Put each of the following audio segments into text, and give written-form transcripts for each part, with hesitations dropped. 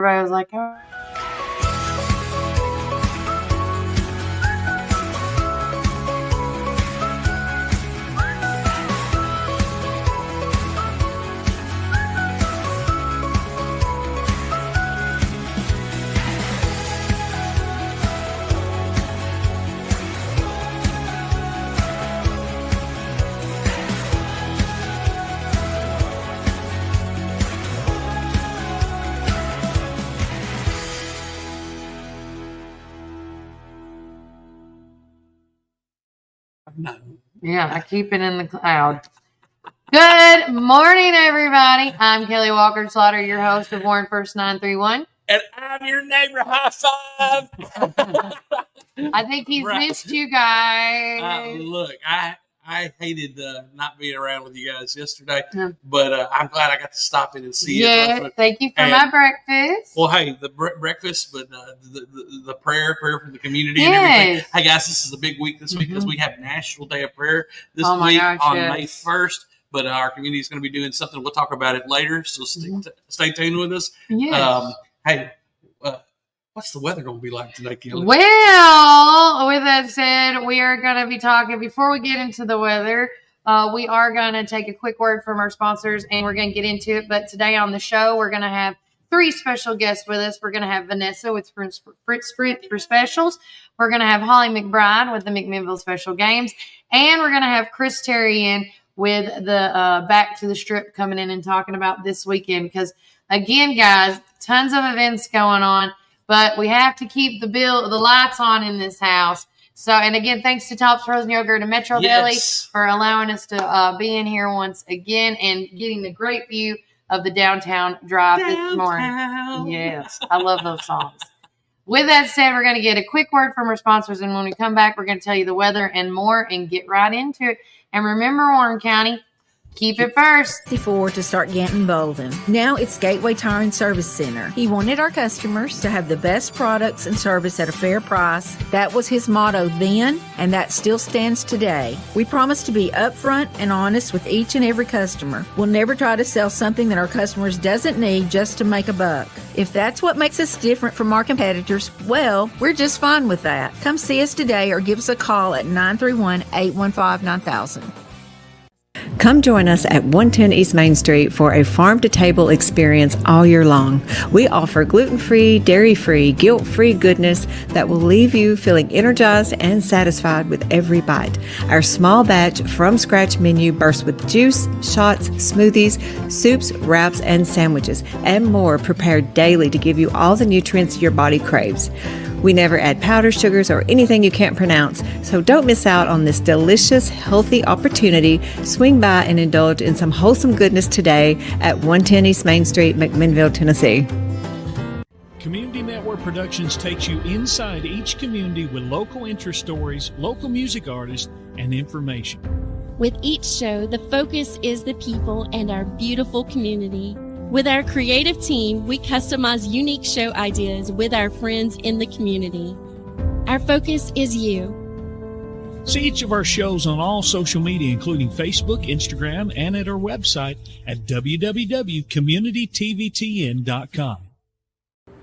everybody was like, oh. No. Yeah, I keep it in the cloud. Good morning, everybody. I'm Kelly Walker Slaughter, your host of Warren First 931. And I'm your neighbor. High five. I think he's Right. missed you guys. Look, I hated not being around with you guys yesterday, Yeah. but I'm glad I got to stop in and see you. Yeah, thank you for my breakfast. Well, hey, the breakfast, but the prayer for the community and Yes. everything. Hey, guys, this is a big week this week because we have National Day of Prayer this Oh my week gosh, on yes. May 1st. But our community is going to be doing something. We'll talk about it later, so stay tuned with us. Yes. Hey, what's the weather going to be like today, Kelly? Well, with that said, we are going to be talking, before we get into the weather, we are going to take a quick word from our sponsors, and we're going to get into it. But today on the show, we're going to have 3 special guests with us. We're going to have Vanessa with Sprint for Specials. We're going to have Holly McBride with the McMinnville Special Games. And we're going to have Chris Terry in with the Back to the Strip coming in and talking about this weekend. Because, again, guys, tons of events going on. But we have to keep the lights on in this house. So, and again, thanks to Topz Frozen Yogurt and Metro Deli for allowing us to be in here once again and getting the great view of the downtown drive this morning. Yes, I love those songs. With that said, we're going to get a quick word from our sponsors, and when we come back, we're going to tell you the weather and more and get right into it. And remember, Warren County, keep it first. Before to start getting Bolden. Now it's Gateway Tire and Service Center. He wanted our customers to have the best products and service at a fair price. That was his motto then, and that still stands today. We promise to be upfront and honest with each and every customer. We'll never try to sell something that our customers doesn't need just to make a buck. If that's what makes us different from our competitors, well, we're just fine with that. Come see us today or give us a call at 931-815-9000. Come join us at 110 East Main Street for a farm-to-table experience all year long. We offer gluten-free, dairy-free, guilt-free goodness that will leave you feeling energized and satisfied with every bite. Our small batch from-scratch menu bursts with juice, shots, smoothies, soups, wraps, and sandwiches, and more prepared daily to give you all the nutrients your body craves. We never add powder, sugars, or anything you can't pronounce, so don't miss out on this delicious, healthy opportunity. Swing by and indulge in some wholesome goodness today at 110 East Main Street, McMinnville, Tennessee. Community Network Productions takes you inside each community with local interest stories, local music artists, and information. With each show, the focus is the people and our beautiful community. With our creative team, we customize unique show ideas with our friends in the community. Our focus is you. See each of our shows on all social media, including Facebook, Instagram, and at our website at www.communitytvtn.com.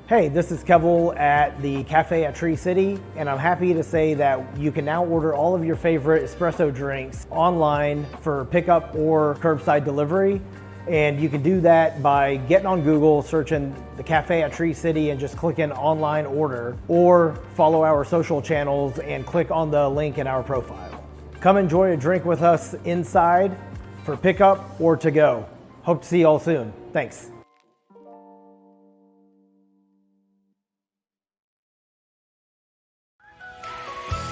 Hey, this is Kevel at the Cafe at Tree City, and I'm happy to say that you can now order all of your favorite espresso drinks online for pickup or curbside delivery. And you can do that by getting on Google, searching the Cafe at Tree City and just clicking online order, or follow our social channels and click on the link in our profile. Come enjoy a drink with us inside for pickup or to go. Hope to see you all soon. Thanks.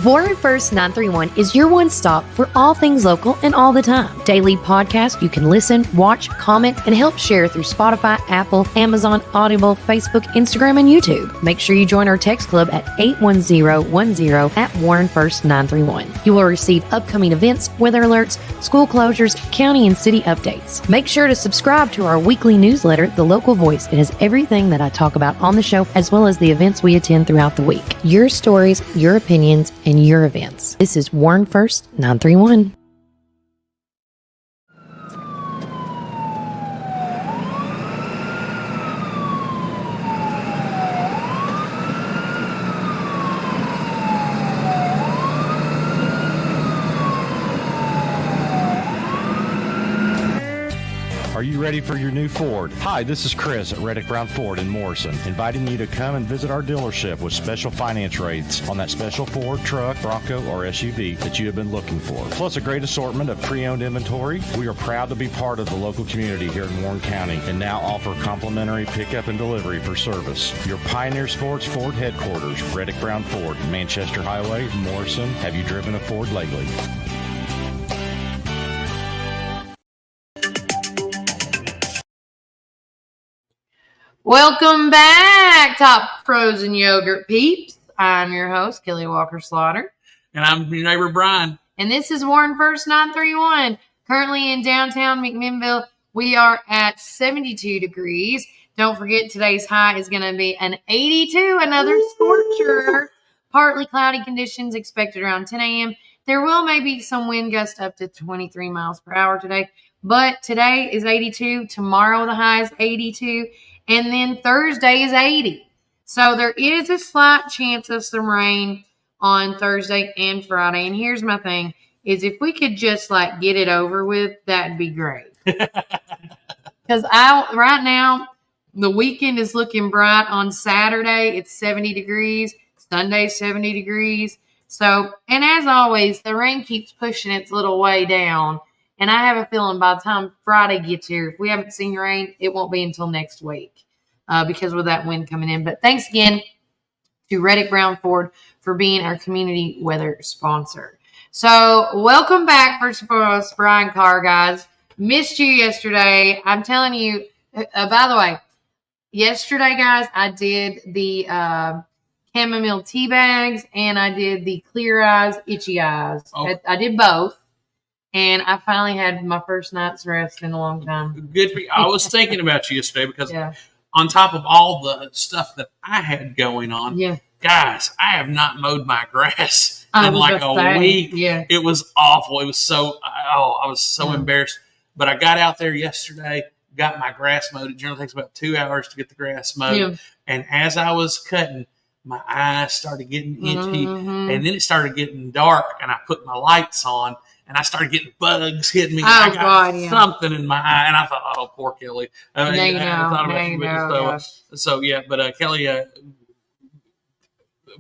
Warren First 931 is your one stop for all things local and all the time. Daily podcast you can listen, watch, comment, and help share through Spotify, Apple, Amazon, Audible, Facebook, Instagram, and YouTube. Make sure you join our text club at 81010 at Warren First 931. You will receive upcoming events, weather alerts, school closures, county and city updates. Make sure to subscribe to our weekly newsletter, The Local Voice. It has everything that I talk about on the show, as well as the events we attend throughout the week. Your stories, your opinions, and your events. This is Warren First 931. ready for your new Ford? Hi, this is Chris at Reddick Brown Ford in Morrison, inviting you to come and visit our dealership with special finance rates on that special Ford truck, Bronco, or SUV that you have been looking for. Plus a great assortment of pre-owned inventory. We are proud to be part of the local community here in Warren County and now offer complimentary pickup and delivery for service. Your Pioneer Sports Ford headquarters, Reddick Brown Ford, Manchester Highway, Morrison. Have you driven a Ford lately? Welcome back, Top Frozen Yogurt peeps. I'm your host, Kelly Walker Slaughter. And I'm your neighbor, Brian. And this is Warren First 931. Currently in downtown McMinnville, we are at 72 degrees. Don't forget, today's high is going to be an 82, another scorcher. Partly cloudy conditions expected around 10 a.m. There will maybe some wind gusts up to 23 miles per hour today. But today is 82. Tomorrow the high is 82. And then Thursday is 80. So there is a slight chance of some rain on Thursday and Friday. And here's my thing, is if we could just get it over with, that'd be great. Because right now, the weekend is looking bright. On Saturday, it's 70 degrees. Sunday, 70 degrees. So, and as always, the rain keeps pushing its little way down. And I have a feeling by the time Friday gets here, if we haven't seen rain, it won't be until next week because with that wind coming in. But thanks again to Reddick Brown Ford for being our community weather sponsor. So welcome back, first and foremost, Brian Carr, guys. Missed you yesterday. I'm telling you, by the way, yesterday, guys, I did the chamomile tea bags and I did the clear eyes, itchy eyes. Oh. I did both. And I finally had my first night's rest in a long time. Good for you. I was thinking about you yesterday because on top of all the stuff that I had going on, guys, I have not mowed my grass in a week. Yeah. It was awful. It was so, I was so embarrassed. But I got out there yesterday, got my grass mowed. It generally takes about 2 hours to get the grass mowed. Yeah. And as I was cutting, my eyes started getting itchy. And then it started getting dark, and I put my lights on. And I started getting bugs hitting me. I got something in my eye. And I thought, oh, poor Kelly. But Kelly,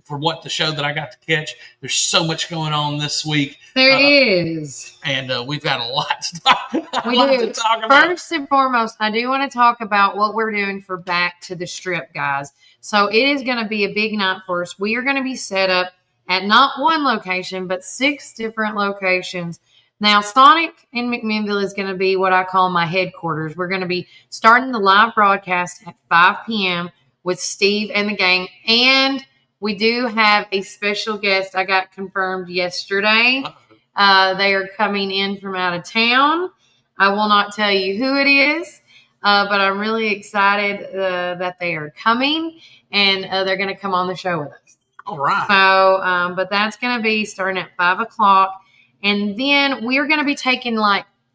for what the show that I got to catch, there's so much going on this week. There is. And we've got a lot to talk about. First and foremost, I do want to talk about what we're doing for Back to the Strip, guys. So it is going to be a big night for us. We are going to be set up at not one location, but 6 different locations. Now, Sonic in McMinnville is going to be what I call my headquarters. We're going to be starting the live broadcast at 5 p.m. with Steve and the gang. And we do have a special guest I got confirmed yesterday. They are coming in from out of town. I will not tell you who it is, but I'm really excited that they are coming, and they're going to come on the show with us. All right. So, but that's going to be starting at 5 o'clock. And then we're going to be taking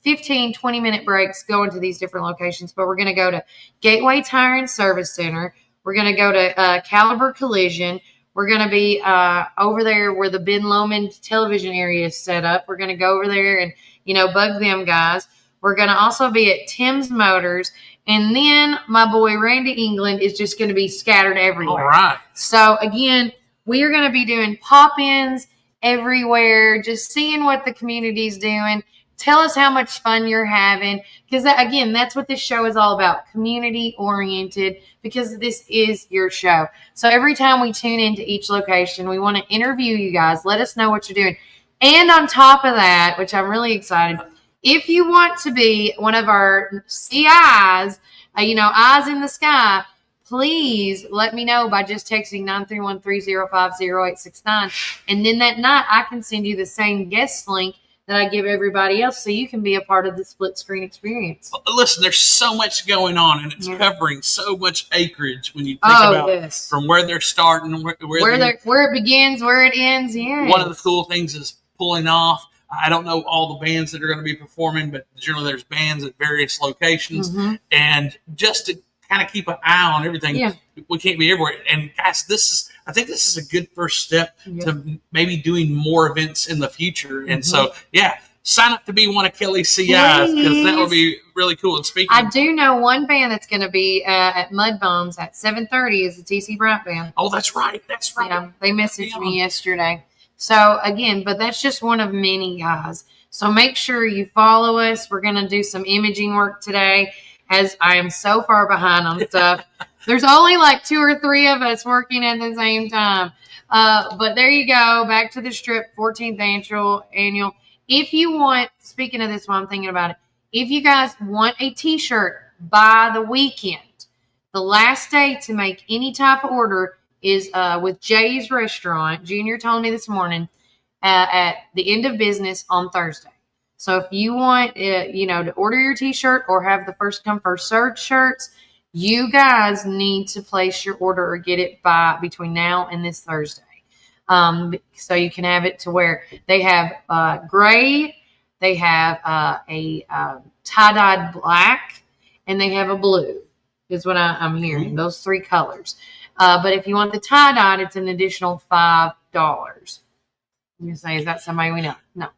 15, 20-minute breaks going to these different locations. But we're going to go to Gateway Tire and Service Center. We're going to go to Caliber Collision. We're going to be over there where the Ben Lomond television area is set up. We're going to go over there and, bug them guys. We're going to also be at Tim's Motors. And then my boy Randy England is just going to be scattered everywhere. All right. So, again, we are going to be doing pop-ins everywhere, just seeing what the community's doing. Tell us how much fun you're having. Because, again, that's what this show is all about, community-oriented, because this is your show. So every time we tune into each location, we want to interview you guys. Let us know what you're doing. And on top of that, which I'm really excited, if you want to be one of our CIs, eyes in the sky, please let me know by just texting 931-305-0869. And then that night, I can send you the same guest link that I give everybody else so you can be a part of the split screen experience. Listen, there's so much going on, and it's covering so much acreage when you think about from where they're starting, where it begins, where it ends. Yeah. One of the cool things is pulling off. I don't know all the bands that are going to be performing, but generally there's bands at various locations. Mm-hmm. And just to kind of keep an eye on everything. Yeah. We can't be everywhere. And guys, I think this is a good first step to maybe doing more events in the future. Mm-hmm. And so, sign up to be one of Kelly's CIs because that would be really cool. And speaking, I do know one band that's going to be at Mudbones at 7:30 is the TC Bright band. Oh, that's right. That's right. Yeah, they messaged me yesterday. So again, but that's just one of many, guys. So make sure you follow us. We're going to do some imaging work today, as I am so far behind on stuff. There's only like 2 or 3 of us working at the same time. But there you go. Back to the Strip, 14th annual. If you want, speaking of this while I'm thinking about it, if you guys want a t-shirt by the weekend, the last day to make any type of order is with Jay's Restaurant. Junior told me this morning at the end of business on Thursday. So if you want, to order your t-shirt or have the first come first served shirts, you guys need to place your order or get it by between now and this Thursday. So you can have it to where they have gray, they have a tie-dyed black, and they have a blue is what I'm hearing, those 3 colors. But if you want the tie-dyed, it's an additional $5. You say, is that somebody we know? No.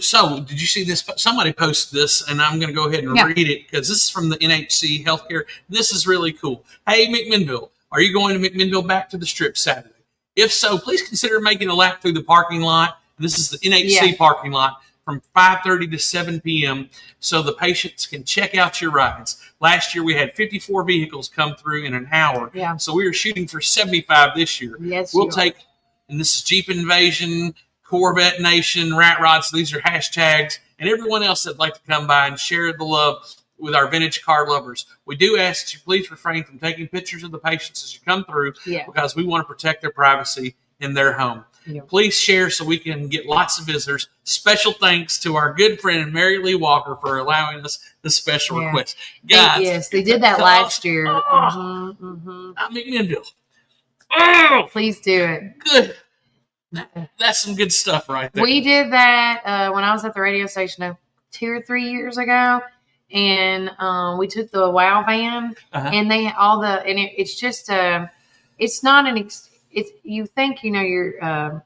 So did you see this? Somebody posted this, and I'm going to go ahead and read it because this is from the NHC Healthcare. This is really cool. Hey, McMinnville, are you going to McMinnville back to the Strip Saturday? If so, please consider making a lap through the parking lot. This is the NHC parking lot from 5:30 to 7 p.m. so the patients can check out your rides. Last year, we had 54 vehicles come through in an hour. Yeah. So we were shooting for 75 this year. Yes, we'll take, and this is Jeep Invasion, Corvette Nation, Rat Rods. These are hashtags, and everyone else that'd like to come by and share the love with our vintage car lovers. We do ask that you please refrain from taking pictures of the patients as you come through because we want to protect their privacy in their home. Yeah. Please share so we can get lots of visitors. Special thanks to our good friend Mary Lee Walker for allowing us the special request. Guys, yes, they did that last year. I'm McMinnville. Oh, please do it. Good. That's some good stuff right there. We did that when I was at the radio station 2 or 3 years ago, and we took the WOW van, and they it's just it's not an it's you think you're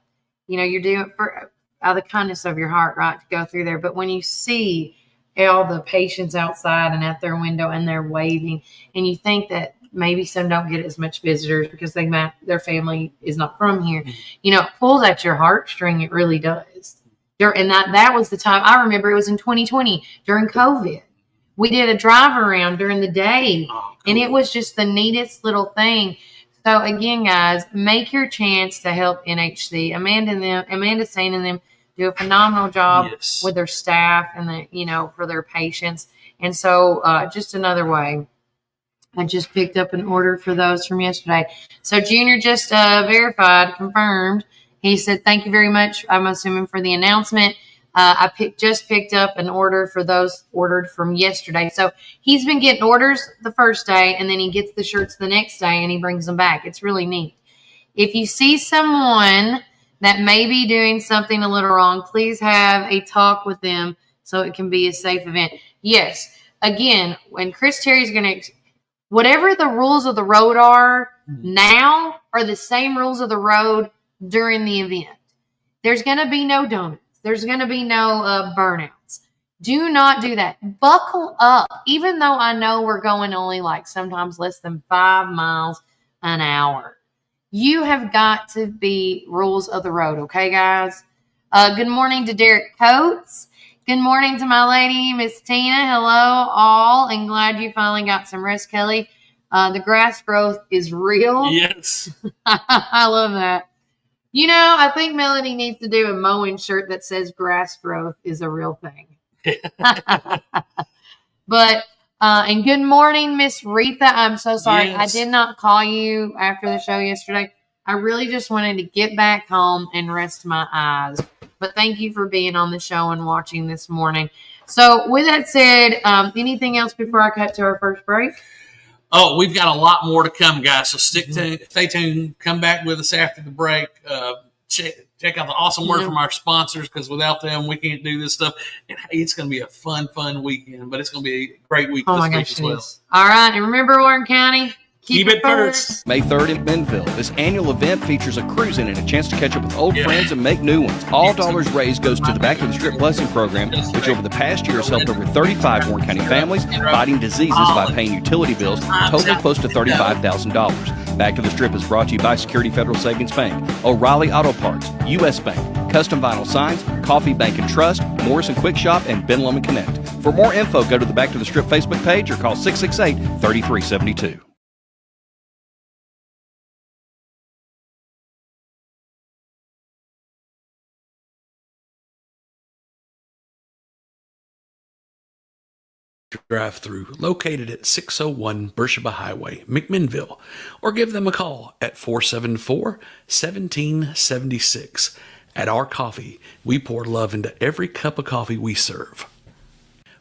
you're doing it for out of the kindness of your heart, right, to go through there, but when you see all the patients outside and at their window and they're waving, and you think that maybe some don't get as much visitors because their family is not from here. It pulls at your heartstring. It really does. And that was the time. I remember it was in 2020 during COVID. We did a drive around during the day, and it was just the neatest little thing. So again, guys, make your chance to help NHC. Amanda Sane and them do a phenomenal job with their staff and for their patients. And so just another way. I just picked up an order for those from yesterday. So Junior just verified, confirmed. He said, thank you very much. I'm assuming for the announcement. I just picked up an order for those ordered from yesterday. So he's been getting orders the first day, and then he gets the shirts the next day, and he brings them back. It's really neat. If you see someone that may be doing something a little wrong, please have a talk with them so it can be a safe event. Yes. Again, when Chris Terry's going to... Whatever the rules of the road are now are the same rules of the road during the event. There's going to be no donuts. There's going to be no burnouts. Do not do that. Buckle up. Even though I know we're going only like sometimes less than 5 miles an hour. You have got to be rules of the road. Okay, guys? Good morning to Derek Coates. Good morning to my lady, Miss Tina. Hello, all, and glad you finally got some rest, Kelly. The grass growth is real. Yes. I love that. I think Melody needs to do a mowing shirt that says grass growth is a real thing. But, and good morning, Miss Retha. I'm so sorry. Yes. I did not call you after the show yesterday. I really just wanted to get back home and rest my eyes. But thank you for being on the show and watching this morning. So with that said, anything else before I cut to our first break? Oh, we've got a lot more to come, guys. So stay tuned. Come back with us after the break. Check out the awesome work from our sponsors, because without them, we can't do this stuff. And hey, it's going to be a fun weekend, but it's going to be a great week this week as well. All right. And remember, Warren County, Keep it first. May 3rd in Benville. This annual event features a cruising and a chance to catch up with old friends and make new ones. All dollars raised goes to the Back to the Strip Blessing Program, which over the past year has helped over 35 Warren County families fighting diseases by paying utility bills totaling close to $35,000. Back to the Strip is brought to you by Security Federal Savings Bank, O'Reilly Auto Parts, U.S. Bank, Custom Vinyl Signs, Coffee Bank and Trust, Morrison Quick Shop, and Ben Lomond Connect. For more info, go to the Back to the Strip Facebook page or call 668-3372. Drive-through located at 601 Beersheba Highway, McMinnville, or give them a call at 474-1776. At Our Coffee, we pour love into every cup of coffee we serve.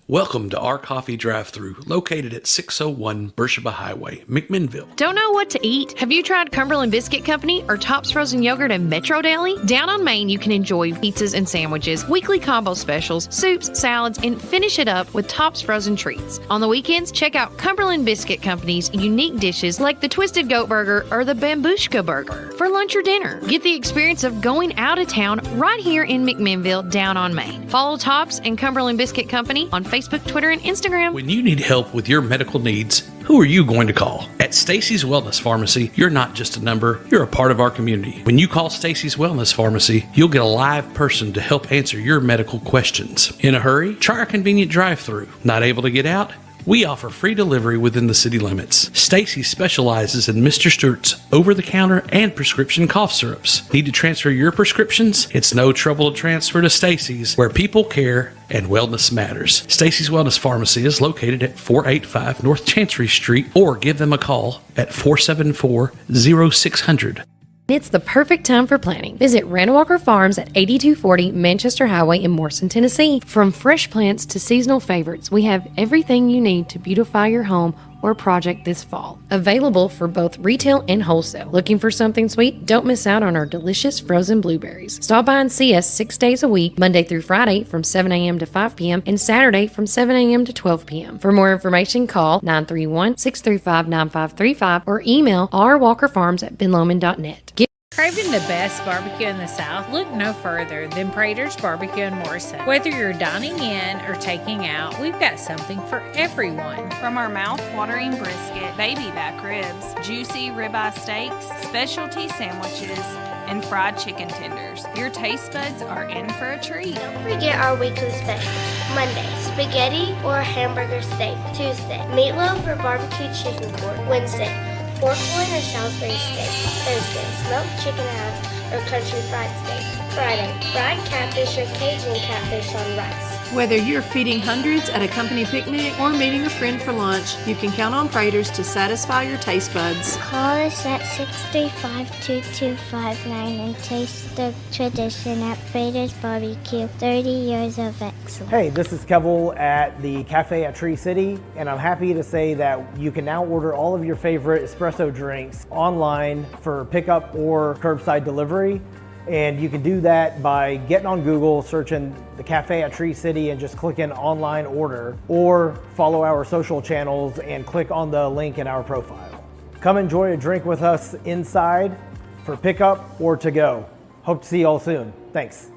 Welcome to Our Coffee Drive-Thru, located at 601 Beersheba Highway, McMinnville. Don't know what to eat? Have you tried Cumberland Biscuit Company or Topz Frozen Yogurt and Metro Deli? Down on Main, you can enjoy pizzas and sandwiches, weekly combo specials, soups, salads, and finish it up with Topz Frozen Treats. On the weekends, check out Cumberland Biscuit Company's unique dishes like the Twisted Goat Burger or the Bambushka Burger. For lunch or dinner, get the experience of going out of town right here in McMinnville, down on Main. Follow Topz and Cumberland Biscuit Company on Facebook, Twitter, and Instagram. When you need help with your medical needs, who are you going to call? At Stacy's Wellness Pharmacy, you're not just a number, you're a part of our community. When you call Stacy's Wellness Pharmacy, you'll get a live person to help answer your medical questions. In a hurry? Try our convenient drive-thru. Not able to get out? We offer free delivery within the city limits. Stacy specializes in Mr. Stewart's over-the-counter and prescription cough syrups. Need to transfer your prescriptions? It's no trouble to transfer to Stacy's, where people care and wellness matters. Stacy's Wellness Pharmacy is located at 485 North Chancery Street, or give them a call at 474-0600. It's the perfect time for planting. Visit Randall Walker Farms at 8240 Manchester Highway in Morrison, Tennessee. From fresh plants to seasonal favorites, we have everything you need to beautify your home or project this fall. Available for both retail and wholesale. Looking for something sweet? Don't miss out on our delicious frozen blueberries. Stop by and see us 6 days a week, Monday through Friday from 7 a.m. to 5 p.m. and Saturday from 7 a.m. to 12 p.m. For more information, call 931-635-9535 or email rwalkerfarms@benlomond.net. Craving the best barbecue in the South? Look no further than Prater's Barbecue in Morrison. Whether you're dining in or taking out, we've got something for everyone. From our mouth-watering brisket, baby back ribs, juicy ribeye steaks, specialty sandwiches, and fried chicken tenders, your taste buds are in for a treat. Don't forget our weekly specials. Monday, spaghetti or hamburger steak. Tuesday, meatloaf or barbecue chicken pork. Wednesday, pork loin or Salisbury steak. Thursday, smoked chicken halves or country fried steak. Friday, fried catfish or Cajun catfish on rice. Whether you're feeding hundreds at a company picnic or meeting a friend for lunch, you can count on Prater's to satisfy your taste buds. Call us at 635-2259 and taste the tradition at Prater's Barbecue. 30 years of excellence. Hey, this is Kevel at the Cafe at Tree City, and I'm happy to say that you can now order all of your favorite espresso drinks online for pickup or curbside delivery. And you can do that by getting on Google, searching the Cafe at Tree City and just clicking online order, or follow our social channels and click on the link in our profile. Come enjoy a drink with us inside for pickup or to go. Hope to see you all soon. Thanks.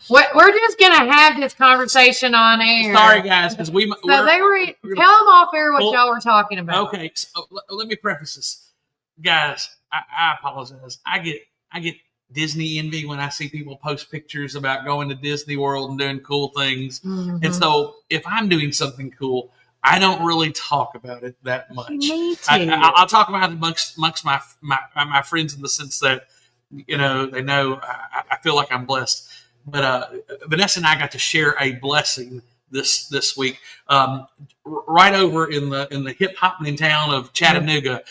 We're just gonna have this conversation on air. Sorry, guys, because tell them off air what y'all were talking about. Okay, so let me preface this, guys. I apologize. I get Disney envy when I see people post pictures about going to Disney World and doing cool things. Mm-hmm. And so if I'm doing something cool, I don't really talk about it that much. Me too. I'll talk about it amongst my friends in the sense that, they know I feel like I'm blessed. But Vanessa and I got to share a blessing this week. Right over in the hip hopping town of Chattanooga,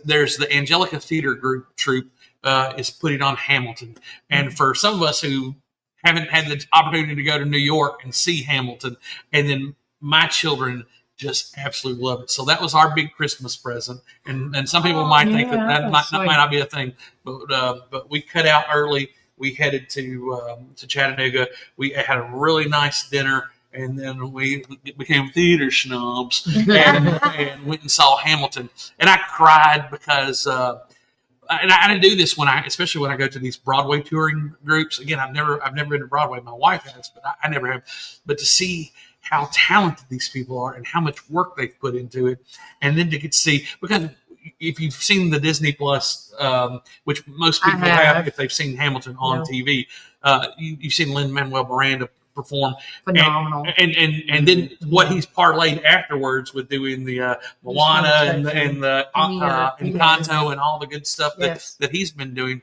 there's the Angelica Theater troupe is putting on Hamilton. And for some of us who haven't had the opportunity to go to New York and see Hamilton, and then my children just absolutely love it. So that was our big Christmas present. And some people might think that might not be a thing, but we cut out early. We headed to Chattanooga. We had a really nice dinner, and then we became theater snobs and went and saw Hamilton. And I cried because, and I didn't do this especially when I go to these Broadway touring groups. Again, I've never been to Broadway. My wife has, but I never have. But to see how talented these people are and how much work they've put into it, and then to get to see, because if you've seen the Disney Plus, which most people have if they've seen Hamilton on TV, you've seen Lin-Manuel Miranda perform. Phenomenal. And then what he's parlayed afterwards with doing the Moana and the Encanto and all the good stuff that he's been doing.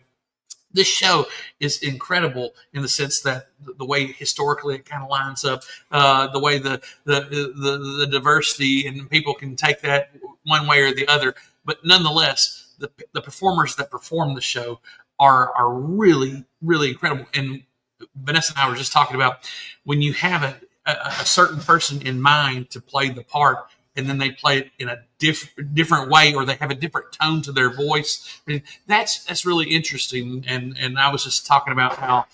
This show is incredible in the sense that the way historically it kind of lines up, the way the diversity, and people can take that one way or the other. But nonetheless, the performers that perform the show are really, really incredible. And Vanessa and I were just talking about when you have a certain person in mind to play the part, and then they play it in a different way, or they have a different tone to their voice. I mean, that's really interesting. And I was just talking about how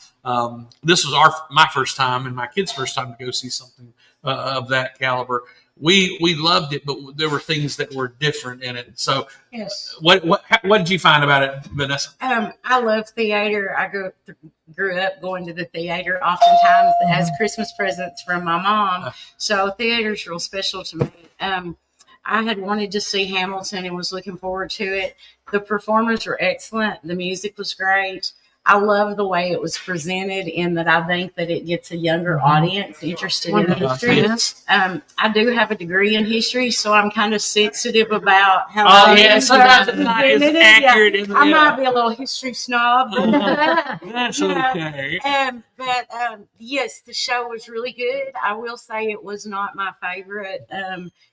this was my first time and my kids' first time to go see something of that caliber. We loved it, but there were things that were different in it. So, yes. What did you find about it, Vanessa? I love theater. I grew up going to the theater oftentimes as Christmas presents from my mom. So theater's real special to me. I had wanted to see Hamilton and was looking forward to it. The performers were excellent. The music was great. I love the way it was presented, in that I think that it gets a younger audience interested in history. I do have a degree in history, so I'm kind of sensitive about how accurate. I might be a little history snob. That's okay. But yes, the show was really good. I will say it was not my favorite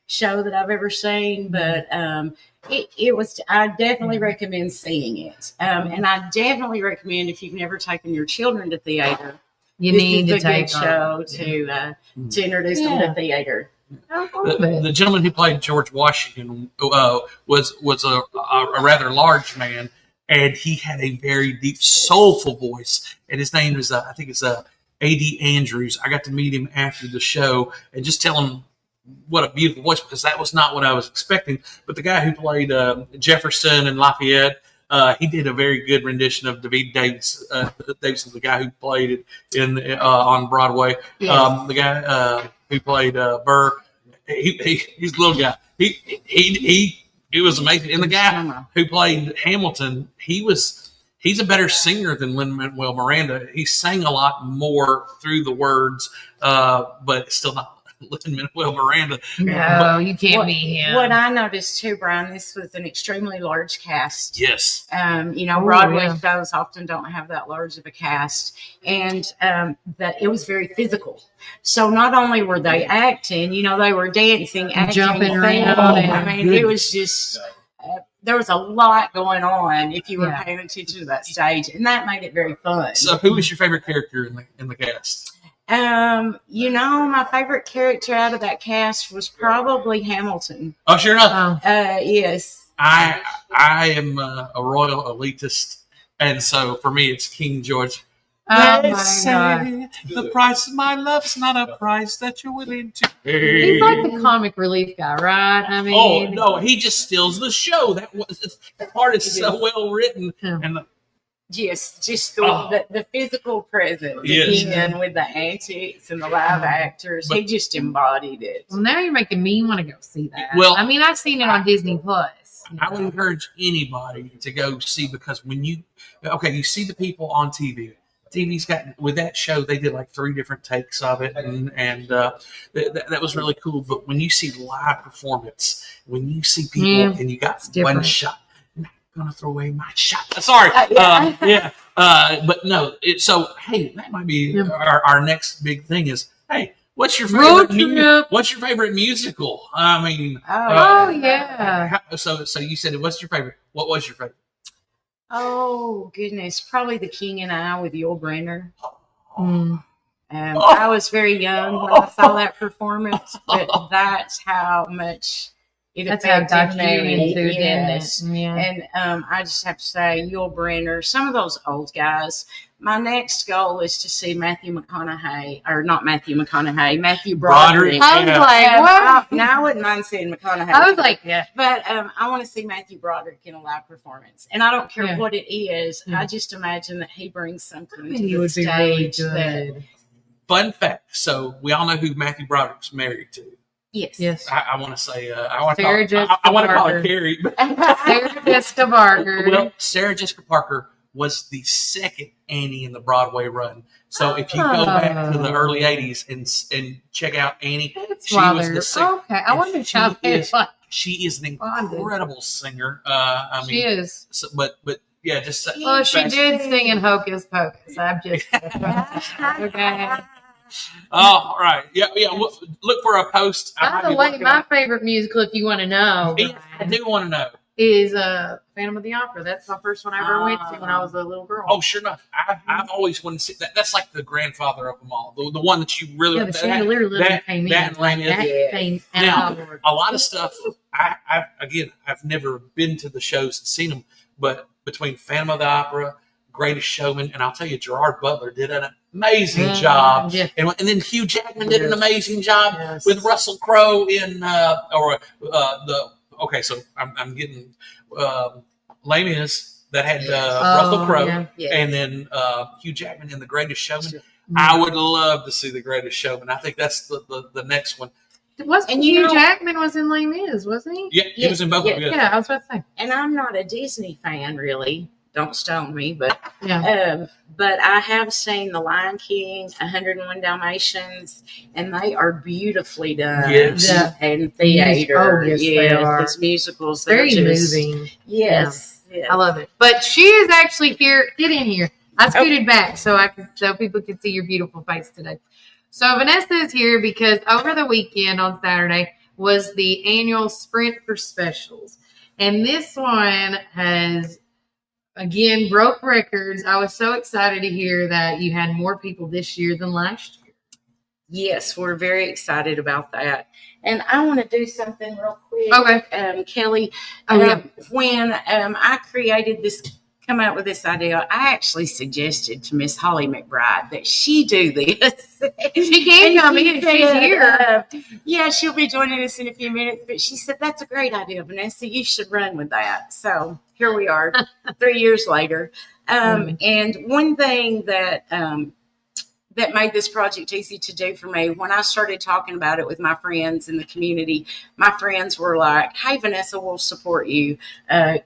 show that I've ever seen, but it was. I definitely recommend seeing it, and I definitely recommend, if you've never taken your children to theater, you need to take a good show to introduce them to theater. The gentleman who played George Washington was a rather large man, and he had a very deep, soulful voice. And his name is I think it's A.D. Andrews. I got to meet him after the show and just tell him what a beautiful voice, because that was not what I was expecting. But the guy who played Jefferson and Lafayette, he did a very good rendition of David Davidson, the guy who played it on Broadway. Yes. The guy who played Burr, he's a little guy. He was amazing. And the guy who played Hamilton, he's a better singer than Lin-Manuel Miranda. He sang a lot more through the words, but still not Lin-Manuel Miranda. No, you can't be him. What I noticed too, Brian, this was an extremely large cast. Yes. Broadway shows often don't have that large of a cast, and that it was very physical. So not only were they acting, they were dancing, acting, jumping around. I mean, it was just. There was a lot going on if you were paying attention to that stage, and that made it very fun. So, who was your favorite character in the cast? My favorite character out of that cast was probably Hamilton. Oh, sure enough. Yes. I am a royal elitist, and so for me, it's King George. Oh my God. The price of my love's not a price that you're willing to pay. He's like the comic relief guy, right? I mean, no, he just steals the show. That part is so well written, and yes, just the physical presence again with the antics and the live actors. He just embodied it. Well, now you're making me want to go see that. Well, I mean, I've seen it on Disney Plus. I would encourage anybody to go see, because when you see the people on TV. TV's got, with that show, they did like 3 different takes of it, and that was really cool. But when you see live performance, when you see people and you got one shot, I'm not gonna throw away my shot. Sorry, but no. So hey, that might be our next big thing. Is hey, what's your favorite? What's your favorite musical? I mean, So you said, what's your favorite? What was your favorite? Oh goodness, probably The King and I with Yul Brynner. I was very young when I saw that performance, but that's how much it affected me. Yes. And I just have to say, Yul Brynner, some of those old guys. My next goal is to see Matthew Broderick. I was like, what? Now I wouldn't mind seeing McConaughey. I was like, yeah. But I want to see Matthew Broderick in a live performance. And I don't care what it is. I just imagine that he brings something to the stage. Fun fact. So we all know who Matthew Broderick's married to. Yes. I want to say, I want to call her Carrie. Sarah Jessica Parker. Well, Sarah Jessica Parker was the second Annie in the Broadway run. So if you go back to the early 80s and check out Annie, she was the second. Okay, I wonder how she is an incredible singer. She is. So, but yeah, just she did sing in Hocus Pocus. I'm just okay. Oh, all right. Yeah. Look for a post. By the way, my favorite musical, if you want to know, I do want to know, is Phantom of the Opera. That's my first one I ever went to when I was a little girl. Oh, sure enough. I've always wanted to see that. That's like the grandfather of them all. The one that you really the chandelier came in. Now, a lot of stuff. I've never been to the shows and seen them, but between Phantom of the Opera, Greatest Showman, and I'll tell you, Gerard Butler did an amazing job, and then Hugh Jackman did an amazing job with Russell Crowe in Okay, so I'm getting Les Mis that had Russell Crowe, and then Hugh Jackman in The Greatest Showman. I would love to see The Greatest Showman. I think that's the next one. Hugh Jackman was in Les Mis, wasn't he? Yeah, he was in both of them. Yeah, I was about to say. And I'm not a Disney fan, really. Don't stone me, but I have seen The Lion King, 101 Dalmatians, and they are beautifully done. Yes. And theater. They are. These musicals. Very moving. Yes. I love it. But she is actually here. Get in here. I scooted back so people could see your beautiful face today. So Vanessa is here because over the weekend on Saturday was the annual Sprint for Specials. And this one has, again, broke records. I was so excited to hear that you had more people this year than last year. Yes, we're very excited about that. And I want to do something real quick. Okay. Kelly, when I come out with this idea, I actually suggested to Miss Holly McBride that she do this. She can come in. She's here. Yeah, she'll be joining us in a few minutes. But she said, that's a great idea, Vanessa. You should run with that. So here we are 3 years later. And one thing that made this project easy to do for me, when I started talking about it with my friends in the community, my friends were like, hey, Vanessa, we'll support you.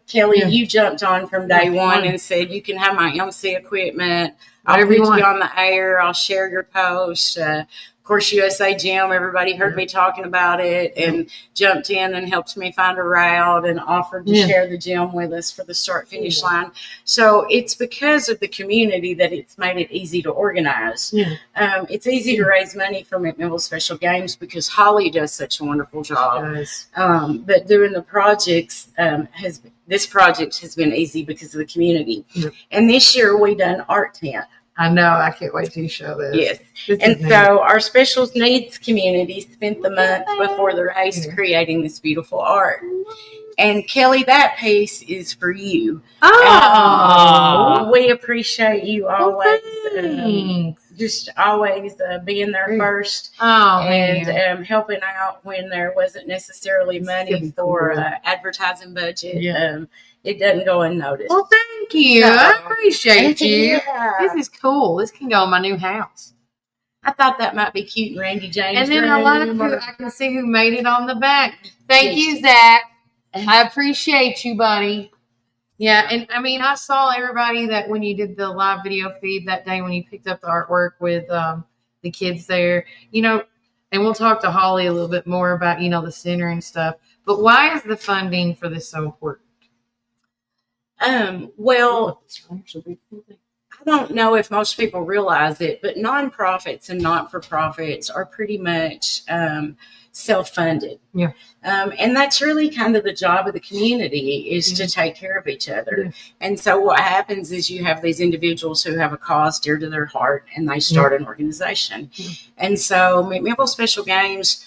Kelly, you jumped on from day one and said, you can have my MC equipment. I'll put you on the air. I'll share your post. Of course, USA Gym, everybody heard me talking about it and jumped in and helped me find a route and offered to share the gym with us for the start-finish line. So it's because of the community that it's made it easy to organize. It's easy to raise money for McMinnville Special Games because Holly does such a wonderful job. But doing the projects, this project has been easy because of the community. And this year we done Art Tent. I know. I can't wait to show this. Yes. So our special needs community spent the month before the race creating this beautiful art. And Kelly, that piece is for you. Oh, we appreciate you always. Just always being there first and helping out when there wasn't necessarily money for advertising budget. It doesn't go unnoticed. Well, thank you. I appreciate you. This is cool. This can go in my new house. I thought that might be cute, Randy James. And then I can see who made it on the back. Thank you, Zach. I appreciate you, buddy. Yeah, and I mean, I saw everybody that when you did the live video feed that day when you picked up the artwork with the kids there, and we'll talk to Holly a little bit more about, the center and stuff. But why is the funding for this so important? Well, I don't know if most people realize it, but nonprofits and not-for-profits are pretty much self-funded. Yeah. And that's really kind of the job of the community is to take care of each other. And so what happens is you have these individuals who have a cause dear to their heart and they start an organization. And so McMinnville Special Games,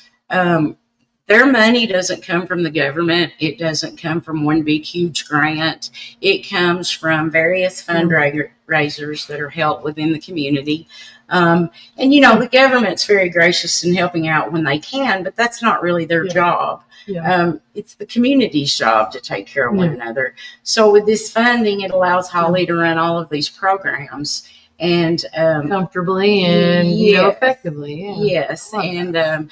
their money doesn't come from the government. It doesn't come from one big, huge grant. It comes from various fundraisers that are held within the community. And, the government's very gracious in helping out when they can, but that's not really their job. It's the community's job to take care of one another. So with this funding, it allows Holly to run all of these programs and comfortably and effectively. Yes. And,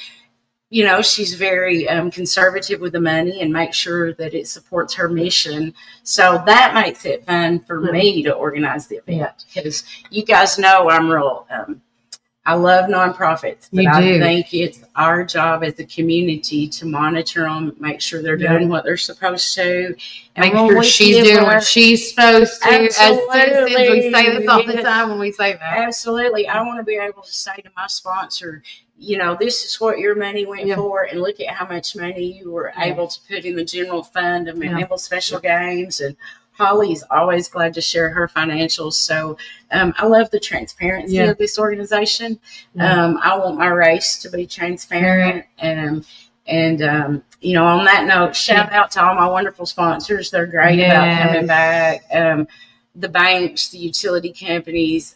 she's very conservative with the money and makes sure that it supports her mission. So that makes it fun for me to organize the event because you guys know I'm real. I love nonprofits, but I think it's our job as a community to monitor them, make sure they're doing what they're supposed to. And make sure she's doing what she's supposed to. Absolutely. As citizens, we say this all the time when we say that. Absolutely. I want to be able to say to my sponsor, this is what your money went for, and look at how much money you were able to put in the general fund of McMinnville Special Games. And Holly's always glad to share her financials. So I love the transparency of this organization. I want my race to be transparent. And on that note, shout out to all my wonderful sponsors. They're great about coming back. The banks, the utility companies,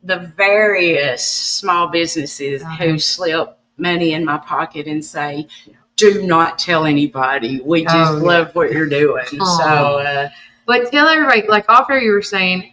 the various small businesses who slip money in my pocket and say, do not tell anybody. We just love what you're doing. So, but tell everybody, like off air, you were saying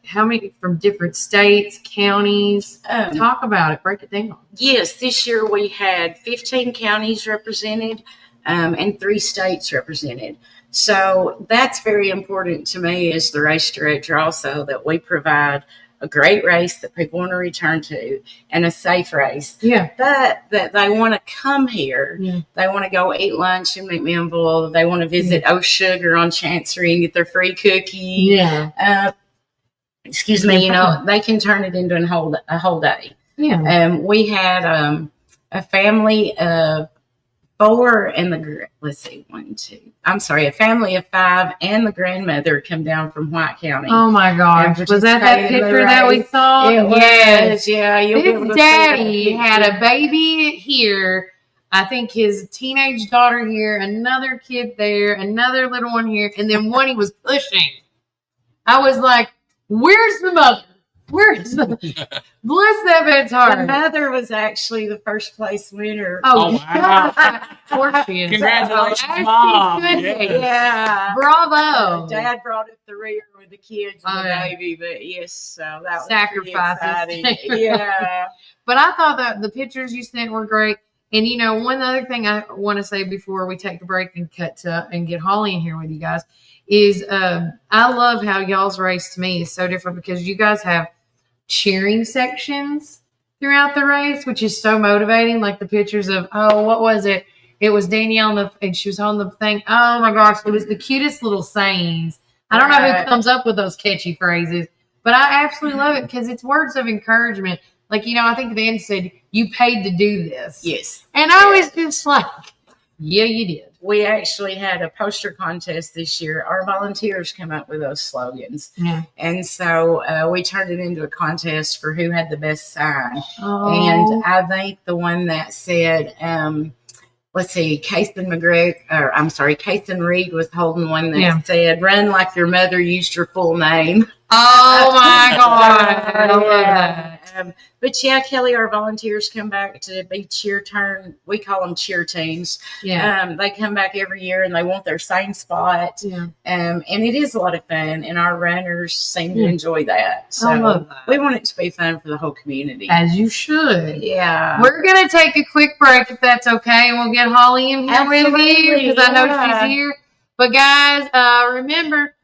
how many from different states, counties. Talk about it. Break it down. Yes, this year we had 15 counties represented and 3 states represented. So that's very important to me as the race director also, that we provide a great race that people want to return to and a safe race. But that they want to come here. They want to go eat lunch in McMinnville. They want to visit Oh Sugar on Chancery and get their free cookie. Excuse me, they can turn it into a whole day. We had a family of 4 and a family of 5 and the grandmother come down from White County. Oh my gosh. Was that picture that we saw? Yes. Yeah. His daddy had a baby here. I think his teenage daughter here, another kid there, another little one here, and then one he was pushing. I was like, where's the mother? Where's the bless that man's heart? The mother was actually the first place winner. Oh wow! Congratulations, Mom! Yeah, bravo! Dad brought up the rear with the kids and the baby, but yes, so that was sacrifices. Yeah, but I thought that the pictures you sent were great. And one other thing I want to say before we take the break and cut to and get Holly in here with you guys is I love how y'all's race to me is so different because you guys have cheering sections throughout the race, which is so motivating. Like the pictures of, what was it? It was Danielle and she was on the thing. Oh my gosh, it was the cutest little sayings. I don't know who comes up with those catchy phrases, but I absolutely love it because it's words of encouragement. Like, I think the end said, you paid to do this. Yes. And I was just like, yeah, you did. We actually had a poster contest this year. Our volunteers come up with those slogans. And so we turned it into a contest for who had the best sign. And I think the one that said, Kason Reed was holding one that said, run like your mother used your full name. Oh my God. I love that. But yeah, Kelly, our volunteers come back to be cheer turn. We call them cheer teams. Yeah. They come back every year and they want their same spot. Yeah. And it is a lot of fun, and our runners seem to enjoy that. So I love that. we want it to be fun for the whole community. As you should. Yeah. We're going to take a quick break if that's okay, and we'll get Holly in here with you because I know she's here. But guys, remember,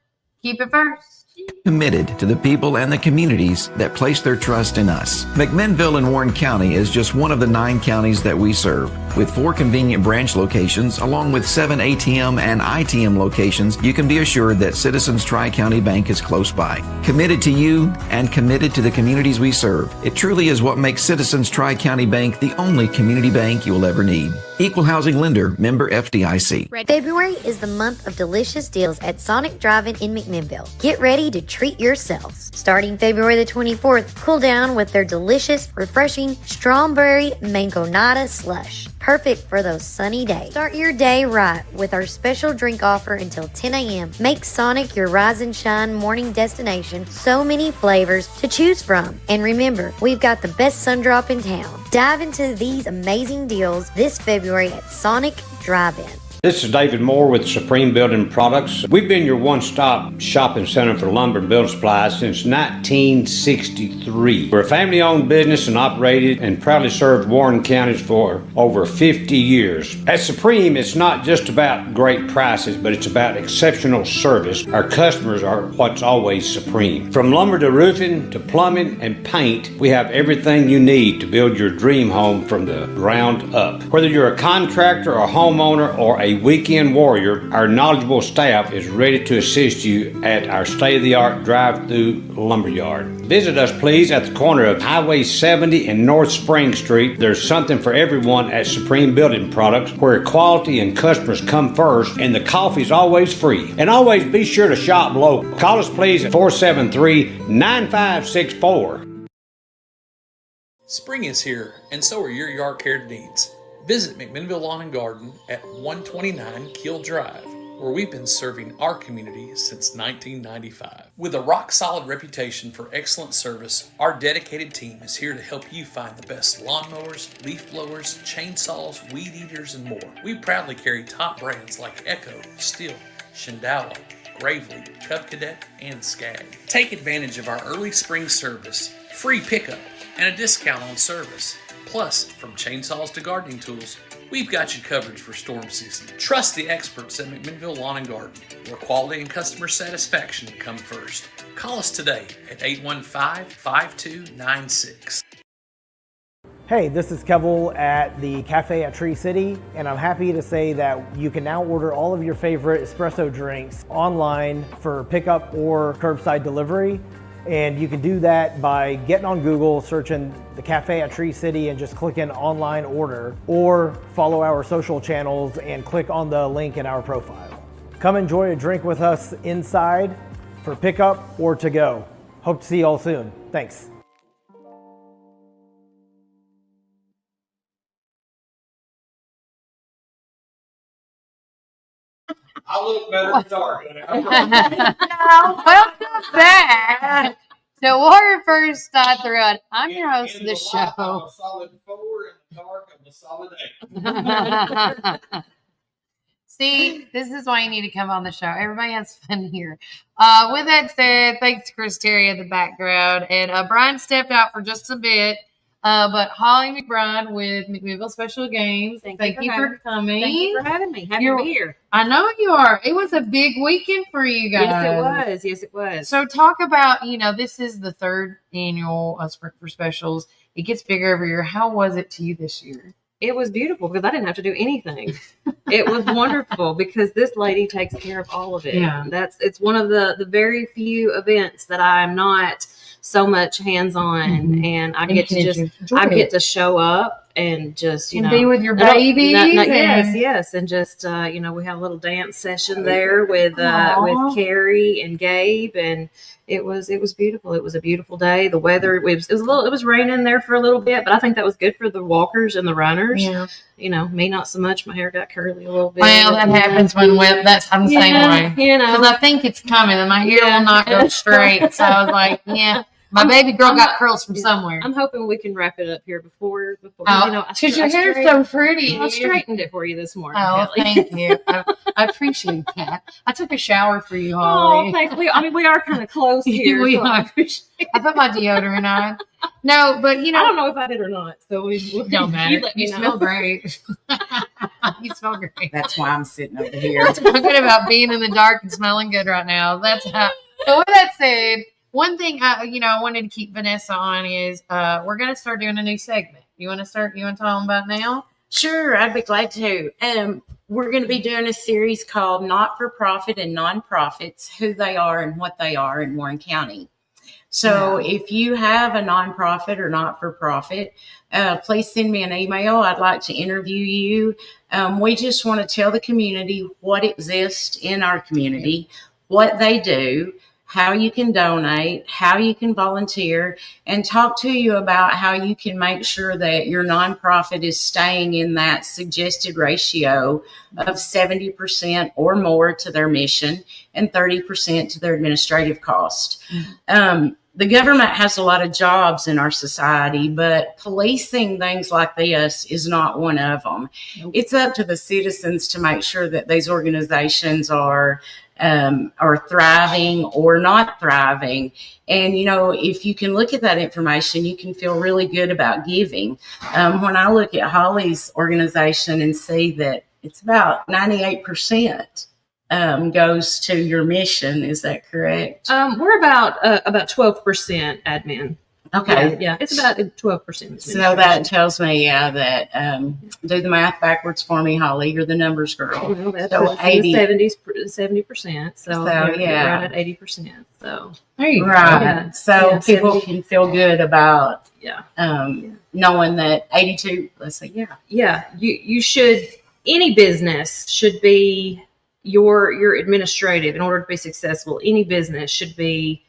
keep it first. Committed to the people and the communities that place their trust in us. McMinnville and Warren County is just one of the 9 counties that we serve. With 4 convenient branch locations, along with 7 ATM and ITM locations, you can be assured that Citizens Tri-County Bank is close by. Committed to you and committed to the communities we serve. It truly is what makes Citizens Tri-County Bank the only community bank you will ever need. Equal housing lender, member FDIC. February is the month of delicious deals at Sonic Drive-In in McMinnville. Get ready to treat yourselves. Starting February the 24th, cool down with their delicious, refreshing strawberry mangonada slush. Perfect for those sunny days. Start your day right with our special drink offer until 10 a.m. Make Sonic your rise and shine morning destination. So many flavors to choose from. And remember, we've got the best sun drop in town. Dive into these amazing deals this February at Sonic Drive-In. This is David Moore with Supreme Building Products. We've been your one-stop shopping center for lumber and building supplies since 1963. We're a family-owned business and operated and proudly served Warren counties for over 50 years. At Supreme, it's not just about great prices, but it's about exceptional service. Our customers are what's always supreme. From lumber to roofing to plumbing and paint, we have everything you need to build your dream home from the ground up. Whether you're a contractor or a homeowner or a weekend warrior, our knowledgeable staff is ready to assist you at our state-of-the-art drive-through lumberyard. Visit us, please, at the corner of Highway 70 and North Spring Street. There's something for everyone at Supreme Building Products, where quality and customers come first, and the coffee's always free. And always be sure to shop local. Call us, please, at 473-9564. Spring is here, and so are your yard care needs. Visit McMinnville Lawn and Garden at 129 Keel Drive, where we've been serving our community since 1995. With a rock-solid reputation for excellent service, our dedicated team is here to help you find the best lawnmowers, leaf blowers, chainsaws, weed eaters, and more. We proudly carry top brands like Echo, Stihl, Shindala, Gravely, Cub Cadet, and Skag. Take advantage of our early spring service, free pickup, and a discount on service. Plus, from chainsaws to gardening tools, we've got you covered for storm season. Trust the experts at McMinnville Lawn and Garden, where quality and customer satisfaction come first. Call us today at 815-5296. Hey, this is Kevel at the Cafe at Tree City, and I'm happy to say that you can now order all of your favorite espresso drinks online for pickup or curbside delivery. And you can do that by getting on Google, searching the Cafe at Tree City and just clicking online order, or follow our social channels and click on the link in our profile. Come enjoy a drink with us inside for pickup or to go. Hope to see you all soon. Thanks. I look better in the dark. Welcome back to Warrior First Thread. I'm your host of the show. I'm a solid 4, in the dark, I'm a solid 8. See, this is why you need to come on the show. Everybody has fun here. With that said, thanks to Chris Terry in the background. And Brian stepped out for just a bit. But Holly McBride with McMinnville Special Games. Thank you for coming. Thank you for having me. Happy to be here. I know you are. It was a big weekend for you guys. Yes, it was. So talk about, this is the 3rd annual Spring for Specials. It gets bigger every year. How was it to you this year? It was beautiful because I didn't have to do anything. It was wonderful because this lady takes care of all of it. Yeah. It's one of the very few events that I'm not so much hands-on, and I get to show up and just, and be with your babies. Yes. And just, we had a little dance session there with Carrie and Gabe, and it was beautiful. It was a beautiful day. The weather, it was raining there for a little bit, but I think that was good for the walkers and the runners. Yeah. Me not so much. My hair got curly a little bit. Well, that happens when I'm the same way. Because I think it's coming and my hair will not go straight. So I was like, my baby girl got curls from somewhere. I'm hoping we can wrap it up here before because your hair's so pretty. I straightened it for you this morning. Oh, Kelly. Thank you. I appreciate that. I took a shower for you, Holly. Oh, thanks. We are kind of close here. We are. I put my deodorant on. No, but I don't know if I did or not. So we don't matter. You smell great. You smell great. That's why I'm sitting over here. Talking about being in the dark and smelling good right now. That's how. But with that said, one thing I wanted to keep Vanessa on is we're going to start doing a new segment. You want to tell them about now? Sure, I'd be glad to. We're going to be doing a series called Not-for-Profit and Nonprofits, Who They Are and What They Are in Warren County. So if you have a nonprofit or not-for-profit, please send me an email. I'd like to interview you. We just want to tell the community what exists in our community, what they do, how you can donate, how you can volunteer, and talk to you about how you can make sure that your nonprofit is staying in that suggested ratio of 70% or more to their mission and 30% to their administrative cost. The government has a lot of jobs in our society, but policing things like this is not one of them. Nope. It's up to the citizens to make sure that these organizations are thriving or not thriving. And, if you can look at that information, you can feel really good about giving. When I look at Holly's organization and see that it's about 98% goes to your mission. Is that correct? We're about 12% admin. Okay. Yeah, it's about 12%. So that tells me, that do the math backwards for me, Holly. You're the numbers girl. Well, that's so 70%. So yeah, right at 80%. So there you go. Right. So people can feel good about knowing that 82. Let's say You should. Any business should be your administrative in order to be successful. Any business should be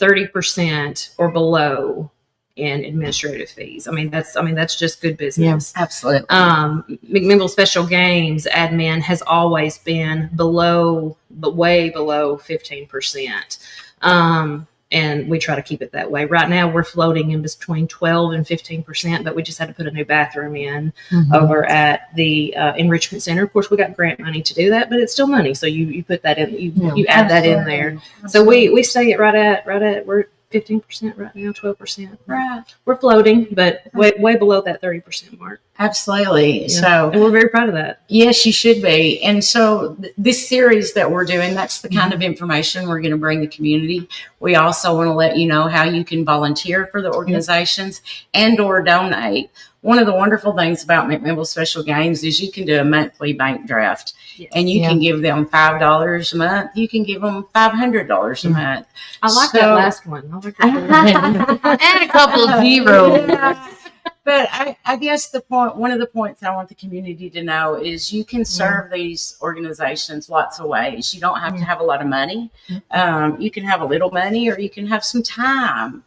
30% or below in administrative fees. I mean, that's just good business. Yeah, absolutely. McMinnville Special Games admin has always been way below 15%. And we try to keep it that way. Right now, we're floating in between 12 and 15%, but we just had to put a new bathroom in over at the Enrichment Center. Of course, we got grant money to do that, but it's still money. So you put that in, you add that in there. So we stay at right at we're 15% right now, 12%. Right. We're floating, but way below that 30% mark. Absolutely. Yeah. So, and we're very proud of that. Yes, you should be. And so this series that we're doing, that's the kind of information we're going to bring the community. We also want to let you know how you can volunteer for the organizations and or donate. One of the wonderful things about McMinnville Special Games is you can do a monthly bank draft, and you can give them $5 a month. You can give them $500 a month. I like that last one. I like that. And a couple of zeros. Yeah. But I guess one of the points I want the community to know is you can serve these organizations lots of ways. You don't have to have a lot of money. You can have a little money, or you can have some time.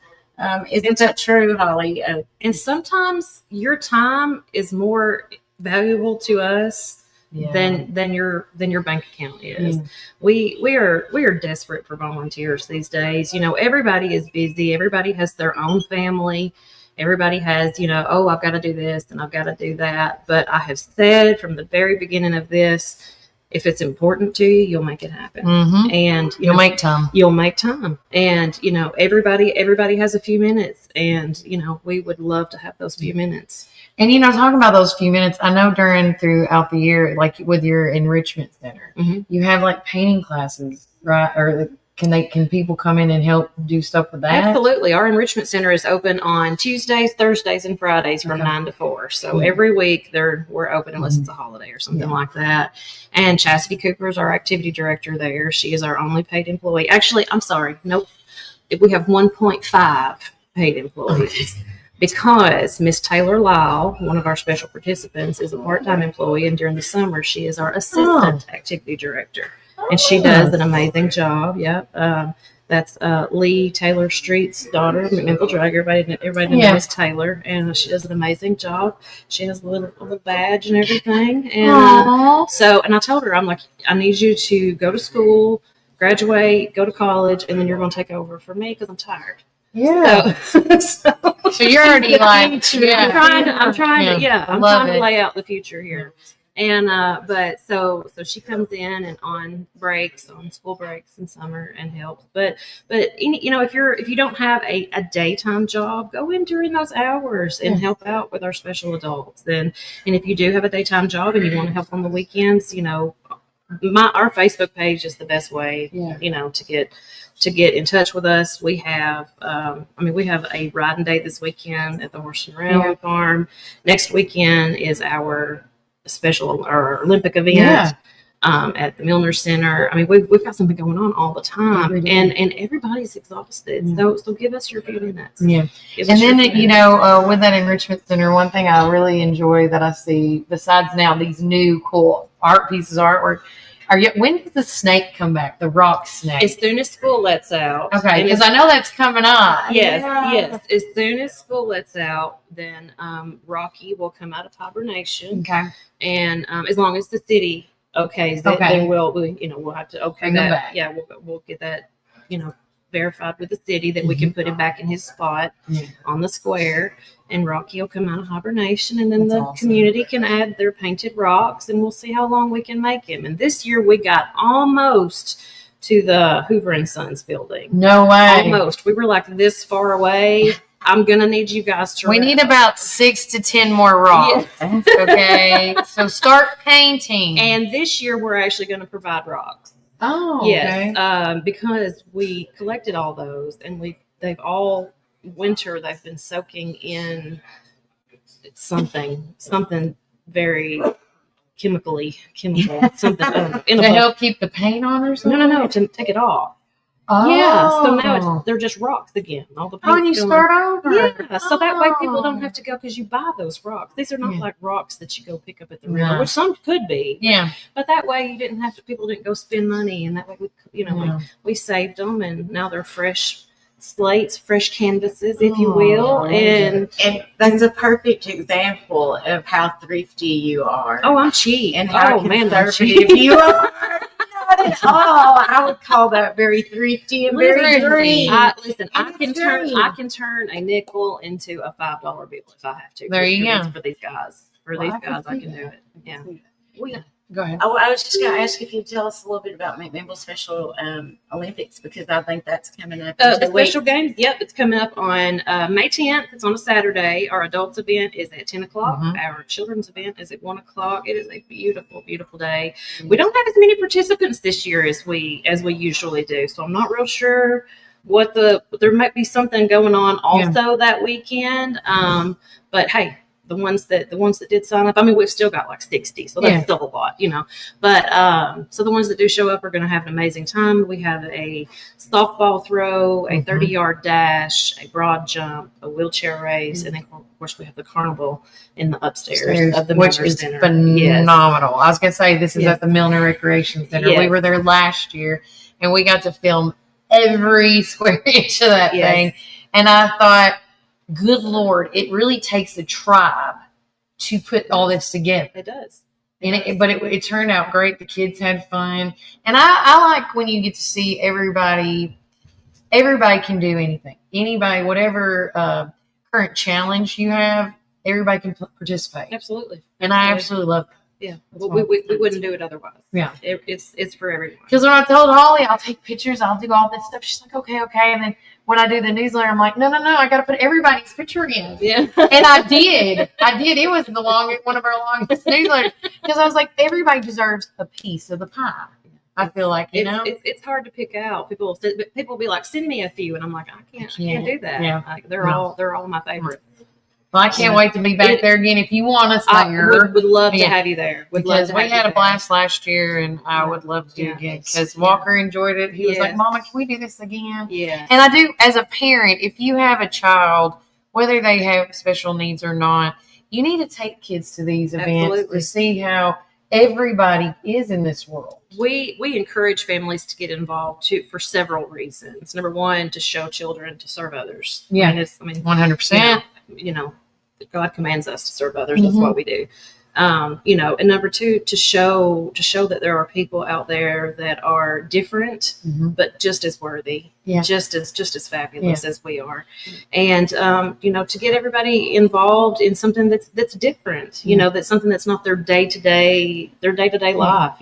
Isn't that true, Holly? And sometimes your time is more valuable to us than your bank account is. We are desperate for volunteers these days. Everybody is busy. Everybody has their own family. Everybody has, I've got to do this and I've got to do that. But I have said from the very beginning of this, if it's important to you, you'll make it happen. And you'll make time. You'll make time. And, everybody has a few minutes, and, we would love to have those few minutes. And, talking about those few minutes, I know throughout the year, like with your enrichment center, you have like painting classes, right? Or can people come in and help do stuff with that? Absolutely. Our enrichment center is open on Tuesdays, Thursdays, and Fridays from 9 to 4. So every week we're open unless it's a holiday or something like that. And Chastity Cooper is our activity director there. She is our only paid employee. Actually, I'm sorry. Nope. We have 1.5 paid employees. because Miss Taylor Lyle, one of our special participants, is a part-time employee, and during the summer she is our assistant activity director, and she does an amazing job. Yep. That's Lee Taylor Street's daughter, McMinnville Drag. Everybody knows Taylor, and she does an amazing job. She has a little badge and everything. And and I told her, I'm like, I need you to go to school, graduate, go to college, and then you're going to take over for me because I'm tired. Yeah. So you're already like, I'm trying to lay out the future here. And but so she comes in and on school breaks in summer and helps. But you know, if you don't have a daytime job, go in during those hours and help out with our special adults. And if you do have a daytime job and you want to help on the weekends, you know, our Facebook page is the best way, you know, to get in touch with us. We have we have a riding day this weekend at the Horse and Railway Farm. Next weekend is our Olympic event at the Milner Center. I mean, we've got something going on all the time, and everybody's exhausted. So give us your few minutes. Yeah, and then you know, with that enrichment center, one thing I really enjoy that I see, besides now these new cool art pieces, artwork. When does the snake come back? The rock snake. As soon as school lets out. Okay, because I know that's coming on. Yes. As soon as school lets out, then Rocky will come out of hibernation. Okay. And as long as the city okays it, then we'll have to okay that. Back. Yeah, we'll get that, you know, verified with the city that we can put him back in his spot on the square, and Rocky will come out of hibernation, and then the community can add their painted rocks, and we'll see how long we can make him. And this year we got almost to the Hoover and Sons building. No way. Almost. We were like this far away. I'm gonna need you guys to. We need about 6 to 10 more rocks. Yeah. Okay, so start painting. And this year we're actually going to provide rocks. Oh, yes, okay. Because we collected all those, and they've all winter they've been soaking in something very chemical something to help keep the paint on or something. No, to take it off. Oh. Yeah, so now they're just rocks again. All the and you start over. Yeah, so that way people don't have to go, because you buy those rocks. These are not like rocks that you go pick up at the river, which some could be. Yeah, but that way you didn't have to. People didn't go spend money, and that way we saved them, and now they're fresh slates, fresh canvases, if you will, and that's a perfect example of how thrifty you are. Oh, I'm cheap, and how conservative you are. Not at all. I would call that very thrifty and very green. I can turn a nickel into a $5 bill if I have to. There you go. For these guys. I can do it. Yeah. Go ahead. I was just going to ask if you'd tell us a little bit about McMinnville Special Olympics, because I think that's coming up. The special games, it's coming up on May 10th. It's on a Saturday. Our adults event is at 10 o'clock. Our children's event is at 1 o'clock. It is a beautiful, beautiful day. We don't have as many participants this year as we usually do, so I'm not real sure there might be something going on also that weekend. But hey, the ones that did sign up, I mean, we've still got like 60, so that's still a lot, you know. But so the ones that do show up are going to have an amazing time. We have a softball throw, a 30-yard dash, a broad jump, a wheelchair race, and then of course we have the carnival in the upstairs of the which Milner is Center. phenomenal. I was going to say this is at the Milner Recreation Center. We were there last year, and we got to film every square inch of that thing, and I thought, good Lord, it really takes a tribe to put all this together. It does. But it turned out great. The kids had fun. And I like when you get to see everybody can do anything. Anybody, whatever current challenge you have, everybody can participate. Absolutely. And I absolutely love that. Yeah, we wouldn't do it otherwise. Yeah, it's for everyone. Because when I told Holly I'll take pictures, I'll do all this stuff, she's like, okay. And then when I do the newsletter, I'm like, no, I got to put everybody's picture in. Yeah, and I did. It was one of our longest newsletters, because I was like, everybody deserves a piece of the pie. I feel like it's hard to pick out. People will be like, send me a few, and I'm like, I can't do that. Yeah, like, they're all my favorite. Well, I can't wait to be back there again. If you want us there, would love to have you there. Because we had a blast last year, and I would love to do it again. Because Walker enjoyed it. He was like, "Mama, can we do this again?" Yeah. And I do, as a parent, if you have a child whether they have special needs or not, you need to take kids to these events to see how everybody is in this world. We encourage families to get involved too for several reasons. Number one, to show children to serve others. Yeah, 100%. God commands us to serve others. That's what we do. And number two, to show that there are people out there that are different, but just as worthy, just as fabulous as we are. And, to get everybody involved in something that's different, that's something that's not their day-to-day life,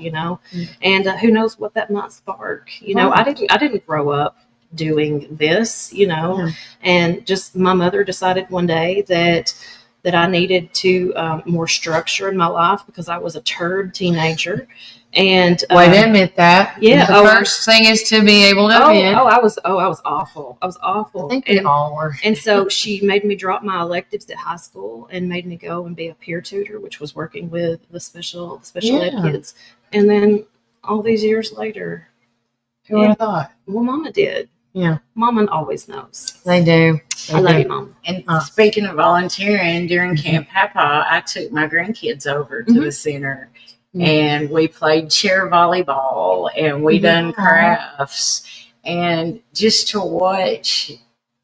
and who knows what that might spark. I didn't grow up doing this, and just my mother decided one day that I needed to more structure in my life because I was a turd teenager. And way to admit that. Yeah. The first thing is to be able to admit. I was awful. I was awful. I think we all were. And so she made me drop my electives at high school and made me go and be a peer tutor, which was working with the special ed kids. And then all these years later, who would have thought? Well, Mama did. Yeah. Mama always knows. They do. I love you, Mom. And speaking of volunteering, during Camp Papa, I took my grandkids over to the center and we played chair volleyball and we done crafts. And just to watch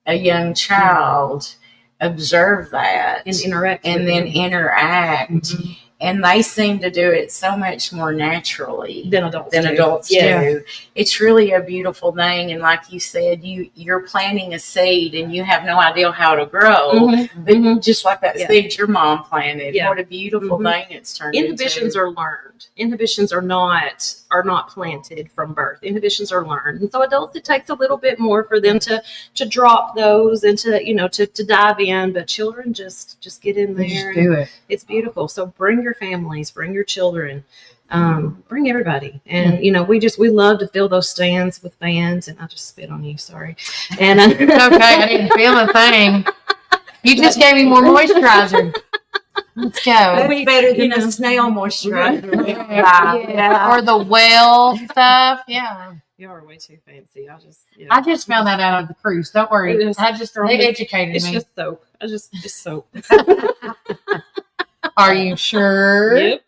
a young child observe that and interact and then interact. And they seem to do it so much more naturally than adults do. It's really a beautiful thing. And like you said, you're planting a seed and you have no idea how to grow. But just like that seed your mom planted. What a beautiful thing it's turned Inhibitions into. are learned. Inhibitions are not planted from birth. Inhibitions are learned. And so adults, it takes a little bit more for them to drop those and to dive in. But children just get in there. Just do it. It's beautiful. So bring your families, bring your children, bring everybody. And, we love to fill those stands with fans. And I just spit on you. Sorry. And it's okay. I didn't feel a thing. You just gave me more moisturizer. Let's go. That'd be better than the snail moisturizer. Or the whale stuff. Yeah. You are way too fancy. I just found that out of the cruise. Don't worry. They educated me. It's just soap. Just soap. Are you sure? Yep.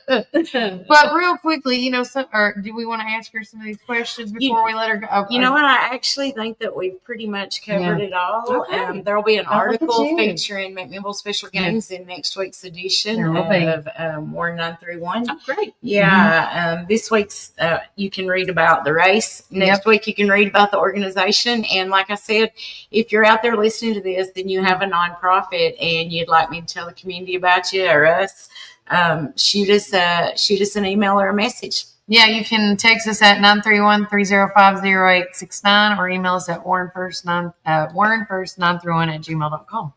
But real quickly, do we want to ask her some of these questions before we let her go? Okay. You know what? I actually think that we've pretty much covered it all. Okay. There will be an article featuring McMinnville Special Games in next week's edition of Warren 931. Oh, great. Yeah. This week's, you can read about the race. Next week, you can read about the organization. And like I said, if you're out there listening to this, then you have a nonprofit and you'd like me to tell the community about you or us, shoot us an email or a message. Yeah, you can text us at 931-305-0869 or email us at warrenfirst931@gmail.com.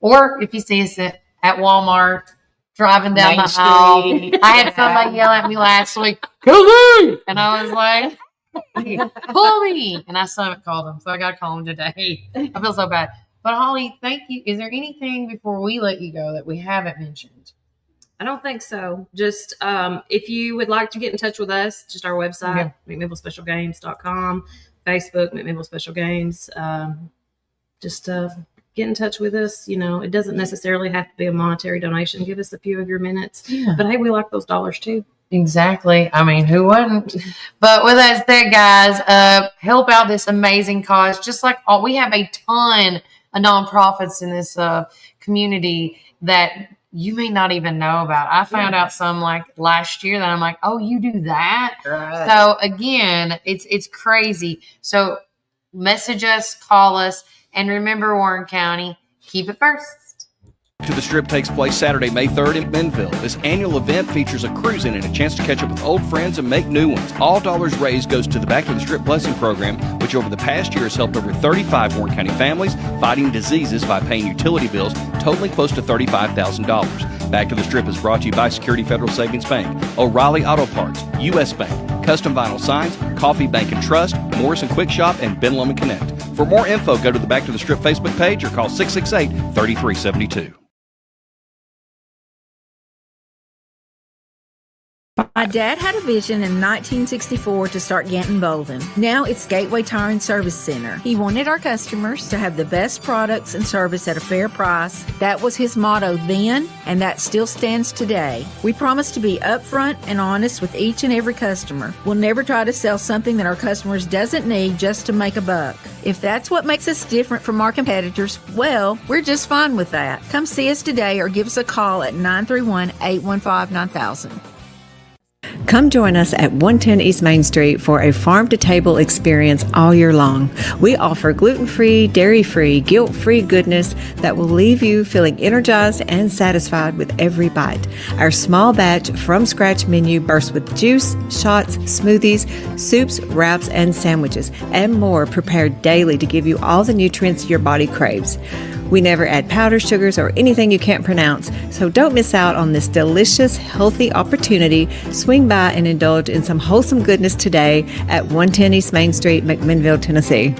Or if you see us at Walmart driving down the aisle, I had somebody yell at me last week, "Koozie!" And I was like, "Pull me!" And I still haven't called them, so I got to call them today. I feel so bad. But Holly, thank you. Is there anything before we let you go that we haven't mentioned? I don't think so. Just if you would like to get in touch with us, just our website, McMinnvilleSpecialGames.com, Facebook, McMinnville Special Games. Just get in touch with us. It doesn't necessarily have to be a monetary donation. Give us a few of your minutes. Yeah. But hey, we like those dollars too. Exactly. I mean, who wouldn't? But with that said, guys, help out this amazing cause. Just like we have a ton of nonprofits in this community that you may not even know about. I found out some like last year that I'm like, oh, you do that? Right. So again, it's crazy. So message us, call us, and remember, Warren County, keep it first. To the Strip takes place Saturday, May 3rd in Bentonville. This annual event features a cruising and a chance to catch up with old friends and make new ones. All dollars raised goes to the Back to the Strip Blessing Program, which over the past year has helped over 35 Warren County families fighting diseases by paying utility bills totaling close to $35,000. Back to the Strip is brought to you by Security Federal Savings Bank, O'Reilly Auto Parts, U.S. Bank, Custom Vinyl Signs, Coffee Bank and Trust, Morrison Quick Shop, and Ben Lomond Connect. For more info, go to the Back to the Strip Facebook page or call 668-3372. My dad had a vision in 1964 to start Ganton Bolden. Now it's Gateway Tire and Service Center. He wanted our customers to have the best products and service at a fair price. That was his motto then, and that still stands today. We promise to be upfront and honest with each and every customer. We'll never try to sell something that our customers doesn't need just to make a buck. If that's what makes us different from our competitors, well, we're just fine with that. Come see us today or give us a call at 931-815-9000. Come join us at 110 East Main Street for a farm-to-table experience all year long. We offer gluten-free, dairy-free, guilt-free goodness that will leave you feeling energized and satisfied with every bite. Our small batch from-scratch menu bursts with juice, shots, smoothies, soups, wraps, and sandwiches, and more prepared daily to give you all the nutrients your body craves. We never add powder sugars or anything you can't pronounce, so don't miss out on this delicious, healthy opportunity. Swing by and indulge in some wholesome goodness today at 110 East Main Street, McMinnville, Tennessee.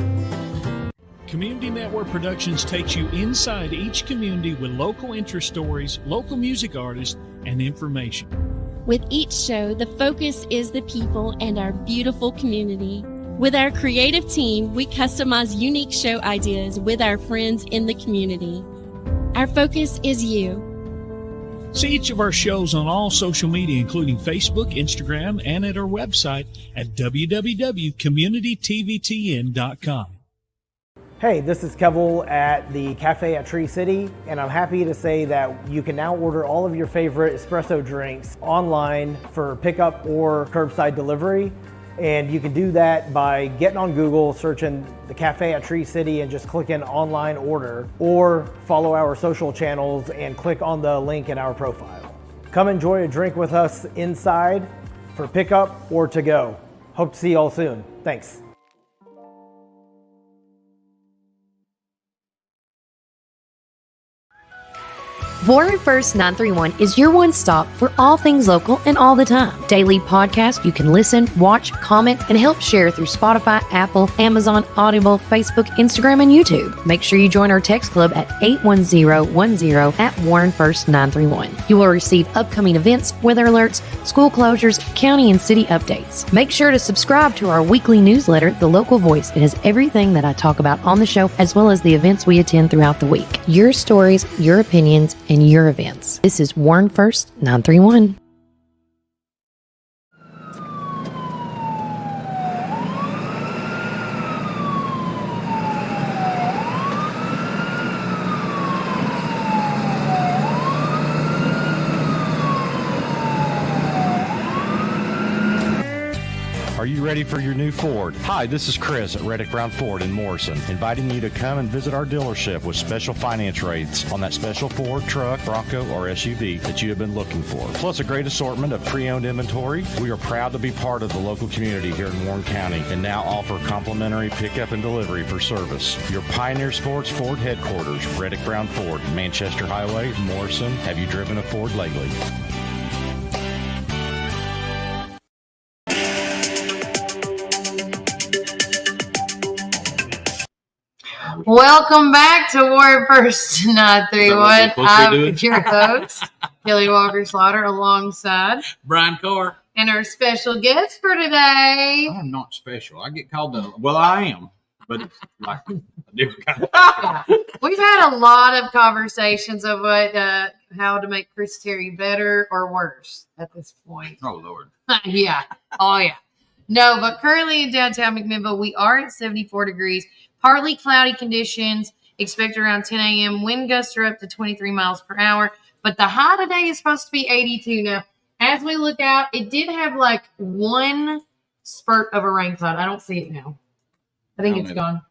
Community Network Productions takes you inside each community with local interest stories, local music artists, and information. With each show, the focus is the people and our beautiful community. With our creative team, we customize unique show ideas with our friends in the community. Our focus is you. See each of our shows on all social media, including Facebook, Instagram, and at our website at www.communitytvtn.com. Hey, this is Kevel at the Cafe at Tree City, and I'm happy to say that you can now order all of your favorite espresso drinks online for pickup or curbside delivery. And you can do that by getting on Google, searching the Cafe at Tree City and just clicking online order, or follow our social channels and click on the link in our profile. Come enjoy a drink with us inside for pickup or to go. Hope to see you all soon. Thanks. Warren First 931 is your one stop for all things local and all the time. Daily podcast you can listen, watch, comment, and help share through Spotify, Apple, Amazon, Audible, Facebook, Instagram, and YouTube. Make sure you join our text club at 81010 at Warren First 931. You will receive upcoming events, weather alerts, school closures, county and city updates. Make sure to subscribe to our weekly newsletter, The Local Voice. It has everything that I talk about on the show, as well as the events we attend throughout the week. Your stories, your opinions, and your events. This is Warren First 931. Are you ready for your new Ford? Hi, this is Chris at Reddick Brown Ford in Morrison, inviting you to come and visit our dealership with special finance rates on that special Ford truck, Bronco, or SUV that you have been looking for. Plus a great assortment of pre-owned inventory. We are proud to be part of the local community here in Warren County and now offer complimentary pickup and delivery for service. Your Pioneer Sports Ford headquarters, Reddick Brown Ford, Manchester Highway, Morrison. Have you driven a Ford lately? Welcome back to Warren First 931. I'm your host, Kelly Walker Slaughter, alongside Brian Carr. And our special guest for today. I'm not special. I get called well, I am, but it's like a different kind of. We've had a lot of conversations of how to make Chris Terry better or worse at this point. Oh, Lord. Yeah. Oh, yeah. No, but currently in downtown McMinnville, we are at 74 degrees. Partly cloudy conditions, expect around 10 a.m. Wind gusts are up to 23 miles per hour, but the high today is supposed to be 82. Now, as we look out, it did have like one spurt of a rain cloud. I don't see it now. I think it's gone.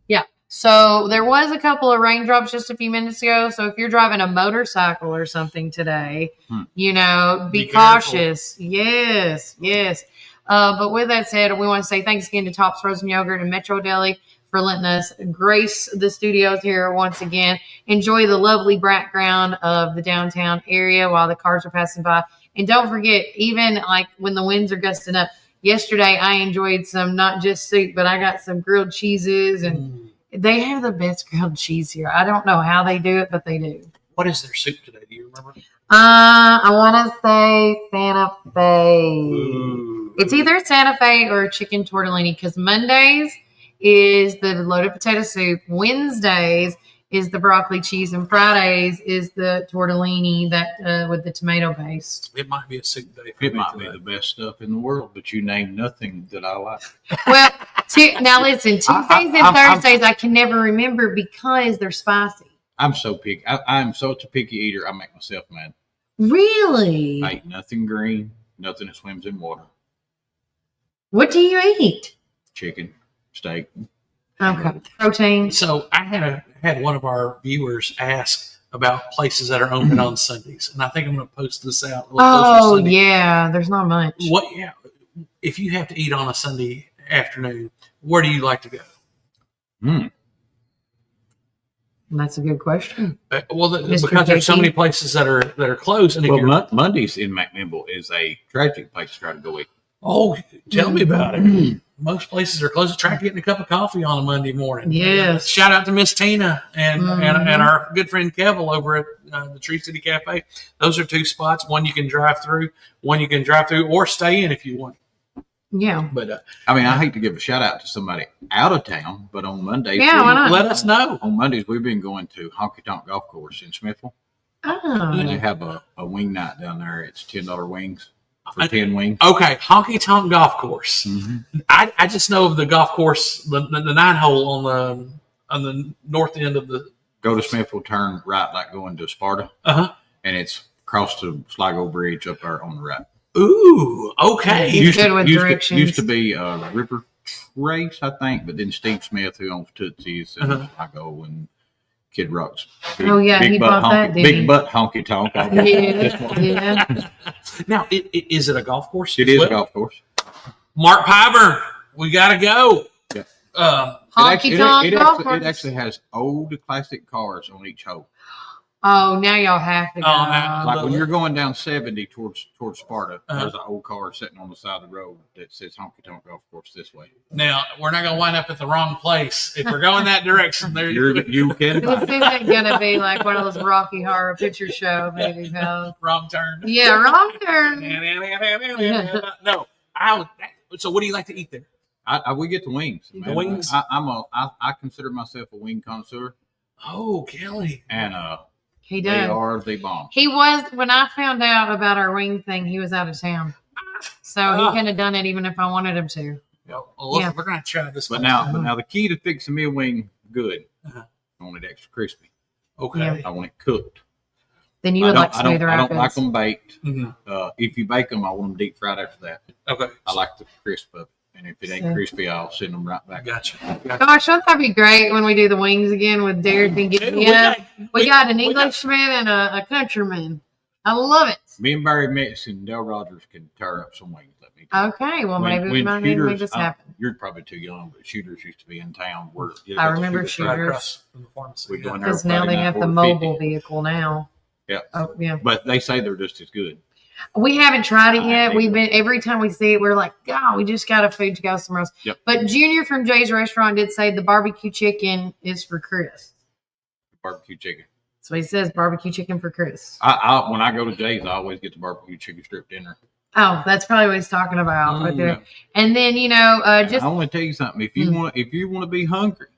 Yeah. So there was a couple of raindrops just a few minutes ago. So if you're driving a motorcycle or something today, be cautious. Yes. But with that said, we want to say thanks again to Topz Frozen Yogurt and Metro Deli for letting us grace the studios here once again. Enjoy the lovely background of the downtown area while the cars are passing by. And don't forget, even like when the winds are gusting up, yesterday I enjoyed some, not just soup, but I got some grilled cheeses, and they have the best grilled cheese here. I don't know how they do it, but they do. What is their soup today? Do you remember? I want to say Santa Fe. Ooh. It's either Santa Fe or chicken tortellini because Mondays is the loaded potato soup. Wednesdays is the broccoli cheese, and Fridays is the tortellini that with the tomato paste. It might be a soup day. It might be the best stuff in the world, but you name nothing that I like. Well, now listen, Tuesdays and Thursdays I can never remember because they're spicy. I'm so picky. I'm such a picky eater. I make myself mad. Really? I eat nothing green, nothing that swims in water. What do you eat? Chicken, steak. Okay. Protein. So I had one of our viewers ask about places that are open on Sundays, and I think I'm going to post this out. Oh yeah, there's not much. What? Yeah. If you have to eat on a Sunday afternoon, where do you like to go? That's a good question. Because there's so many places that are closed. And Mondays in McMinnville is a tragic place to try to go eat. Oh, tell me about it. Most places are closed. Try getting a cup of coffee on a Monday morning. Yes. Shout out to Miss Tina and our good friend Kevin over at the Tree City Cafe. Those are two spots. One you can drive through. Or stay in if you want. Yeah. But I hate to give a shout out to somebody out of town, but on Mondays, why not? Let us know. On Mondays, we've been going to Honky Tonk Golf Course in Smithville. Oh. And they have a wing night down there. It's $10 wings for 10 wings. Okay, Honky Tonk Golf Course. Mm-hmm. I just know of the golf course, the 9-hole on the north end of the. Go to Smithville, turn right, like going to Sparta. And it's across the Sligo Bridge up there on the right. Ooh, okay. He's good with directions. Used to be a river race, I think, but then Steve Smith, who owns Tootsie's and Sligo and Kid Rock's. He bought that, didn't he? Big butt honky tonk. Yeah. Now, is it a golf course? It is a golf course. Mark Piber, we got to go. Yeah. Honky Tonk Golf Course. It actually has old classic cars on each hole. Oh, now y'all have to go. Like when you're going down 70 towards Sparta, there's an old car sitting on the side of the road that says Honky Tonk Golf Course this way. Now, we're not going to wind up at the wrong place. If we're going that direction, there you can. This isn't going to be like one of those Rocky Horror Picture Show, maybe. Wrong turn. Yeah, wrong turn. No. So what do you like to eat there? We get the wings. The wings? I consider myself a wing connoisseur. Oh, Kelly. And he does. They are the bomb. He was, when I found out about our wing thing, he was out of town. So he couldn't have done it even if I wanted him to. We're going to try this. But now the key to fixing me a wing good, I want it extra crispy. Okay. Yeah. I want it cooked. Then you would like smoother I don't like apples. them baked. Mm-hmm. If you bake them, I want them deep fried after that. Okay. I like the crisp of it. And if it ain't crispy, I'll send them right back. Gotcha. Gosh, wouldn't that be great when we do the wings again with Derek and Giddy? We got an Englishman and a countryman. I love it. Me and Barry Metz and Del Rogers can tear up some wings. Let me Okay, well, maybe we might need to make this happen. You're probably too young, but Shooters used to be in town. I remember Shooters. We go in there Because now they have the mobile vehicle now. Yeah. Oh, yeah. But they say they're just as good. We haven't tried it yet. We've been every time we see it, we're like, God, we just got a food to go somewhere else. Yep. But Junior from Jay's Restaurant did say the barbecue chicken is for Chris. Barbecue chicken. So he says barbecue chicken for Chris. When I go to Jay's, I always get the barbecue chicken strip dinner. Oh, that's probably what he's talking about right there. Yeah. And then just I want to tell you something. If you want to be hungry,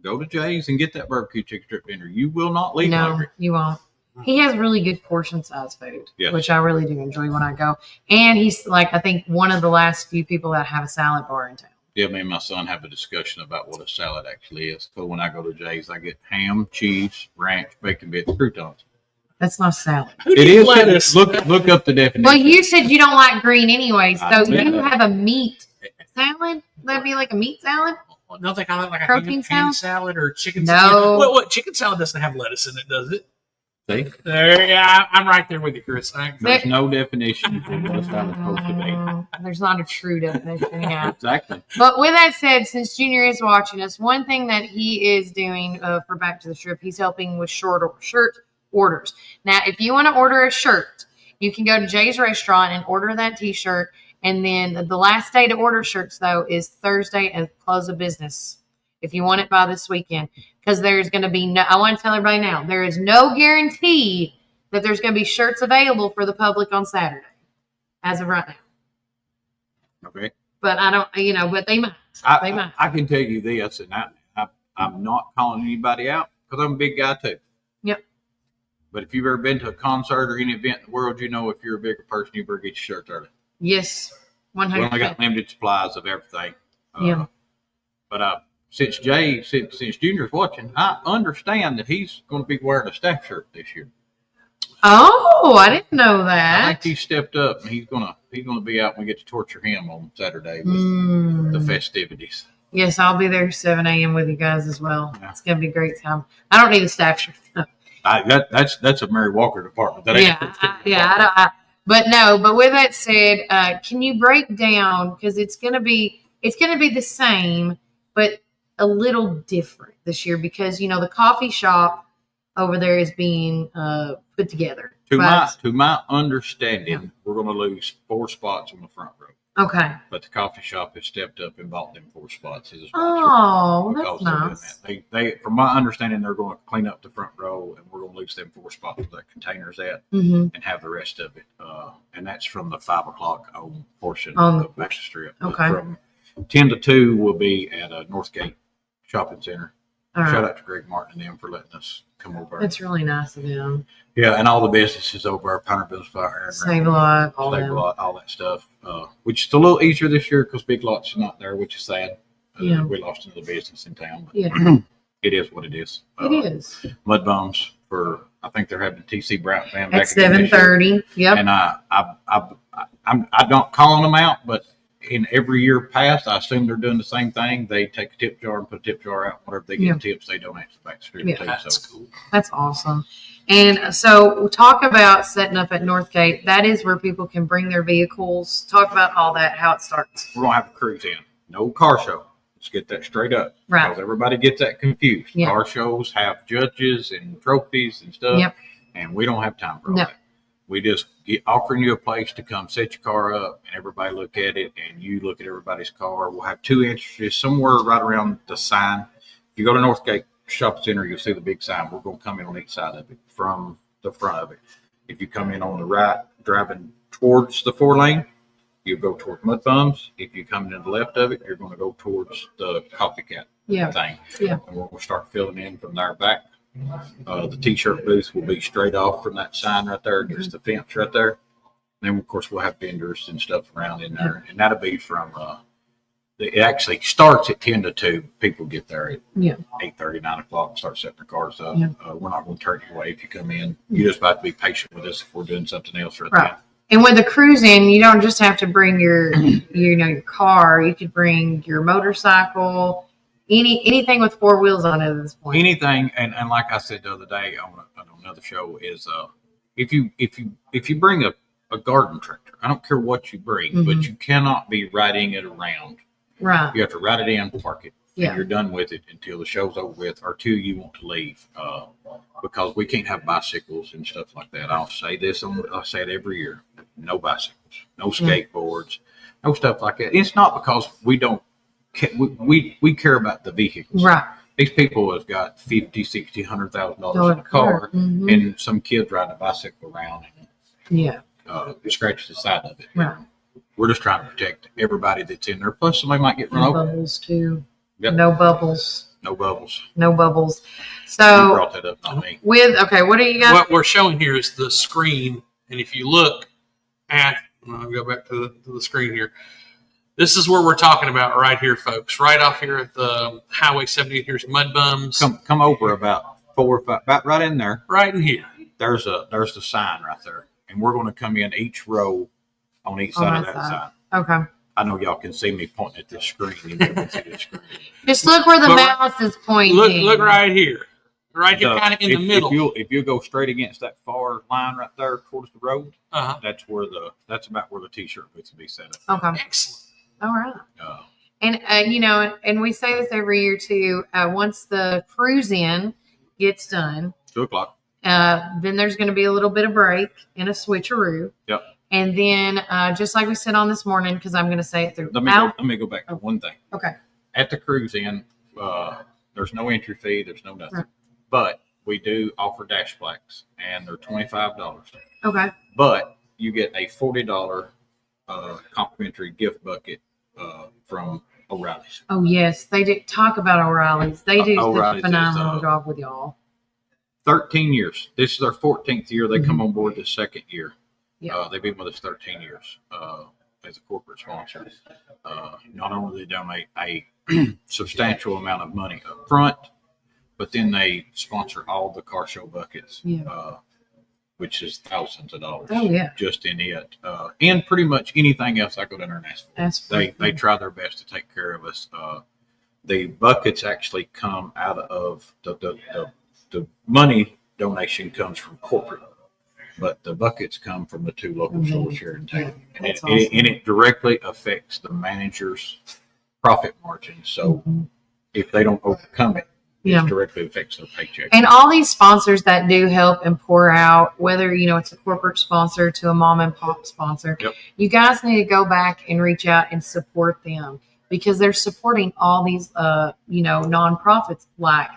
go to Jay's and get that barbecue chicken strip dinner. You will not leave hungry. You won't. He has really good portion size food, yes, which I really do enjoy when I go. And he's I think one of the last few people that have a salad bar in town. Yeah, me and my son have a discussion about what a salad actually is. So when I go to Jay's, I get ham, cheese, ranch, bacon bits, croutons. That's not salad. It is lettuce. Look up the definition. Well, you said you don't like green anyway, so you that. have a meat salad? That'd be like a meat salad? No, they call it like a protein ham salad or chicken salad. No. What chicken salad doesn't have lettuce in it, does it? See? I'm right there with you, Chris. There's no definition for what a salad's supposed to be. There's not a true definition. Yeah. Exactly. But with that said, since Junior is watching us, one thing that he is doing for Back to the Strip, he's helping with shirt orders. Now, if you want to order a shirt, you can go to Jay's Restaurant and order that T-shirt. And then the last day to order shirts, though, is Thursday at close of business. If you want it by this weekend, because there's going to be no. I want to tell everybody now there is no guarantee that there's going to be shirts available for the public on Saturday, as of right now. Okay. But I don't, but they might. They might. I can tell you this, and I'm not calling anybody out because I'm a big guy too. Yep. But if you've ever been to a concert or any event in the world, if you're a bigger person, you better get your shirts early. Yes, 100%. We only got limited supplies of everything. Yeah. But since Junior's watching, I understand that he's going to be wearing a staff shirt this year. Oh, I didn't know that. I think he stepped up, and he's gonna be out when we get to torture him on Saturday with the festivities. Yes, I'll be there 7 a.m. with you guys as well. Yeah. It's gonna be a great time. I don't need a staff shirt. That's a Mary Walker department. That ain't But with that said, can you break down, because it's gonna be the same, but a little different this year because the coffee shop over there is being put together. To my understanding, we're going to lose 4 spots on the front row. Okay. But the coffee shop has stepped up and bought them 4 spots as a sponsor. Oh, that's nice. They, from my understanding, they're going to clean up the front row, and we're going to lose them 4 spots where that container's at, and have the rest of it. And that's from the 5 o'clock on portion of the Back Strip. Okay. From 10 to 2 will be at Northgate Shopping Center. Shout out to Greg Martin and them for letting us come over. It's really nice of them. Yeah, and all the businesses over at Pineville's Fire. Save a Lot. All that stuff. Which is a little easier this year because Big Lots are not there, which is sad. We lost another business in town. But it is what it is. It is. Mud Bums I think they're having TC Brown band at 7:30. Yep. And I'm not calling them out, but in every year past, I assume they're doing the same thing. They take a tip jar and put a tip jar out. Whatever they get tips, they donate to the Back Strip. Yeah, that's cool. That's awesome. And so we'll talk about setting up at Northgate. That is where people can bring their vehicles. Talk about all that, how it starts. We're going to have a cruise in. No car show. Let's get that straight up. Right. Because everybody gets that confused. Yep. Car shows have judges and trophies and stuff. Yep. And we don't have time for all that. We just offering you a place to come set your car up and everybody look at it and you look at everybody's car. We'll have 2 entrances somewhere right around the sign. If you go to Northgate Shopping Center, you'll see the big sign. We're going to come in on each side of it from the front of it. If you come in on the right, driving towards the 4-lane, you go toward Mud Bums. If you come to the left of it, you're going to go towards the Coffee Cat thing. Yeah. And we're going to start filling in from there back. The T-shirt booth will be straight off from that sign right there against the fence right there. And then, of course, we'll have vendors and stuff around in there. And that'll be from, it actually starts at 10 to 2. People get there at 8:30, 9 o'clock and start setting their cars up. Yeah. We're not going to turn you away if you come in. You just have to be patient with us if we're doing something else right then. And with the cruising, you don't just have to bring your car. You could bring your motorcycle, anything with 4 wheels on it at this point. Anything, and like I said the other day on another show, is if you bring a garden tractor, I don't care what you bring, but you cannot be riding it around. Right. You have to ride it in, park it, and you're done with it until the show's over with, or till you want to leave. Because we can't have bicycles and stuff like that. I'll say this, I say it every year: no bicycles, no skateboards, no stuff like that. It's not because we don't. We care about the vehicles. Right. These people have got $50,000, $60,000, $100,000 in a car, and some kids riding a bicycle around and scratches the side of it. Right. We're just trying to protect everybody that's in there. Plus, somebody might get run over. Bubbles too. Yep. No bubbles. No bubbles. No bubbles. So you brought that up, not me. What do you got? What we're showing here is the screen, and if you look at, I'll go back to the screen here. This is where we're talking about right here, folks. Right off here at the Highway 78. Here's Mud Bums. Come over about 4 or 5, about right in there. Right in here. There's the sign right there, and we're going to come in each row on each side of that sign. Okay. I know y'all can see me pointing at this screen. You can see the screen. Just look where the mouse is pointing. Look right here. Right here, kind of in the middle. If you go straight against that far line right there towards the road, that's about where the T-shirt booth will be set up. Okay. Excellent. All right. And and we say this every year too. Once the cruise in gets done, 2 o'clock. Then there's going to be a little bit of break and a switcheroo. Yep. And then, just like we said on this morning, because I'm going to say it through. Let me go back to one thing. Okay. At the cruise in, There's no entry fee. There's no nothing. Right. But we do offer dash plaques, and they're $25. Okay. But you get a $40 complimentary gift bucket from O'Reilly's. Oh yes, they did talk about O'Reilly's. They do O'Reilly's such a phenomenal job with y'all. 13 years. This is their 14th year. They come on board the second year. Yeah. They've been with us 13 years as a corporate sponsor. Not only do they donate a substantial amount of money up front, but then they sponsor all the car show buckets, which is thousands of dollars. Oh, yeah. Just in it. And pretty much anything else I go down there and ask for. They try their best to take care of us. The buckets actually come out of the money donation comes from corporate, but the buckets come from the two local stores here in town. And it directly affects the manager's profit margin. So if they don't overcome it, it directly affects their paycheck. And all these sponsors that do help and pour out, whether, it's a corporate sponsor to a mom and pop sponsor, you guys need to go back and reach out and support them, because they're supporting all these, nonprofits like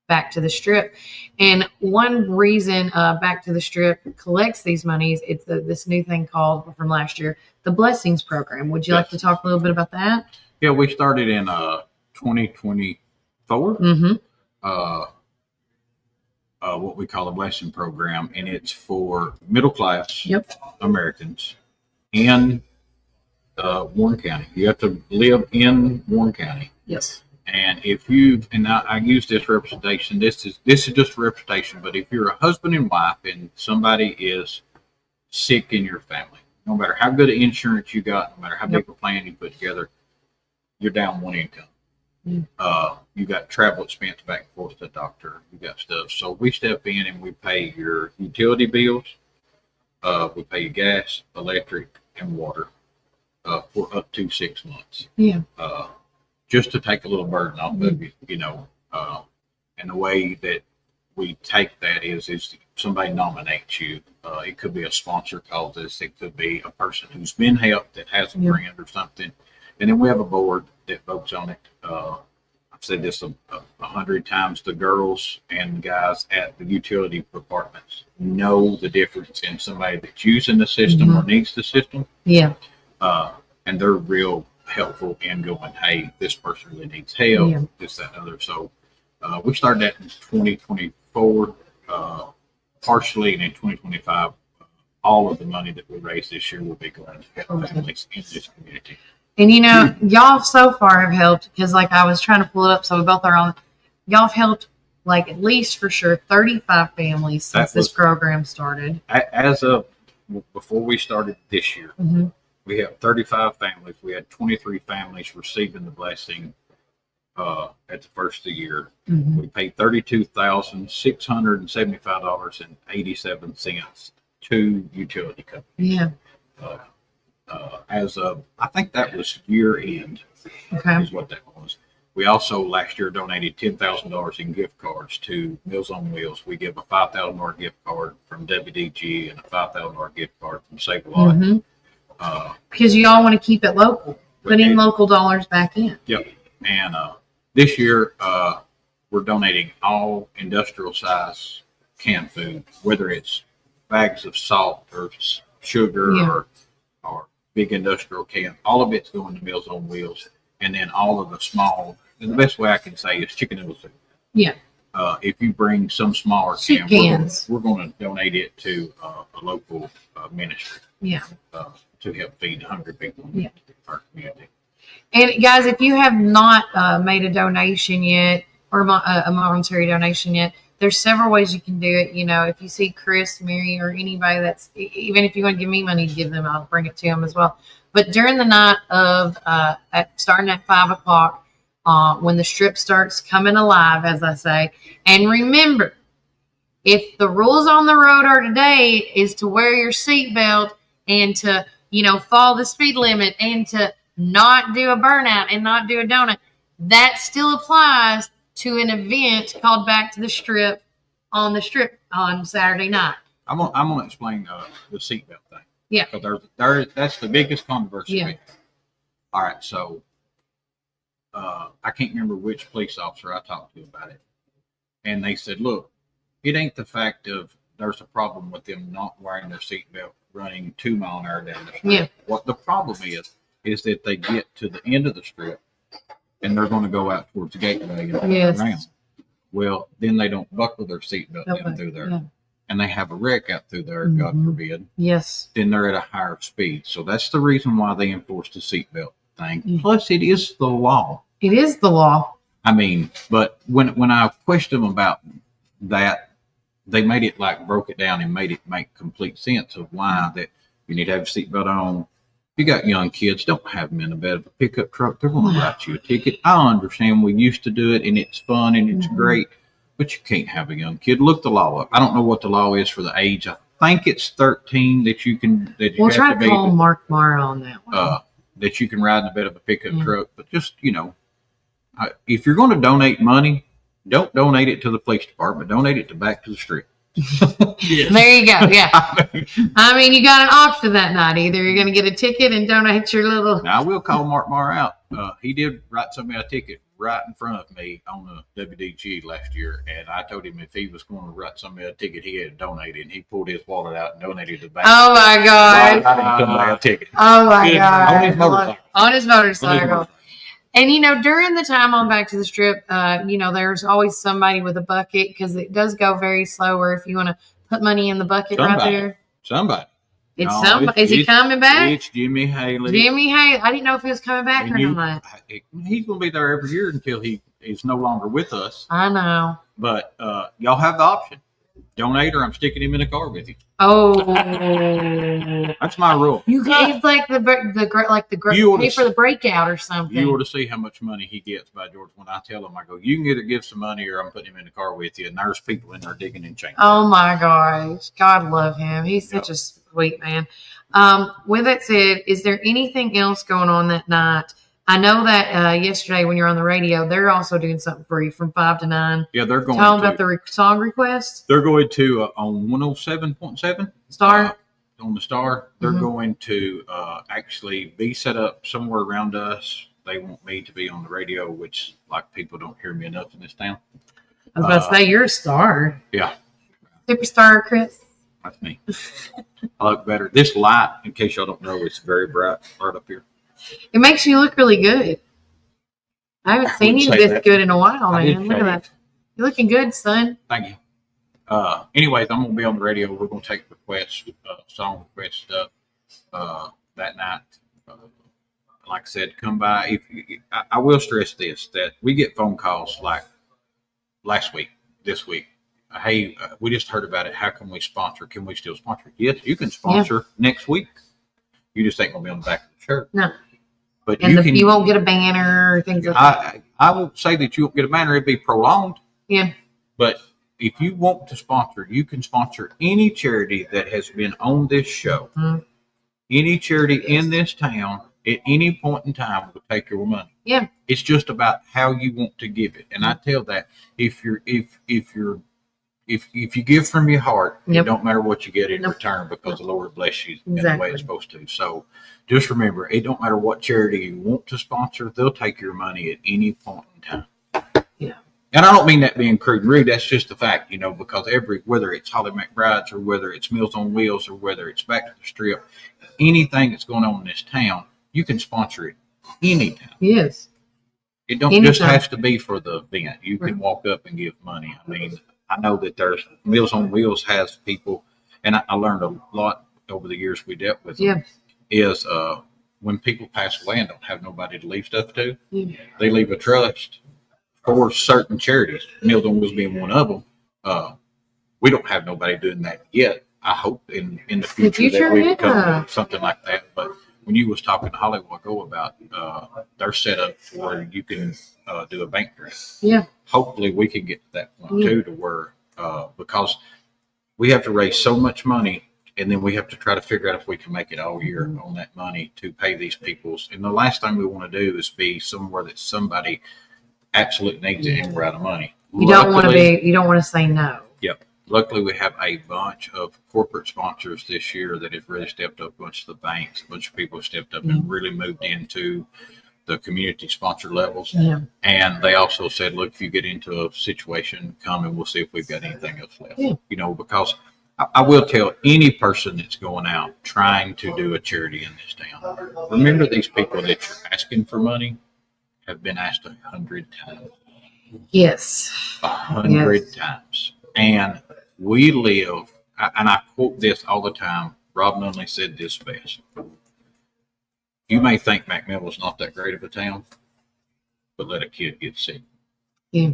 Back to the Strip. And one reason Back to the Strip collects these monies, it's this new thing called, from last year, the Blessings Program. Would you like to talk a little bit about that? Yeah, we started in 2024. What we call the Blessing Program, and it's for middle class Americans in Warren County. You have to live in Warren County. Yes. And if you, and I use this representation, this is just a representation, but if you're a husband and wife and somebody is sick in your family, no matter how good of insurance you got, no matter how big a plan you put together, you're down one income. You got travel expense back and forth to the doctor, you got stuff. So we step in and we pay your utility bills, we pay your gas, electric, and water for up to 6 months. Yeah. Just to take a little burden off of you, and the way that we take that is somebody nominates you. It could be a sponsor calls this. It could be a person who's been helped that has a friend or something. And then we have a board that votes on it. I've said this 100 times. The girls and guys at the utility departments know the difference in somebody that's using the system or needs the system. Yeah. And they're real helpful in going, hey, this person really needs help, this, that, and other. So we started that in 2024, partially, and in 2025, all of the money that we raise this year will be going to help families in this community. And y'all so far have helped, because like I was trying to pull it up, so we both are on. Y'all have helped like at least for sure 35 families since this program started. As of before we started this year, we have 35 families. We had 23 families receiving the blessing at the first of the year. We paid $32,675.87 to utility companies. Yeah. As of, I think that was year end, is what that was. We also last year donated $10,000 in gift cards to Meals on Wheels. We give a $5,000 gift card from WDG and a $5,000 gift card from Save a Lot. Because you all want to keep it local, putting local dollars back in. Yep. And this year, we're donating all industrial size canned food, whether it's bags of salt or sugar or big industrial can. All of it's going to Meals on Wheels. And then all of the small, and the best way I can say is chicken noodle soup. Yeah. If you bring some smaller soup cans, we're going to donate it to a local ministry. Yeah. To help feed hungry people in our community. And guys, if you have not made a donation yet, or a voluntary donation yet, there's several ways you can do it. If you see Chris, Mary, or anybody that's, even if you want to give me money to give them, I'll bring it to them as well. But during the night of, starting at 5 o'clock, when the strip starts coming alive, as I say, and remember, if the rules on the road are today is to wear your seatbelt and to, follow the speed limit and to not do a burnout and not do a donut, that still applies to an event called Back to the Strip on the Strip on Saturday night. I'm gonna explain the seatbelt thing. Yeah. Because that's the biggest controversy. Yeah. All right. So I can't remember which police officer I talked to about it. And they said, look, it ain't the fact of there's a problem with them not wearing their seatbelt running 2 mile an hour down the street. Yeah. What the problem is that they get to the end of the strip and they're going to go out towards the gateway and turn around. Well, then they don't buckle their seatbelt down through there. Yeah. And they have a wreck out through there, God forbid. Yes. Then they're at a higher speed. So that's the reason why they enforce the seatbelt thing. Plus, it is the law. It is the law. I mean, but when I questioned them about that, they made it broke it down and made it make complete sense of why that you need to have a seatbelt on. If you got young kids, don't have them in the bed of a pickup truck. They're going to write you a ticket. I understand we used to do it and it's fun and it's great, but you can't have a young kid. Look the law up. I don't know what the law is for the age. I think it's 13 that you can. We'll try to call Mark Mara on that one. That you can ride in the bed of a pickup truck, but just if you're going to donate money, don't donate it to the police department. Donate it back to the strip. Yes. There you go. Yeah. I mean, you got an option that night. Either you're going to get a ticket and donate your little. Now, I will call Mark Marr out. He did write somebody a ticket right in front of me on the WDG last year, and I told him if he was going to write somebody a ticket, he had to donate it. And he pulled his wallet out and donated it back. Oh my God! I didn't come buy a ticket. Oh my God! On his motorcycle. On his motorcycle. And, during the time on Back to the Strip, there's always somebody with a bucket because it does go very slow. Or if you want to put money in the bucket right there. Somebody. It's somebody. Is he coming back? It's Jimmy Haley. Jimmy Haley. I didn't know if he was coming back or not. He's going to be there every year until he is no longer with us. I know. But y'all have the option. Donate or I'm sticking him in a car with you. Oh, that's my rule. You guys pay for the breakout or something. You ought to see how much money he gets by George. When I tell him, I go, you can either give some money or I'm putting him in the car with you. And there's people in there digging and changing. Oh my gosh, God love him. He's such a sweet man. With that said, is there anything else going on that night? I know that yesterday when you're on the radio, they're also doing something free from 5 to 9. Yeah, they're going. Tell them about the song request. They're going to on 107.7 Star. On the Star, they're going to actually be set up somewhere around us. They want me to be on the radio, which people don't hear me enough in this town. I was about to say you're a star. Yeah, superstar, Chris. That's me. I look better. This light, in case y'all don't know, it's very bright right up here. It makes you look really good. I haven't seen you this good in a while, man. Look at that. You're looking good, son. Thank you. Anyways, I'm going to be on the radio. We're going to take requests, song request stuff that night. Like I said, come by. I will stress this, that we get phone calls like last week, this week. Hey, we just heard about it. How can we sponsor? Can we still sponsor? Yes, you can sponsor next week. You just ain't going to be on the back of the shirt. No. But you won't get a banner or things like that. I won't say that you won't get a banner. It'd be prolonged. Yeah. But if you want to sponsor, you can sponsor any charity that has been on this show. Mm-hmm. Any charity in this town at any point in time will take your money. Yeah. It's just about how you want to give it. And I tell that if you give from your heart, it don't matter what you get in return because the Lord bless you in the way it's supposed to. So just remember, it don't matter what charity you want to sponsor, they'll take your money at any point in time. Yeah. And I don't mean that being crude and rude. That's just the fact, because whether it's Holly McBride's or whether it's Meals on Wheels or whether it's Back to the Strip, anything that's going on in this town, you can sponsor it anytime. Yes. It don't just have to be for the event. You can walk up and give money. I mean, I know that there's Meals on Wheels has people, and I learned a lot over the years we dealt with them, is when people pass away and don't have nobody to leave stuff to, they leave a trust for certain charities, Meals on Wheels being one of them. We don't have nobody doing that yet. I hope in the future that we become something like that. But when you was talking to Holly a while ago about their setup where you can do a bank grant. Yeah. Hopefully we can get to that point too, to where because we have to raise so much money and then we have to try to figure out if we can make it all year on that money to pay these people's. And the last thing we want to do is be somewhere that somebody absolutely needs it and we're out of money. You don't want to say no. Yep. Luckily, we have a bunch of corporate sponsors this year that have really stepped up. A bunch of the banks, a bunch of people have stepped up and really moved into the community sponsor levels. Yeah. And they also said, look, if you get into a situation, come and we'll see if we've got anything else left. Yeah. You know, because I will tell any person that's going out trying to do a charity in this town, remember these people that you're asking for money have been asked 100 times. Yes. 100 times. And we live, and I quote this all the time, Rob Nunley said this best. You may think McMinnville's not that great of a town, but let a kid get sick. Yeah.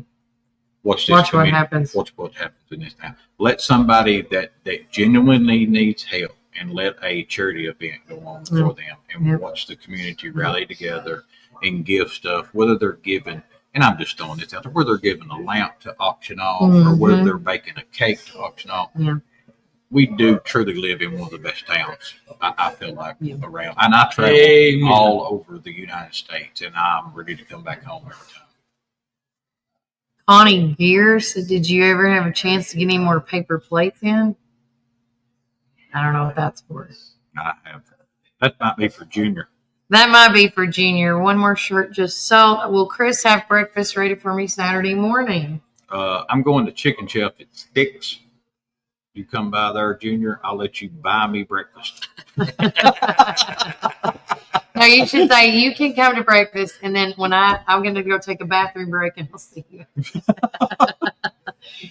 Watch what happens. Watch what happens in this town. Let somebody that genuinely needs help and let a charity event go on for them and watch the community rally together and give stuff, whether they're giving, and I'm just throwing this out there, whether they're giving a lamp to auction off or whether they're baking a cake to auction off. Yeah. We do truly live in one of the best towns, I feel like, around. And I travel all over the United States, and I'm ready to come back home every time. Connie Gears, did you ever have a chance to get any more paper plates in? I don't know what that's for. I have. That might be for Junior. That might be for Junior. One more shirt just so. Will Chris have breakfast ready for me Saturday morning? I'm going to Chicken Chef at 6. You come by there, Junior, I'll let you buy me breakfast. No, you should say you can come to breakfast, and then when I'm going to go take a bathroom break, and I'll see you.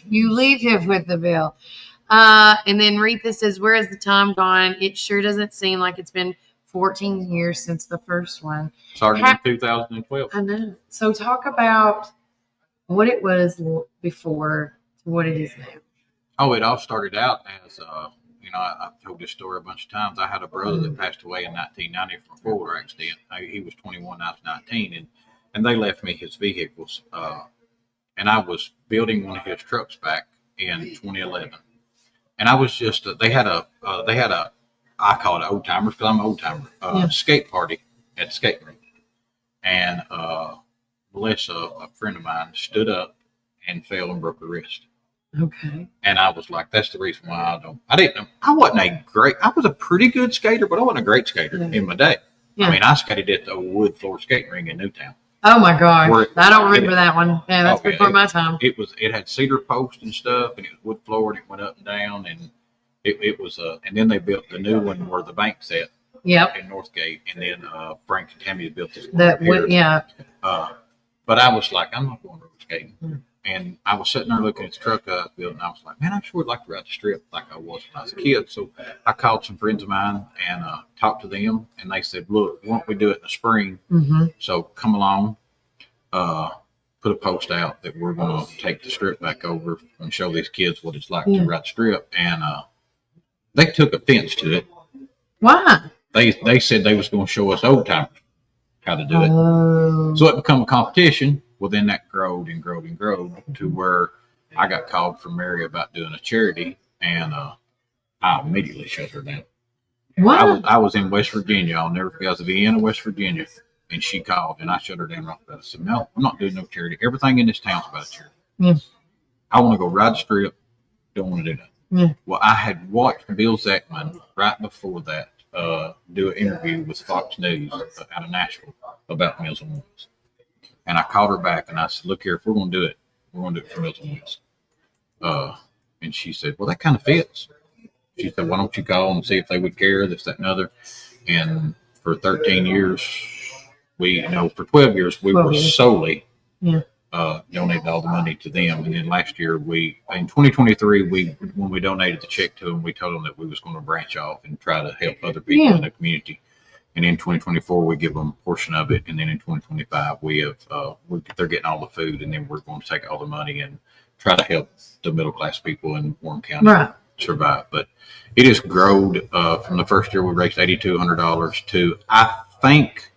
You leave him with the bill. And then Retha says, where has the time gone? It sure doesn't seem like it's been 14 years since the first one. Started in 2012. I know. So talk about what it was before to what it is now. Oh, it all started out as, I've told this story a bunch of times. I had a brother that passed away in 1990 from a four-wheeler accident. He was 21, I was 19, and they left me his vehicles. And I was building one of his trucks back in 2011. And I was just, they had a, I call it old timers because I'm an old timer, skate party at the skate rink. And Melissa, a friend of mine, stood up and fell and broke her wrist. Okay. And I was like, that's the reason why I was a pretty good skater, but I wasn't a great skater in my day. Yeah. I mean, I skated at the wood floor skating ring in Newtown. Oh my gosh. I don't remember that one. Yeah, that's before my time. It had cedar posts and stuff, and it was wood floor, and it went up and down, and it was and then they built the new one where the bank's at. Yep. In Northgate, and then Frank and Tammy built this one. But I was like, I'm not going roller skating. And I was sitting there looking at the truck I was building, and I was like, man, I sure would like to ride the strip like I was when I was a kid. So I called some friends of mine and talked to them, and they said, look, why don't we do it in the spring? Mm-hmm. So come along, put a post out that we're going to take the strip back over and show these kids what it's like to ride the strip. And they took offense to it. Why? They said they was going to show us old timers how to do it. So it became a competition. Well, then that growed and growed and growed to where I got called from Mary about doing a charity, and I immediately shut her down. What? I was in West Virginia. I'll never forget. I was in Vienna, West Virginia, and she called, and I shut her down right there. I said, no, I'm not doing no charity. Everything in this town's about a charity. Yeah. I want to go ride the strip. Don't want to do that. Yeah. Well, I had watched Bill Zechman right before that do an interview with Fox News out of Nashville about Meals on Wheels. And I called her back and I said, look here, if we're going to do it, we're going to do it for Meals on Wheels. And she said, well, that kind of fits. She said, why don't you call and see if they would care, this, that, and other. And for 13 years, for 12 years, we were solely donated all the money to them. And then last year, in 2023, when we donated the check to them, we told them that we was going to branch off and try to help other people in the community. And in 2024, we give them a portion of it. And then in 2025, they're getting all the food. And then we're going to take all the money and try to help the middle class people in Warren County survive. But it has grown from the first year we raised $8,200 to, I think,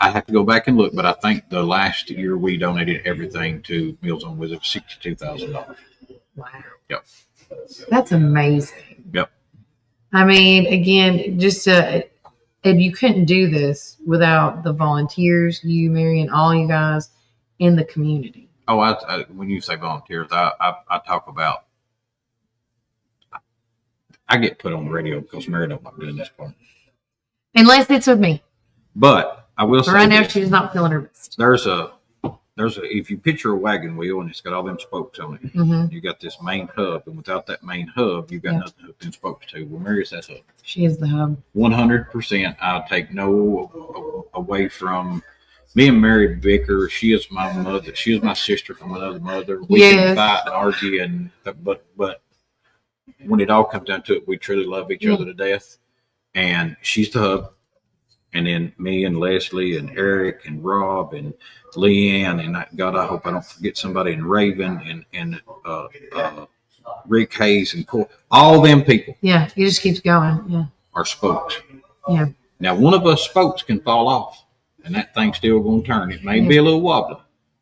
I have to go back and look, but I think the last year we donated everything to Meals on Wheels. It was $62,000. Wow. Yep. That's amazing. Yep. I mean, again, and you couldn't do this without the volunteers, you, Mary, and all you guys in the community. Oh, when you say volunteers, I talk about, I get put on the radio because Mary don't like doing this part. Unless it's with me. But I will say right now she's not feeling her best. There's a if you picture a wagon wheel and it's got all them spokes on it, you got this main hub, and without that main hub, you've got nothing hooked in spokes to. Well, Mary's that hub. She is the hub. 100%. I'll take no away from me and Mary Vicker. She is my mother. She is my sister from another mother. We can fight and argue, but when it all comes down to it, we truly love each other to death. And she's the hub. And then me and Leslie and Eric and Rob and Leanne and God, I hope I don't forget somebody, and Raven and Rick Hayes and Cole, all them people. Yeah, he just keeps going. Yeah, are spokes. Yeah. Now one of us spokes can fall off, and that thing's still going to turn. It may be a little wobbly,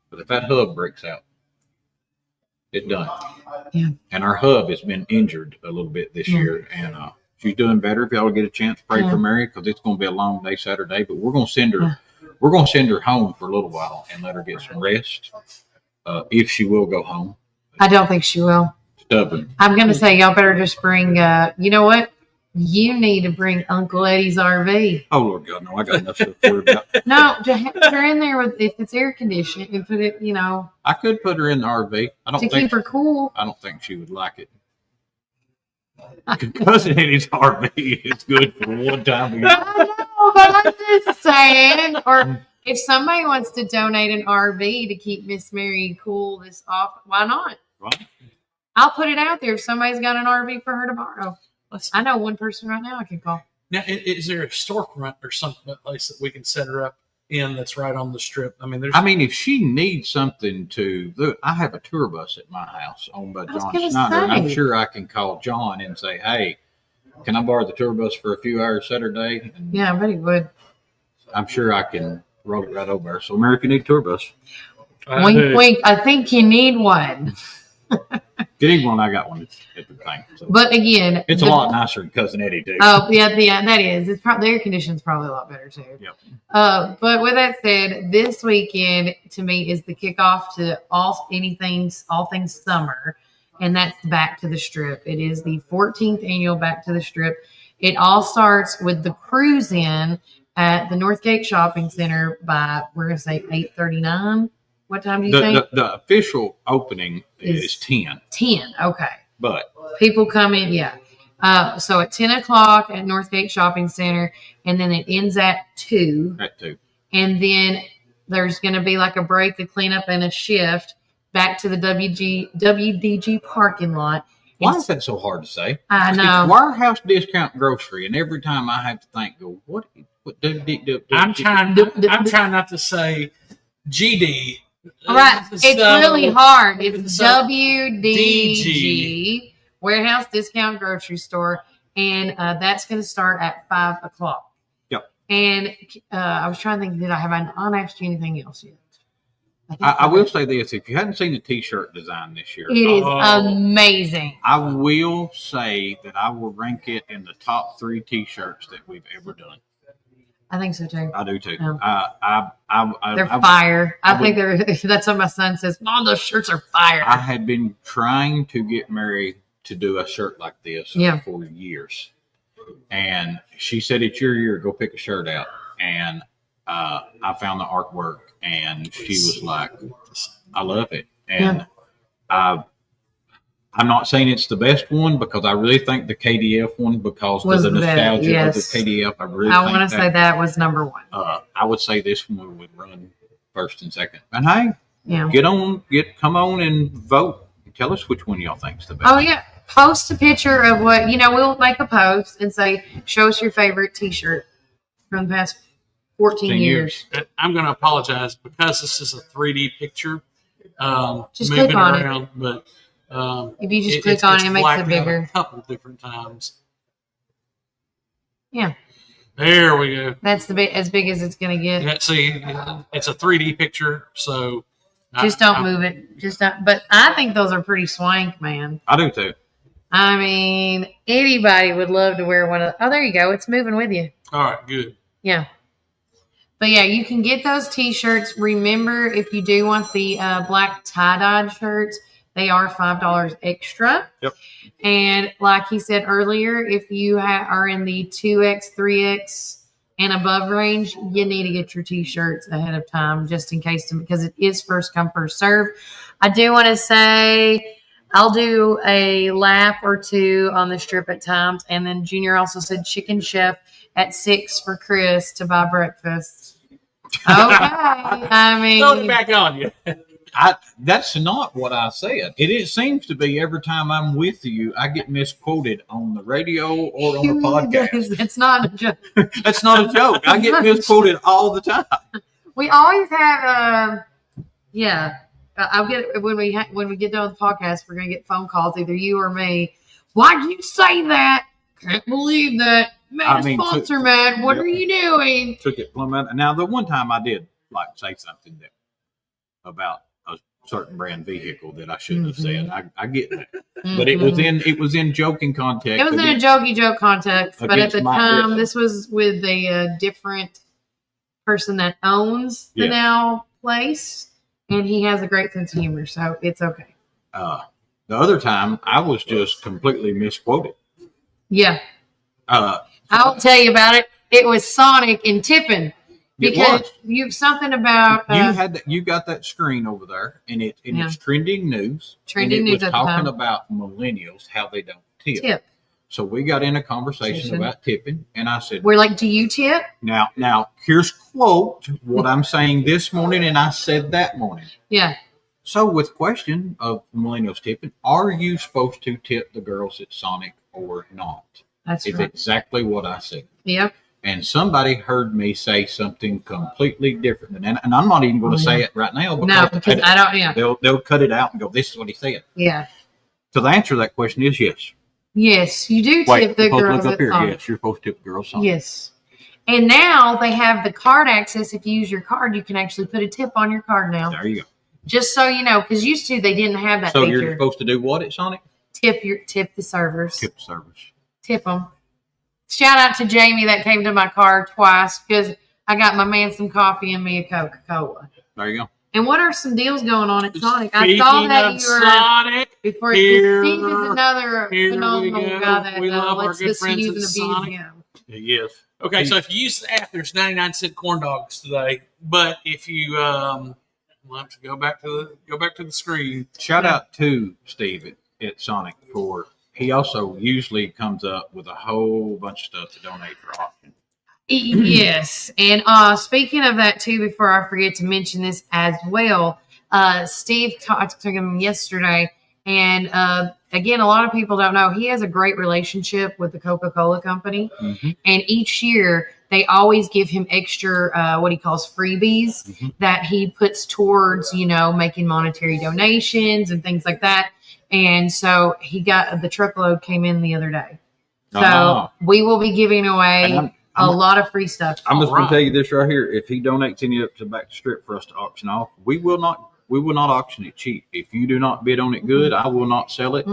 but if that hub breaks out, it's done. Yeah. And our hub has been injured a little bit this year, and she's doing better. If y'all get a chance, pray for Mary, because it's going to be a long day Saturday. But we're going to send her. We're going to send her home for a little while and let her get some rest. If she will go home. I don't think she will. Stubborn. I'm going to say y'all better just bring. You know what? You need to bring Uncle Eddie's RV. Oh Lord God, no! I got enough stuff to worry about. No, just have her in there with if it's air conditioned and put it. You know. I could put her in the RV. I don't to think keep her cool. I don't think she would like it. Cousin Eddie's RV is good for one time. I know, but I'm just saying. Or if somebody wants to donate an RV to keep Miss Mary cool this off, why not? Right. I'll put it out there if somebody's got an RV for her to borrow. I know one person right now I can call. Now, is there a storefront or something, a place that we can set her up in that's right on the strip? I mean, if she needs something to do, I have a tour bus at my house owned by John Snyder. And I'm sure I can call John and say, hey, can I borrow the tour bus for a few hours Saturday? And yeah, I bet he would. I'm sure I can roll it right over there. So, Mary, if you need a tour bus. Wink, wink. I think you need one. Getting one, I got one at the thing. So. But again, it's a lot nicer than Cousin Eddie too. Oh yeah, that is. It's probably the air conditioning's probably a lot better too. Yep. But with that said, this weekend to me is the kickoff to all things summer, and that's Back to the Strip. It is the 14th annual Back to the Strip. It all starts with the cruise in at the Northgate Shopping Center by we're gonna say 8:39. What time do you think? The official opening is 10. 10, okay. But people come in, yeah. So at 10 o'clock at Northgate Shopping Center, and then it ends at 2. At 2. And then there's going to be like a break, a cleanup, and a shift back to the WDG parking lot. Why is that so hard to say? I know. It's Warehouse Discount Grocery, and every time I have to think, what I'm trying not to say GD. Right. It's really hard. It's so WDG, Warehouse Discount Grocery Store, and that's going to start at 5 o'clock. Yep. And I was trying to think, did I have not asked you anything else yet? I will say this. If you hadn't seen the T-shirt design this year. It is amazing. I will say that I will rank it in the top 3 T-shirts that we've ever done. I think so too. I do too. They're fire. I think they're. That's what my son says. Mom, those shirts are fire. I had been trying to get Mary to do a shirt like this for years, and she said, "It's your year. Go pick a shirt out." And I found the artwork, and she was like, "I love it." And I'm not saying it's the best one because I really think the KDF one, because of the nostalgia of the KDF, I want to say that was number 1. I would say this one would run first and second. And hey, Yeah. Come on and vote. Tell us which one y'all think's the best. Oh yeah. Post a picture of what, we'll make a post and say, show us your favorite t-shirt from the past 14 years. I'm going to apologize because this is a 3D picture. Just moving click on around, it. But if you just click on it, it makes it bigger. A couple different times. Yeah. There we go. That's as big as it's going to get. Yeah, see, it's a 3D picture, so just don't move it. Just not. But I think those are pretty swank, man. I do too. I mean, anybody would love to wear one of. Oh, there you go. It's moving with you. All right, good. Yeah. But yeah, you can get those T-shirts. Remember, if you do want the black tie-dyed shirts, they are $5 extra. Yep. And like he said earlier, if you are in the 2X, 3X, and above range, you need to get your T-shirts ahead of time just in case, because it is first come, first serve. I do want to say I'll do a lap or two on the strip at times. And then Junior also said Chicken Chef at 6 for Chris to buy breakfast. Okay. I mean, throw it back on you. That's not what I said. It seems to be every time I'm with you, I get misquoted on the radio or on the podcast. It's not a joke. That's not a joke. I get misquoted all the time. We always have, I'll get when we get done with the podcast, we're gonna get phone calls, either you or me. Why'd you say that? Can't believe that. Sponsor, man. What are you doing? Took it plumb out. Now, the one time I did say something about a certain brand vehicle that I shouldn't have said. I get that, but it was in joking context. It was in a jokey joke context, but at the time, this was with a different person that owns the now place, and he has a great sense of humor, so it's okay. The other time, I was just completely misquoted. Yeah. I'll tell you about it. It was Sonic and Tippin. Because you've something about you got that screen over there, and it's trending news. Trending news was talking about millennials, how they don't tip. So we got in a conversation about tipping, and I said, "We're like, do you tip?" Now here's quote what I'm saying this morning, and I said that morning. Yeah. So with question of millennials tipping, are you supposed to tip the girls at Sonic or not? That's right. It's exactly what I said. Yep. And somebody heard me say something completely different than that. And I'm not even going to say it right now. Because I don't, yeah. They'll cut it out and go, this is what he said. Yeah. So the answer to that question is yes. Yes, you do tip the girls at Sonic. Yes, you're supposed to tip the girls at Sonic. Yes. And now they have the card access. If you use your card, you can actually put a tip on your card now. There you go. Just so you know, because used to they didn't have that feature. So you're supposed to do what at Sonic? Tip the servers. Tip the servers. Tip them. Shout out to Jamie that came to my car twice because I got my man some coffee and me a Coca-Cola. There you go. And what are some deals going on at Sonic? I saw that you were Sonic. Before Steve is another phenomenal guy that lets us use and abuse him. Yes. Okay, so if you use the app, there's 99-cent corn dogs today. But if you we'll have to go back to the screen. Shout out to Steve at Sonic for. He also usually comes up with a whole bunch of stuff to donate for auction. Yes. And speaking of that, too, before I forget to mention this as well, Steve talked to him yesterday. And again, a lot of people don't know, he has a great relationship with the Coca-Cola company. Mm-hmm. And each year, they always give him extra, what he calls freebies that he puts towards, making monetary donations and things like that. And so he got the truckload came in the other day. So we will be giving away a lot of free stuff. I'm just going to tell you this right here. If he donates any up to back to strip for us to auction off, we will not auction it cheap. If you do not bid on it good, I will not sell it,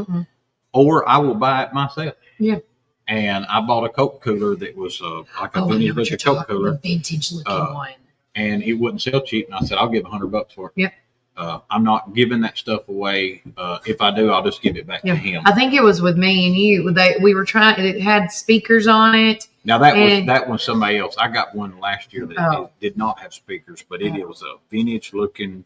or I will buy it myself. Yeah. And I bought a Coke cooler that was like a vintage Coke cooler, the vintage looking one, and it wouldn't sell cheap. And I said, I'll give $100 for it. Yep. I'm not giving that stuff away. If I do, I'll just give it back to him. I think it was with me and you. We were trying. It had speakers on it. Now that was somebody else. I got one last year that did not have speakers, but it was a vintage looking.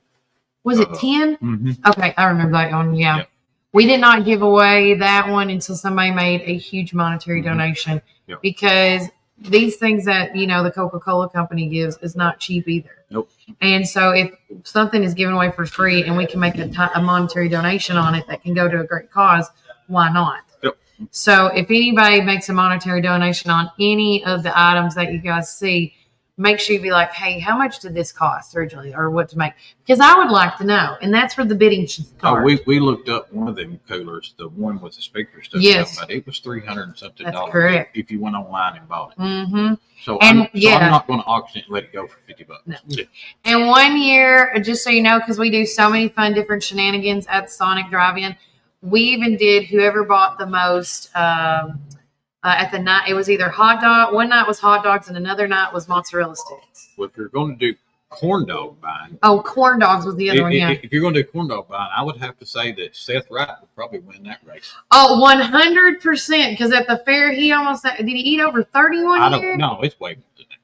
Was it 10? Mm-hmm. Okay, I remember that one. Yeah. Yep. We did not give away that one until somebody made a huge monetary donation because these things that, the Coca-Cola company gives is not cheap either. Nope. And so if something is given away for free and we can make a monetary donation on it that can go to a great cause, why not? Yep. So if anybody makes a monetary donation on any of the items that you guys see, make sure you be like, hey, how much did this cost originally or what to make? Because I would like to know. And that's where the bidding should start. We looked up one of them coolers, the one with the speaker stuff. Yes. But it was $300 and something. That's correct. If you went online and bought it. Mm-hmm. So I'm not going to auction it and let it go for $50. No. Yeah. And 1 year, just so you know, because we do so many fun different shenanigans at the Sonic Drive-In, we even did whoever bought the most at the night. It was either hot dog. One night was hot dogs, and another night was mozzarella sticks. Well, if you're going to do corn dog buying, corn dogs was the other one. Yeah. If you're going to do corn dog buying, I would have to say that Seth Wright would probably win that race. 100%. Because at the fair, he almost did he eat over 31 I year? don't know. It's way more than that.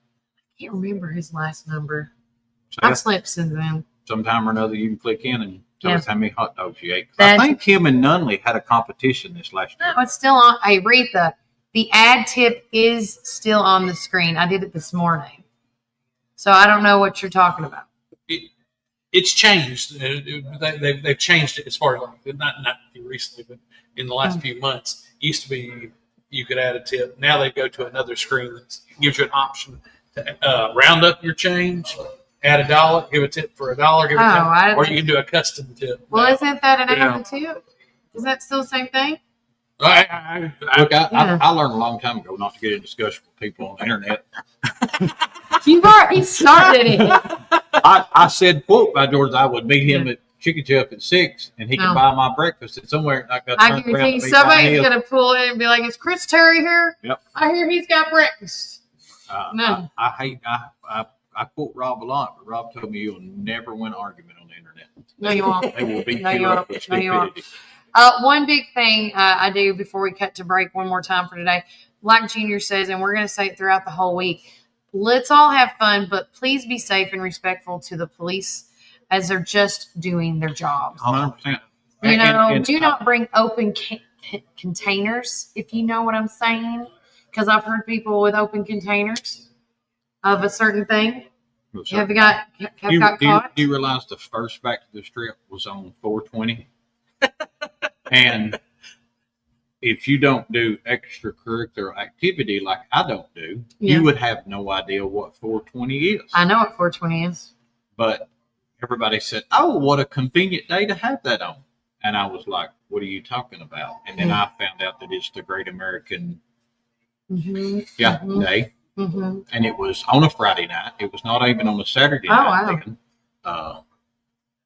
can't remember his last number. I've slept since then. Sometime or another, you can click in and tell us how many hot dogs you ate. I think him and Nunley had a competition this last year. No, it's still on. Hey, Retha, the ad tip is still on the screen. I did it this morning. So I don't know what you're talking about. It's changed. They've changed it as far as not recently, but in the last few months. It used to be you could add a tip. Now they go to another screen that gives you an option to round up your change, add $1, give a tip for $1, give a tip, or you can do a custom tip. Well, isn't that an add tip? Is that still the same thing? I learned a long time ago not to get in discussion with people on the internet. You've already started it. I said, quote by George, I would meet him at Chicken Chef at 6, and he can buy my breakfast at somewhere. I guarantee you somebody's going to pull in and be like, is Chris Terry here? Yep. I hear he's got breakfast. No. I quote Rob a lot, but Rob told me you'll never win an argument on the internet. No, you won't. They will beat No, you up with stupidity. One big thing I do before we cut to break one more time for today, like Junior says, and we're going to say it throughout the whole week, let's all have fun, but please be safe and respectful to the police as they're just doing their job. 100%. Do not bring open containers, if you know what I'm saying, because I've heard people with open containers of a certain thing have got caught. Do you realize the first Back to the Strip was on 420? And if you don't do extracurricular activity like I don't do, you would have no idea what 420 is. I know what 420 is. But everybody said, oh, what a convenient day to have that on. And I was like, what are you talking about? And then I found out that it's the Great American Day. Mm-hmm. And it was on a Friday night. It was not even on a Saturday night then.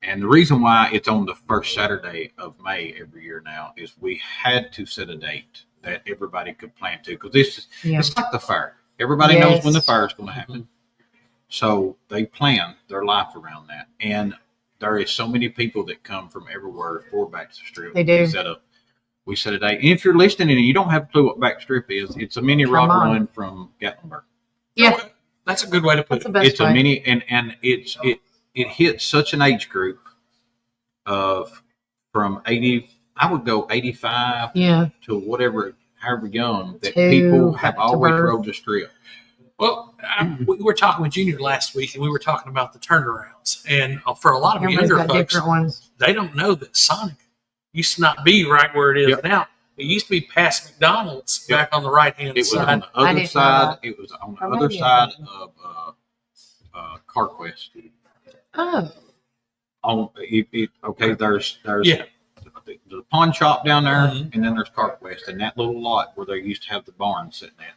And the reason why it's on the first Saturday of May every year now is we had to set a date that everybody could plan to, because it's like the fair. Everybody knows when the fair is going to happen. So they plan their life around that. And there is so many people that come from everywhere for Back to the Strip. They do. We set a date. And if you're listening and you don't have a clue what Back to the Strip is, it's a mini rock run from Gatlinburg. Yeah. Okay. That's a good way to put it. It's a mini, and it hits such an age group of from 80, I would go 85 to whatever, however young, that people have always rode the Strip. Well, we were talking with Junior last week, and we were talking about the turnarounds. And for a lot of younger folks, they don't know that Sonic used to not be right where it is now. It used to be past McDonald's back on the right-hand side. It was on the other side. It was on the other side of CarQuest. Oh. There's the pawn shop down there, and then there's CarQuest, and that little lot where they used to have the barn sitting at.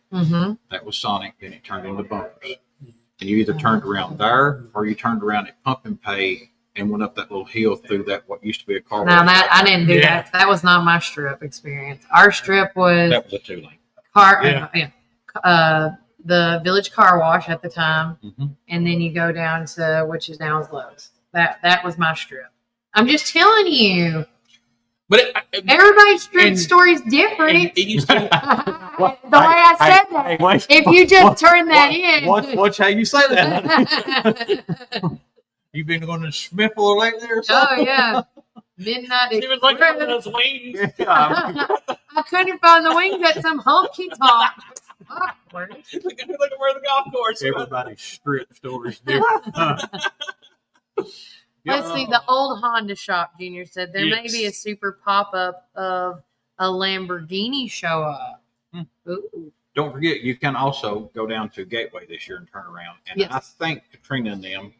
That was Sonic. Then it turned into Bumpers, and you either turned around there or you turned around at Pump and Pay and went up that little hill through that what used to be a car. Now that I didn't do that. That was not my Strip experience. Our Strip was that was a 2-lane. The Village Car Wash at the time, and then you go down to which is now Lowe's. That was my Strip. I'm just telling you. But everybody's Strip story is different. The way I said that. If you just turn that in. Watch how you say that. You been going to Smithville lately or something? Oh, yeah. Midnight. She was looking for those wings. I couldn't find the wings at some honky tonk. Looking for the golf course. Everybody's Strip stories different. Let's see, the old Honda shop, Junior said. There may be a super pop-up of a Lamborghini show up. Ooh. Don't forget, you can also go down to Gateway this year and turn around. And I think Katrina and them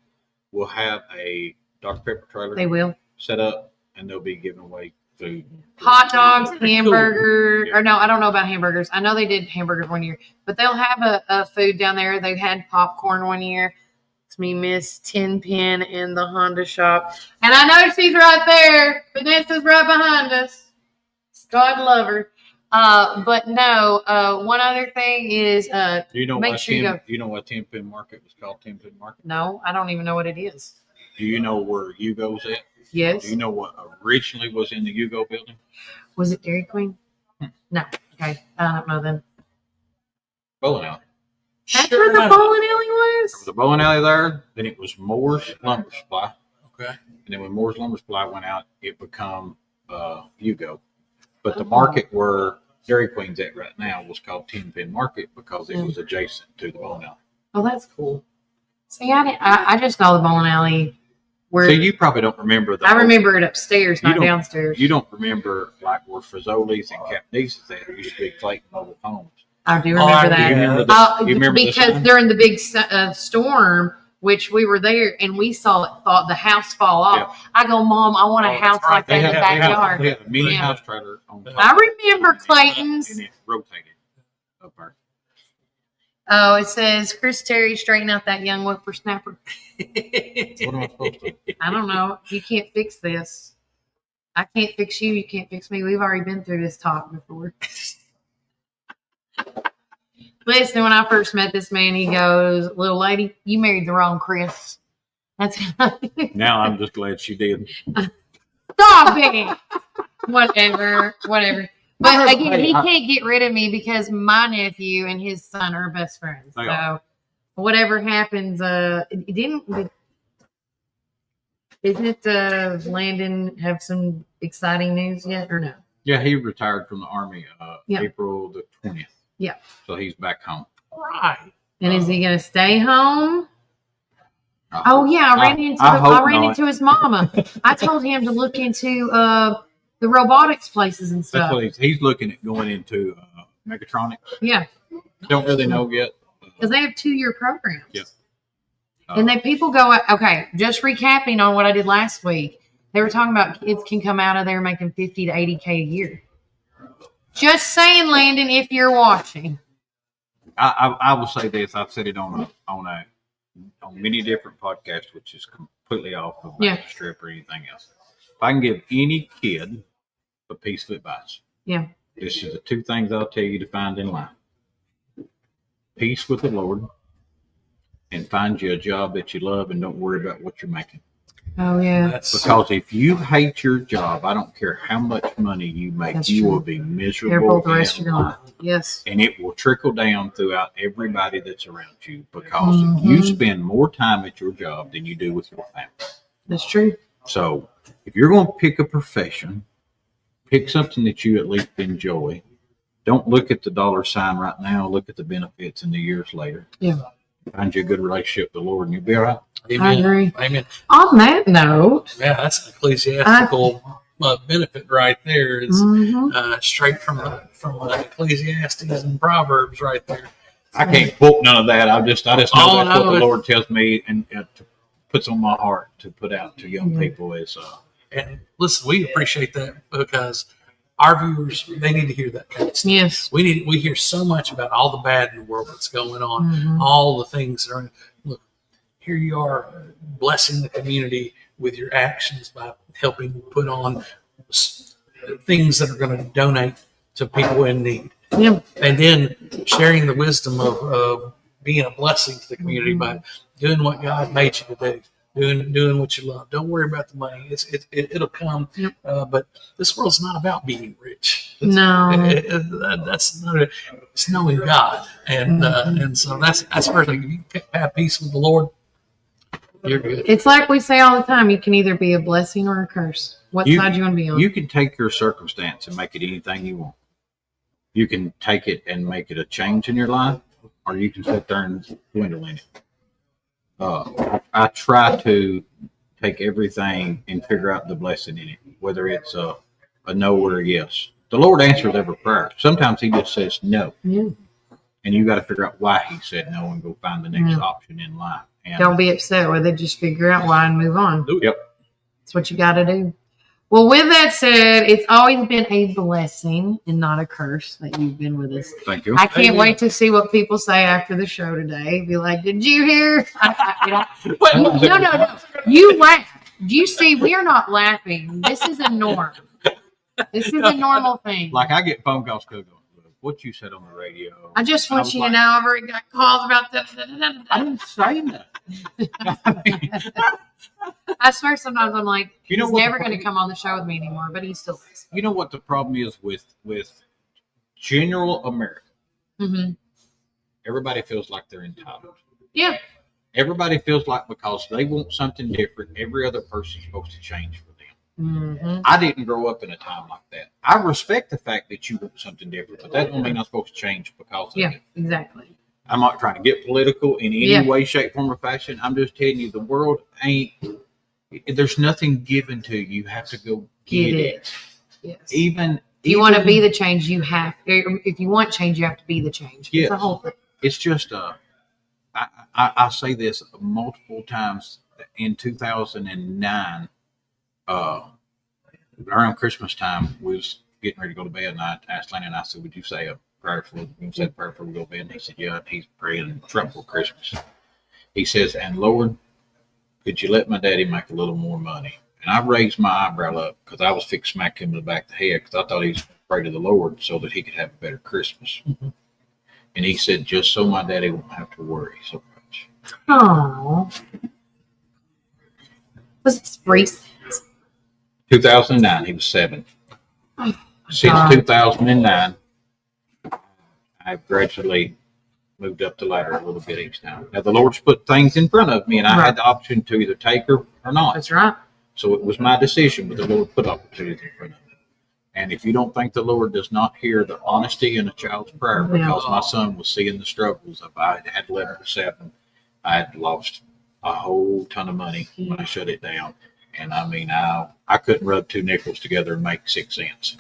will have a Dr. Pepper trailer. They will. Set up, and they'll be giving away food. Hot dogs, hamburgers. Or no, I don't know about hamburgers. I know they did hamburgers one year. But they'll have a food down there. They had popcorn one year. It's me, Miss Tenpin in the Honda shop. And I know she's right there. Vanessa's right behind us. God love her. But no, one other thing is do you know make sure you go. Do you know what Tenpin Market was called? Tenpin Market? No, I don't even know what it is. Do you know where Yugo's at? Yes. Do you know what originally was in the Yugo building? Was it Dairy Queen? No. Okay. I don't know then. Bowling alley. That's where the bowling alley was? There was a bowling alley there. Then it was Moore's Lumber Supply. Okay. And then when Moore's Lumber Supply went out, it became Hugo. But the market where Dairy Queen's at right now was called Ten Pin Market because it was adjacent to the bowling alley. Oh, that's cool. See, I just saw the bowling alley. Where See, you probably don't remember that. I remember it upstairs, not downstairs. You don't remember like where Fazoli's and Capnice's at. It used to be Clayton Mobile Homes. I do remember that. You remember because during the big storm, which we were there, and we thought the house fall off. Yeah. I go, Mom, I want a house like that in the backyard. They have a mini house trailer on top. I remember Clayton's. And it rotated up there. Oh, it says Chris Terry straighten out that young whippersnapper. What am I supposed to do? I don't know. You can't fix this. I can't fix you. You can't fix me. We've already been through this talk before. Listen, when I first met this man, he goes, "Little lady, you married the wrong Chris." That's now I'm just glad she did. Stop it. Whatever. But again, he can't get rid of me because my nephew and his son are best friends. So whatever happens, isn't Landon have some exciting news yet or no? Yeah, he retired from the Army April the 20th. Yeah. So he's back home. Right. And is he going to stay home? I ran into his mama. I told him to look into the robotics places and stuff. That's what he's looking at going into mechatronics. Yeah. Don't really know yet. Because they have 2-year programs. Yeah. And then people go, okay, just recapping on what I did last week. They were talking about kids can come out of there making $50 to $80K a year. Just saying, Landon, if you're watching. I will say this. I've said it on many different podcasts, which is completely off of the strip or anything else. If I can give any kid a piece of advice, this is the 2 things I'll tell you to find in life: peace with the Lord, and find you a job that you love and don't worry about what you're making. Oh, yeah. Because if you hate your job, I don't care how much money you make, you will be miserable the rest of your life. Yes. And it will trickle down throughout everybody that's around you because you spend more time at your job than you do with your family. That's true. So if you're going to pick a profession, pick something that you at least enjoy. Don't look at the dollar sign right now. Look at the benefits in the years later. Yeah. Find you a good relationship with the Lord and you'll be all right. Amen. I agree. Amen. On that note. Yeah, that's an ecclesiastical benefit right there. It's straight from Ecclesiastes and Proverbs right there. I can't quote none of that. I just know that's what the Lord tells me and puts on my heart to put out to young people is. And listen, we appreciate that because our viewers, they need to hear that kind of stuff. Yes. We hear so much about all the bad in the world that's going on, all the things that are. Look, here you are blessing the community with your actions by helping put on things that are going to donate to people in need. Yeah. And then sharing the wisdom of being a blessing to the community by doing what God made you to do, doing what you love. Don't worry about the money. It'll come. Yep. But this world's not about being rich. That's not it. It's knowing God. And so that's first thing. If you have peace with the Lord, you're good. It's like we say all the time, you can either be a blessing or a curse. What side do you want to be on? You can take your circumstance and make it anything you want. You can take it and make it a change in your life, or you can sit there and dwindle in it. I try to take everything and figure out the blessing in it, whether it's a no or a yes. The Lord answers every prayer. Sometimes He just says no. Yeah. And you got to figure out why He said no and go find the next option in life. And don't be upset with it. Just figure out why and move on. Yep. That's what you got to do. Well, with that said, it's always been a blessing and not a curse that you've been with us. Thank you. I can't wait to see what people say after the show today. Be like, did you hear? No. You laugh. You see, we are not laughing. This is a norm. This is a normal thing. Like I get phone calls going, what you said on the radio. I just want you to know I've already got calls about that. I didn't say that. I swear sometimes I'm like, he's never going to come on the show with me anymore, but he still is. You know what the problem is with general America? Mm-hmm. everybody feels like they're entitled. Yeah. Everybody feels like because they want something different, every other person's supposed to change for them. Mm-hmm. I didn't grow up in a time like that. I respect the fact that you want something different, but that don't mean I'm supposed to change because of it. Exactly. I'm not trying to get political in any way, shape, form, or fashion. I'm just telling you the world ain't, there's nothing given to you. You have to go get it. Yes. Even if you want to be the change, you have. If you want change, you have to be the change. Yes. It's a whole thing. It's just I say this multiple times. In 2009, around Christmas time, we was getting ready to go to bed, and I asked Lenny, and I said, "Would you say a prayer for? You said a prayer before we go to bed?" And he said, "Yeah." And he's praying Trump for Christmas. He says, "And Lord, could you let my daddy make a little more money?" And I raised my eyebrow up because I was fixing to smack him in the back of the head because I thought he was praying to the Lord so that he could have a better Christmas. Mm-hmm. And he said, "Just so my daddy won't have to worry so much." Oh. Was this recent? 2009, he was 7. Oh, since God. 2009, I've gradually moved up the ladder a little bit each time. Now, the Lord's put things in front of me, and I had the option to either take her or not. That's right. So it was my decision, but the Lord put opportunities in front of me. And if you don't think the Lord does not hear the honesty in a child's prayer, because my son was seeing the struggles of I had left at 7, I had lost a whole ton of money when I shut it down. And I mean, I couldn't rub 2 nickels together and make 6 cents.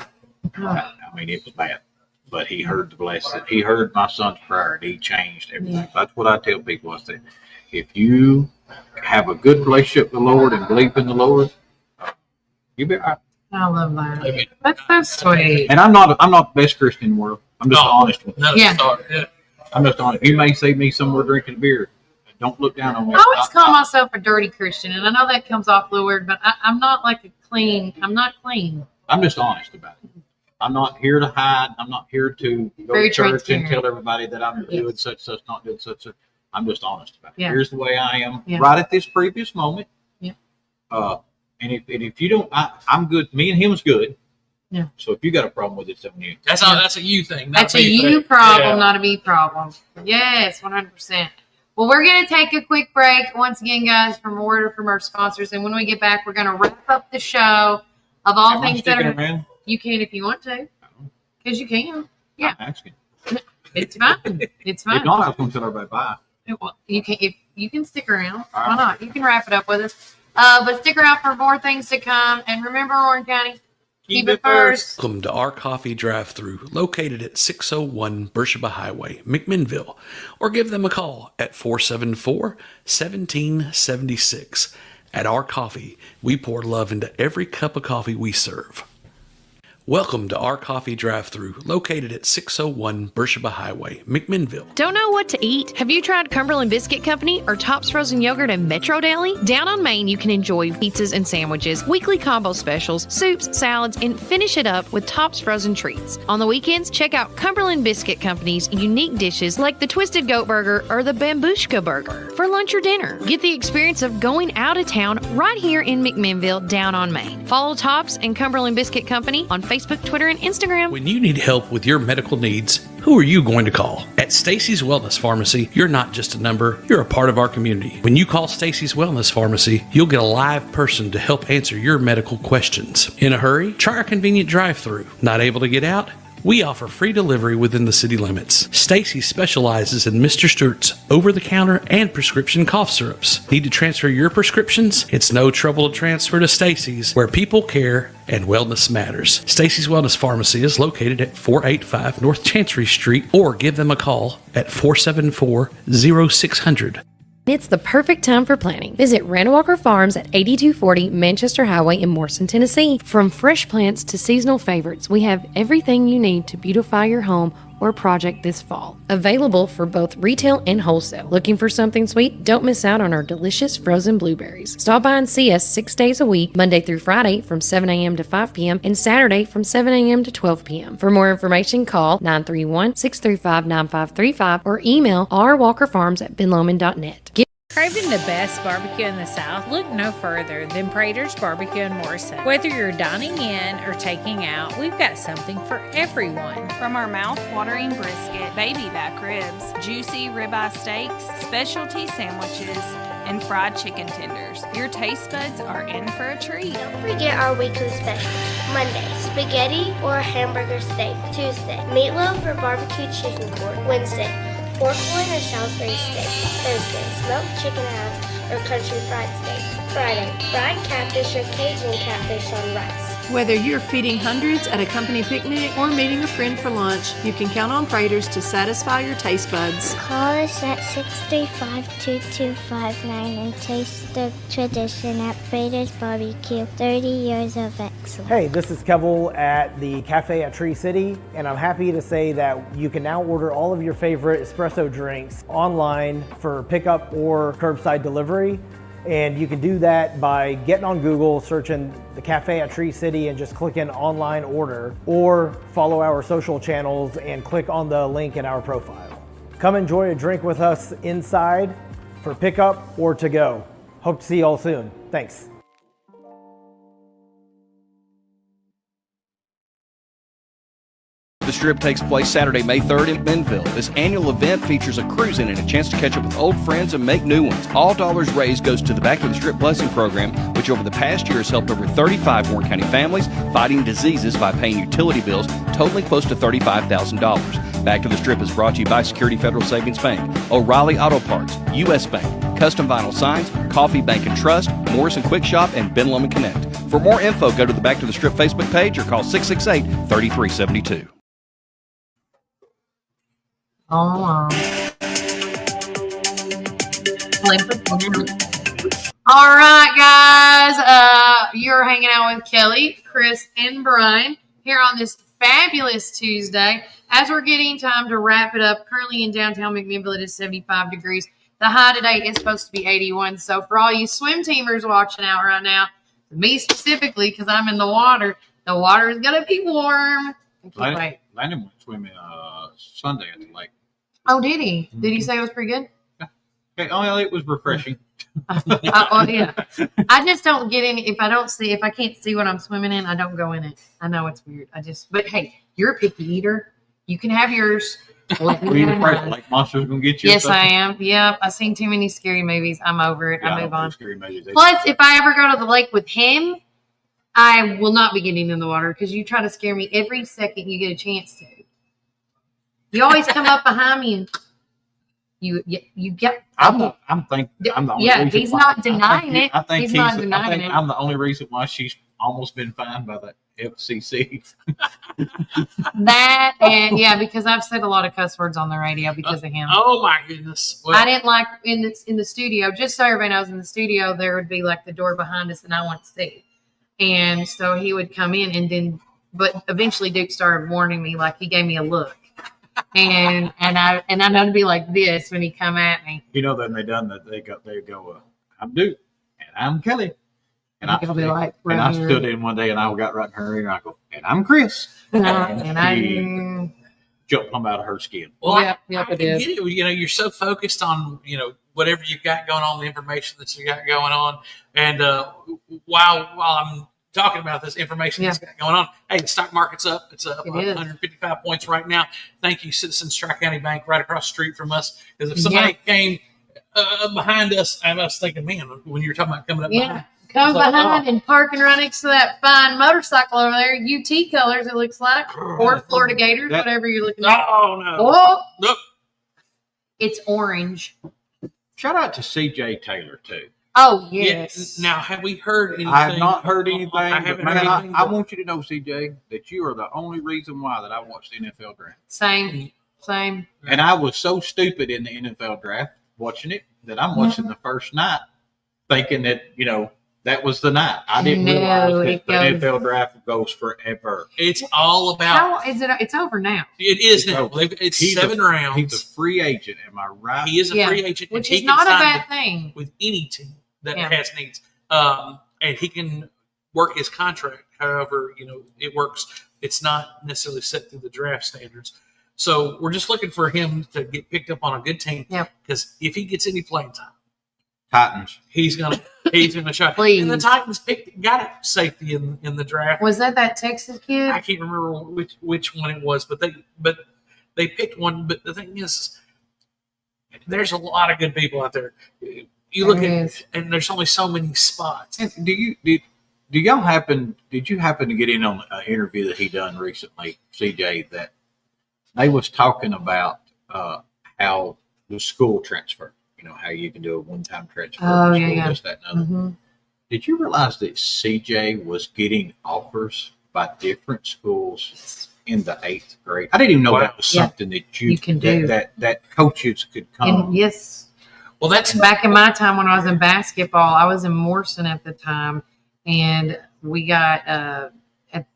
I mean, it was bad. But he heard the blessing. He heard my son's prayer, and he changed everything. Yeah. That's what I tell people. I say, if you have a good relationship with the Lord and believe in the Lord, you'll be all right. I love that. That's so sweet. And I'm not the best Christian in the world. I'm just an honest one. Yeah. I'm just honest. You may see me somewhere drinking beer. Don't look down on me. I always call myself a dirty Christian, and I know that comes off a little weird, but I'm not like I'm not clean. I'm just honest about it. I'm not here to hide. I'm not here to go to church and tell everybody that I'm doing such, not doing such. I'm just honest about it. Yeah. Here's the way I am right at this previous moment. Yeah. And if you don't, I'm good. Me and him's good. Yeah. So if you got a problem with it, it's on you. That's a you thing. That's a you problem, not a me problem. Yes, 100%. Well, we're going to take a quick break once again, guys, from a word from our sponsors. And when we get back, we're going to wrap up the show of all things that are. Around? You can if you want to, because you can. Yeah. I'm asking. It's fine. It's fine. If not, I was going to tell everybody bye. Well, you can if you can stick around. Why not? You can wrap it up with us. But stick around for more things to come. And remember, Warren County, keep it first. Welcome to our coffee drive-thru, located at 601 Beersheba Highway, McMinnville, or give them a call at 474-1776. At our coffee, we pour love into every cup of coffee we serve. Welcome to our coffee drive-thru, located at 601 Beersheba Highway, McMinnville. Don't know what to eat? Have you tried Cumberland Biscuit Company or Topz Frozen Yogurt and Metro Deli? Down on Main, you can enjoy pizzas and sandwiches, weekly combo specials, soups, salads, and finish it up with Topz Frozen Treats. On the weekends, check out Cumberland Biscuit Company's unique dishes like the Twisted Goat Burger or the Bambushka Burger. For lunch or dinner, get the experience of going out of town right here in McMinnville, down on Main. Follow Topz and Cumberland Biscuit Company on Facebook, Twitter, and Instagram. When you need help with your medical needs, who are you going to call? At Stacy's Wellness Pharmacy, you're not just a number, you're a part of our community. When you call Stacy's Wellness Pharmacy, you'll get a live person to help answer your medical questions. In a hurry? Try our convenient drive-thru. Not able to get out? We offer free delivery within the city limits. Stacy specializes in Mr. Stewart's over-the-counter and prescription cough syrups. Need to transfer your prescriptions? It's no trouble to transfer to Stacy's, where people care and wellness matters. Stacy's Wellness Pharmacy is located at 485 North Chancery Street, or give them a call at 474-0600. It's the perfect time for planting. Visit Randall Farms at 8240 Manchester Highway in Morrison, Tennessee. From fresh plants to seasonal favorites, we have everything you need to beautify your home or project this fall. Available for both retail and wholesale. Looking for something sweet? Don't miss out on our delicious frozen blueberries. Stop by and see us 6 days a week, Monday through Friday from 7 a.m. to 5 p.m. and Saturday from 7 a.m. to 12 p.m. For more information, call 931-635-9535 or email rwalkerfarms@benlomond.net. Craving the best barbecue in the South? Look no further than Prater's Barbecue in Morrison. Whether you're dining in or taking out, we've got something for everyone. From our mouth-watering brisket, baby back ribs, juicy ribeye steaks, specialty sandwiches, and fried chicken tenders, your taste buds are in for a treat. Don't forget our weekly specials. Monday, spaghetti or hamburger steak. Tuesday, meatloaf or barbecue chicken court. Wednesday, pork loin or Salisbury steak. Thursday, smoked chicken halves or country fried steak. Friday, fried catfish or Cajun catfish on rice. Whether you're feeding hundreds at a company picnic or meeting a friend for lunch, you can count on Prater's to satisfy your taste buds. Call us at 635-2259 and taste the tradition at Prater's Barbecue. 30 years of excellence. Hey, this is Kevel at the Cafe at Tree City, and I'm happy to say that you can now order all of your favorite espresso drinks online for pickup or curbside delivery. And you can do that by getting on Google, searching the Cafe at Tree City and just clicking online order, or follow our social channels and click on the link in our profile. Come enjoy a drink with us inside for pickup or to go. Hope to see you all soon. Thanks. The Strip takes place Saturday, May 3rd in Benville. This annual event features a cruising and a chance to catch up with old friends and make new ones. All dollars raised goes to the Back to the Strip Blessing Program, which over the past year has helped over 35 Warren County families fighting diseases by paying utility bills totaling close to $35,000. Back to the Strip is brought to you by Security Federal Savings Bank, O'Reilly Auto Parts, U.S. Bank, Custom Vinyl Signs, Coffee Bank and Trust, Morrison Quick Shop, and Ben Lomond Connect. For more info, go to the Back to the Strip Facebook page or call 668-3372. All right, guys. You're hanging out with Kelly, Chris, and Brian here on this fabulous Tuesday. As we're getting time to wrap it up, currently in downtown McMinnville, it is 75 degrees. The high today is supposed to be 81. So for all you swim teamers watching out right now, me specifically, because I'm in the water is going to be warm. Landon went swimming Sunday at the lake. Oh, did he? Did he say it was pretty good? Okay, it was refreshing. Yeah. I just don't get in. If I can't see what I'm swimming in, I don't go in it. I know it's weird. But hey, you're a picky eater. You can have yours. Are you afraid the lake monster's going to get you? Yes, I am. Yep. I've seen too many scary movies. I'm over it. Yeah, I move on. Scary movies. Plus, if I ever go to the lake with him, I will not be getting in the water because you try to scare me every second you get a chance to. You always come up behind me and you get. I'm the only reason he's why. not denying it. I think he's not denying it. I'm the only reason why she's almost been fined by the FCC. That and because I've said a lot of cuss words on the radio because of him. Oh my goodness! Well, I didn't like in the studio. Just so everybody knows, in the studio there would be like the door behind us, and I wouldn't see. And so he would come in, but eventually Duke started warning me, like he gave me a look. And I know to be like this when he come at me. You know, then they done that. They go. I'm Duke, and I'm Kelly, and I stood in one day, and I got right in her ear, and I go, and I'm Chris, and I jumped out of her skin. Well, I get it. You know, you're so focused on whatever you've got going on, the information that you got going on, and while I'm talking about this information that's got going on. Hey, the stock market's up. It's up 155 points right now. Thank you, Citizens Tri-County Bank, right across the street from us. Because if somebody came behind us, I was thinking, man, when you were talking about coming up behind. Come behind and parking right next to that fine motorcycle over there. UT colors, it looks like. Or Florida Gators, whatever you're looking at. Oh, no. Oh, nope. It's orange. Shout out to CJ Taylor, too. Oh, yes. Now, have we heard anything? I have not heard anything. I haven't heard anything. I want you to know, CJ, that you are the only reason why that I watched the NFL draft. Same. And I was so stupid in the NFL draft watching it that I'm watching the first night thinking that, that was the night. I didn't realize that the NFL draft goes forever. It's all about. How is it? It's over now. It is now. It's 7 rounds. He's a free agent. Am I right? He is a free agent. Which is not a bad thing. With any team that has needs. And he can work his contract however, it works. It's not necessarily set through the draft standards. So we're just looking for him to get picked up on a good team. Yeah. Because if he gets any playing time, Titans. He's in the shot. Please. And the Titans got safety in the draft. Was that Texas kid? I can't remember which one it was, but they picked one. But the thing is, there's a lot of good people out there. You look at, and there's only so many spots. And did you happen to get in on an interview that he done recently, CJ, that they was talking about how the school transfer, how you can do a one-time transfer. Oh, from school, yeah. this, that, and other. Mm-hmm. Did you realize that CJ was getting offers by different schools in the 8th grade? I didn't even know that was something that you can do. That coaches could come. And yes. Well, that's back in my time when I was in basketball. I was in Morrison at the time, and we got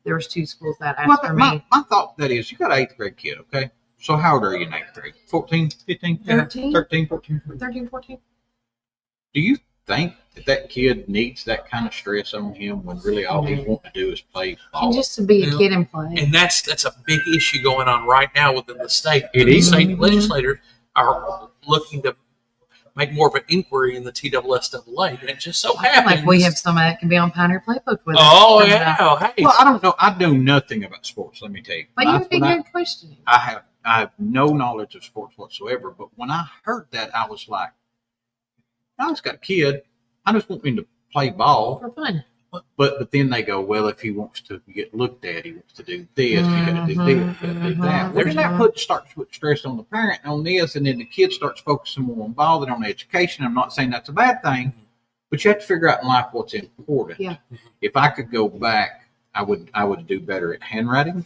there was 2 schools that asked for me. My thought that is, you got an 8th grade kid, okay? So how old are you in 8th grade? 14, 15, 13? 13, 14? 13, 14. Do you think that kid needs that kind of stress on him when really all he wants to do is play ball? And just to be a kid and play. And that's a big issue going on right now within the state. It is. The state legislators are looking to make more of an inquiry in the TSSAA, and it just so happens Like we have somebody that can be on Pioneer Playbook with us. Oh yeah, hey. Well, I don't know. I know nothing about sports. Let me tell you. But you've been good questioning. I have no knowledge of sports whatsoever. But when I heard that, I was like, I just got a kid. I just want him to play ball for fun. But then they go, well, if he wants to get looked at, he wants to do this, he got to do this, got to do that. Well, then that starts to put stress on the parent on this, and then the kid starts focusing more on ball than on education. I'm not saying that's a bad thing, but you have to figure out in life what's important. Yeah. If I could go back, I would do better at handwriting.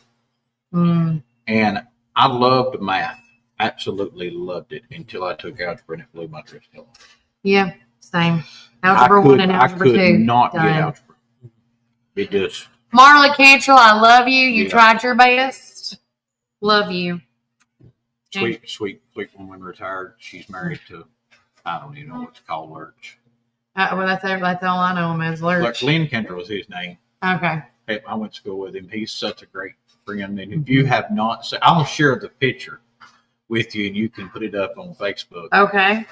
Mm. And I loved math. Absolutely loved it until I took algebra and it blew my wrist off. Yeah, same. Algebra 1 and Algebra 2. I could not done. get algebra. It just. Marla Cantrell, I love you. You Yeah. tried your best. Love you. Sweet woman retired. She's married to, I don't even know what to call Lurch. Well, that's all I know him as, Lurch. Glenn Kendall is his name. Okay. Hey, I went to school with him. He's such a great friend. And if you have not seen, I'll share the picture with you and you can put it up on Facebook. Okay.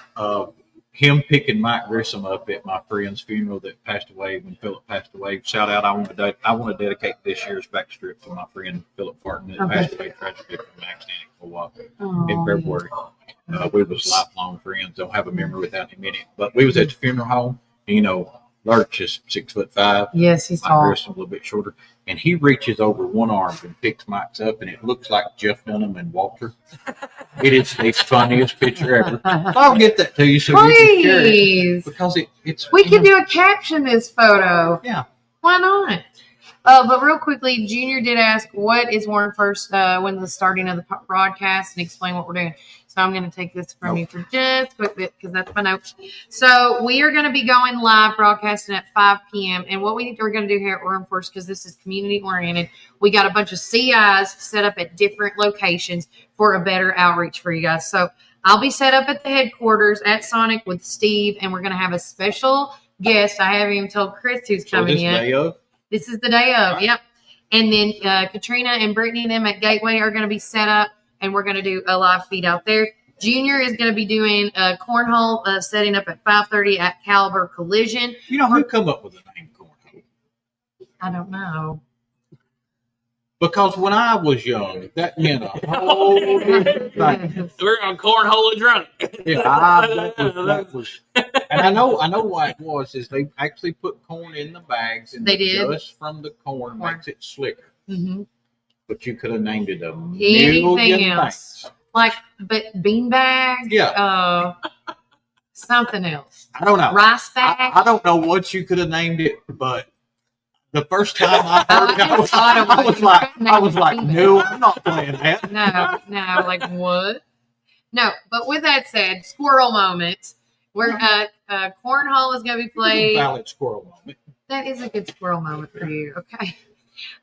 Him picking Mike Grissom up at my friend's funeral that passed away when Philip passed away. Shout out! I want to dedicate this year's backstrip to my friend Philip Barton that passed away tragically from an accident in Milwaukee in February. We was lifelong friends. Don't have a memory without him in it. But we was at the funeral home. And, Lurch is 6'5". Yes, he's tall. Mike Grissom a little bit shorter, and he reaches over one arm and picks Mike's up, and it looks like Jeff Dunham and Walter. It is the funniest picture ever. I'll get that to you so you can share it because it's. We could do a caption this photo. Yeah. Why not? But real quickly, Junior did ask, what is Warren First, when's the starting of the broadcast, and explain what we're doing. So I'm going to take this from you for just a quick bit because that's my notes. So we are going to be going live broadcasting at 5 p.m. And what we're going to do here at Warren First, because this is community oriented, we got a bunch of CIs set up at different locations for a better outreach for you guys. So I'll be set up at the headquarters at Sonic with Steve, and we're going to have a special guest. I haven't even told Chris who's coming in. Day of? This is the day of, Right. Yep. And then Katrina and Brittany and them at Gateway are going to be set up, and we're going to do a live feed out there. Junior is going to be doing a cornhole setting up at 5:30 at Caliber Collision. You know who come up with the name cornhole? I don't know. Because when I was young, that meant a whole different thing. We're on cornhole and drunk. Yeah, that was. And I know why it was. Is they actually put corn in the bags, and They the did. dust from the corn makes it slicker. Mm-hmm. But you could have named it a Anything million else? things. Like, but beanbag? Yeah. Something else. I don't know. Rice bag? I don't know what you could have named it, but the first time I heard it, I was like, no, I'm not playing that. No, like what? No, but with that said, squirrel moment. We're cornhole is going to be played. Valid squirrel moment. That is a good squirrel moment for you. Okay.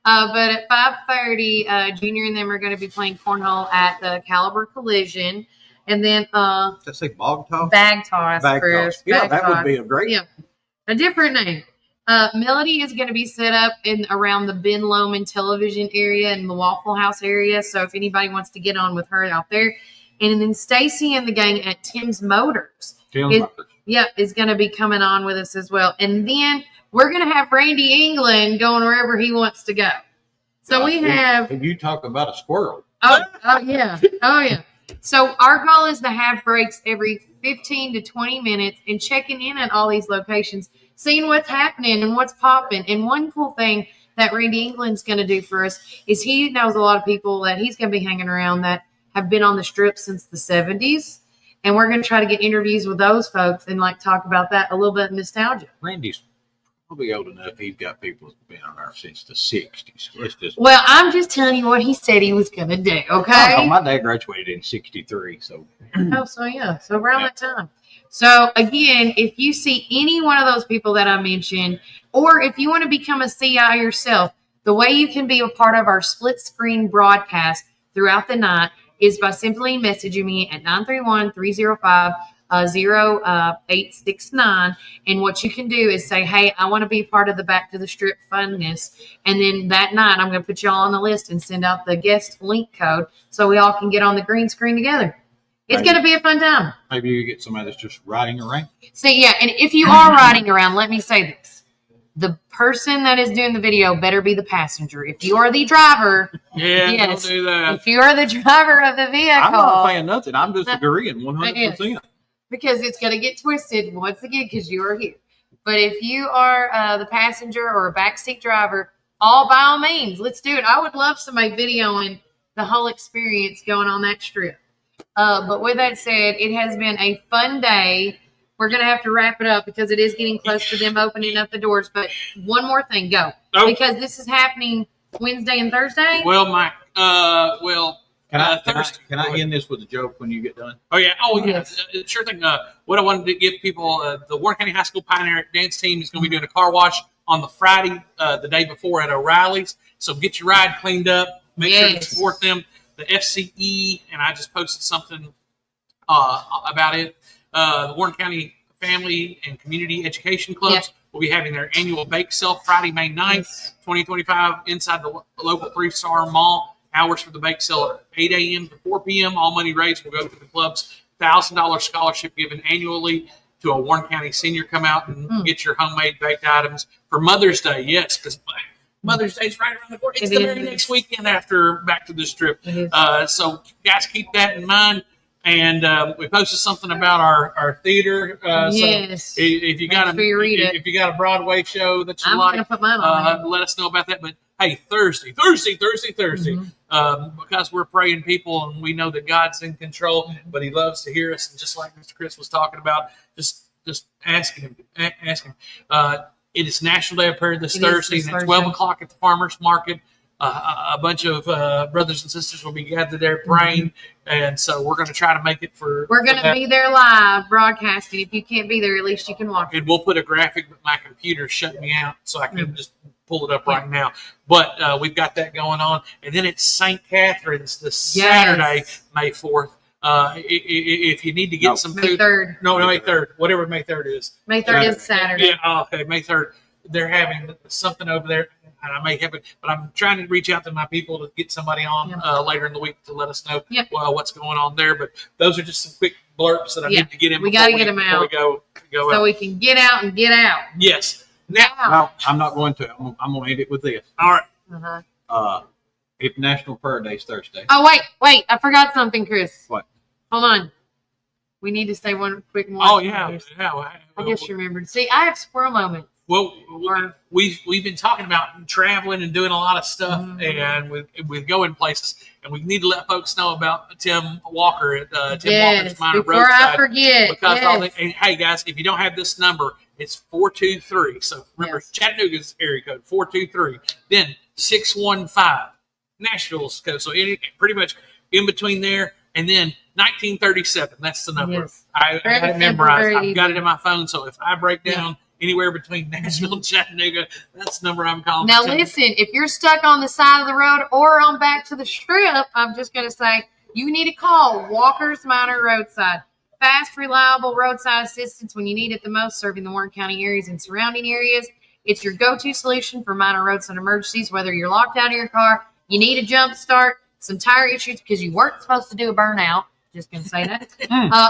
But at 5:30, Junior and them are going to be playing cornhole at the Caliber Collision. And then Let's say bog toss? bag toss, Bag Chris. toss. Yeah, Bag that toss. would be a great. Yeah. A different name. Melody is going to be set up in around the Ben Lomond television area and the Waffle House area. So if anybody wants to get on with her out there. And then Stacy and the gang at Tim's Motors. Tim's Motors. is going to be coming on with us as well. And then we're going to have Randy England going wherever he wants to go. So we have. If you talk about a squirrel. Oh yeah. Oh, yeah. So our goal is to have breaks every 15 to 20 minutes and checking in at all these locations, seeing what's happening and what's popping. And one cool thing that Randy England's going to do for us is he knows a lot of people that he's going to be hanging around that have been on the Strip since the 70s. And we're going to try to get interviews with those folks and like talk about that, a little bit of nostalgia. Randy's probably old enough. He's got people that's been on there since the 60s. It's just, well, I'm just telling you what he said he was going to do, okay? Oh, my dad graduated in 63, so. So around that time. So, again, if you see any one of those people that I mentioned, or if you want to become a CI yourself, the way you can be a part of our split screen broadcast throughout the night is by simply messaging me at 931-305-0869. And what you can do is say, hey, I want to be part of the Back to the Strip funness. And then that night, I'm going to put you all on the list and send out the guest link code so we all can get on the green screen together. It's going to be a fun time. Maybe you get somebody that's just riding around. See, yeah, and if you are riding around, let me say this. The person that is doing the video better be the passenger. If you are the driver, don't do that. If you are the driver of the vehicle. I'm not saying nothing. I'm just agreeing 100%. Because it's going to get twisted once again because you are here. But if you are the passenger or a backseat driver, by all means, let's do it. I would love somebody videoing the whole experience going on that strip. But with that said, it has been a fun day. We're going to have to wrap it up because it is getting close to them opening up the doors. But one more thing, go. Oh. Because this is happening Wednesday and Thursday. Well, Can I end this with a joke when you get done? Oh, yeah. Oh, yeah. Sure thing. What I wanted to give people, the Warren County High School Pioneer dance team is going to be doing a car wash on the Friday, the day before at O'Reilly's. So get your ride cleaned up. Make sure to support them. The FCE, and I just posted something about it. The Warren County Family and Community Education Clubs will be having their annual bake sale Friday, May 9th, 2025, inside the local 3-star mall. Hours for the bake sale are 8 a.m. to 4 p.m. All money raised will go to the club's $1,000 scholarship given annually to a Warren County senior. Come out and get your homemade baked items for Mother's Day. Yes, because Mother's Day is right around the corner. It's the very next weekend after Back to the Strip. So guys, keep that in mind. And we posted something about our theater. So if you got a Broadway show that you like, put mine on let us know about that. But hey, Thursday, because we're praying people and we know that God's in control, but He loves to hear us. And just like Mr. Chris was talking about, just ask Him. It is National Day of Prayer this Thursday, and at 12 o'clock at the Farmers Market. A bunch of brothers and sisters will be gathered there praying, and so we're going to try to make it for. We're going to be there live broadcasting. If you can't be there, at least you can watch. And we'll put a graphic, but my computer shut me out, so I can't just pull it up right now. But we've got that going on, and then it's St. Catherine's this Saturday, May 4th. If you need to get some food, May 3rd, whatever May 3rd is. May 3rd is Saturday. Yeah, okay, May 3rd. They're having something over there. And I may have it, but I'm trying to reach out to my people to get somebody on later in the week to let us know what's going on there. But those are just some quick blurbs that I need to get in. We got to get them out. Go so out. We can get out and get out. Yes. Now, I'm not going to. I'm going to end it with this. All right. It's National Prayer Day Thursday. Oh, wait. I forgot something, Chris. What? Hold on. We need to say one quick more. Oh, yeah. I just remembered. See, I have squirrel moments. Well, we've been talking about traveling and doing a lot of stuff, and with going places, and we need to let folks know about Tim Walker at Walker's Minor Roadside. Before I forget, because and hey guys, if you don't have this number, it's 423. So remember, Chattanooga's area code 423, then 615 Nashville's code. So pretty much in between there, and then 1937. That's the number. Yes. I got it memorized. I've got it in my phone. So if I break down. Anywhere between Nashville and Chattanooga, that's the number I'm calling. Now listen, if you're stuck on the side of the road or on Back to the Strip, I'm just going to say you need to call Walker's Minor Roadside. Fast, reliable roadside assistance when you need it the most, serving the Warren County areas and surrounding areas. It's your go-to solution for minor roadside emergencies, whether you're locked out of your car, you need a jump start, some tire issues because you weren't supposed to do a burnout, Just going to say that.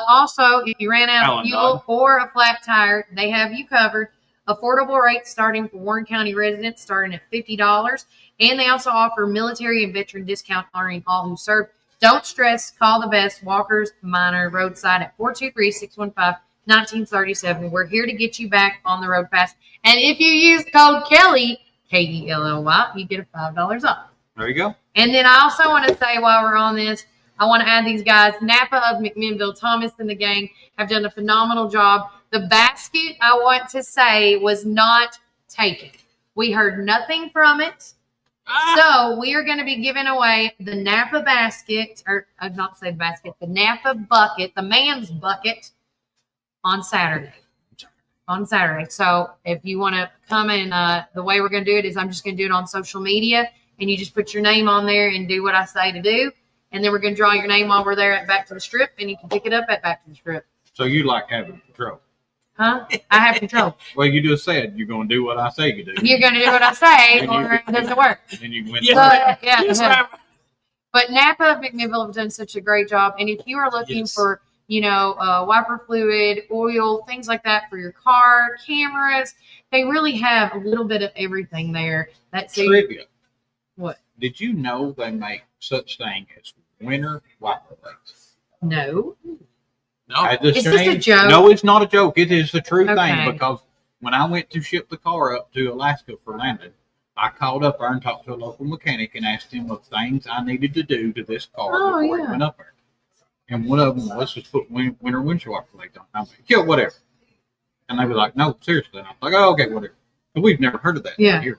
Also, if you ran out of fuel or a flat tire, they have you covered. Affordable rates starting for Warren County residents starting at $50. And they also offer military and veteran discount honoring all who serve. Don't stress. Call the best. Walker's Minor Roadside at 423-615-1937. We're here to get you back on the road fast. And if you use code Kelly, Kelly, you get a $5 off. There you go. And then I also want to say while we're on this, I want to add these guys. Napa of McMinnville, Thomas and the gang have done a phenomenal job. The basket, I want to say, was not taken. We heard nothing from it. So we are going to be giving away the Napa basket, or I'd not say basket, the Napa bucket, the man's bucket on Saturday. So if you want to come and the way we're going to do it is I'm just going to do it on social media, and you just put your name on there and do what I say to do. And then we're going to draw your name while we're there at Back to the Strip, and you can pick it up at Back to the Strip. So you like having control? Huh? I have control. Well, you just said you're going to do what I say you do. You're going to do what I say, or it doesn't work. And you went But Napa of McMinnville have done such a great job. And if you are looking for, wiper fluid, oil, things like that for your car, cameras, they really have a little bit of everything there. That's trivia. What? Did you know they make such thing as winter wiper blades? No. No, is this a joke? No, it's not a joke. It is the true Okay. thing, because when I went to ship the car up to Alaska for landing, I called up there and talked to a local mechanic and asked him what things I needed to do to this car before it went up there. And one of them was just put winter windshield wiper blades on. I'm like, yeah, whatever. And they were like, no, seriously. And I was like, oh, okay, whatever. But we've never heard of that here.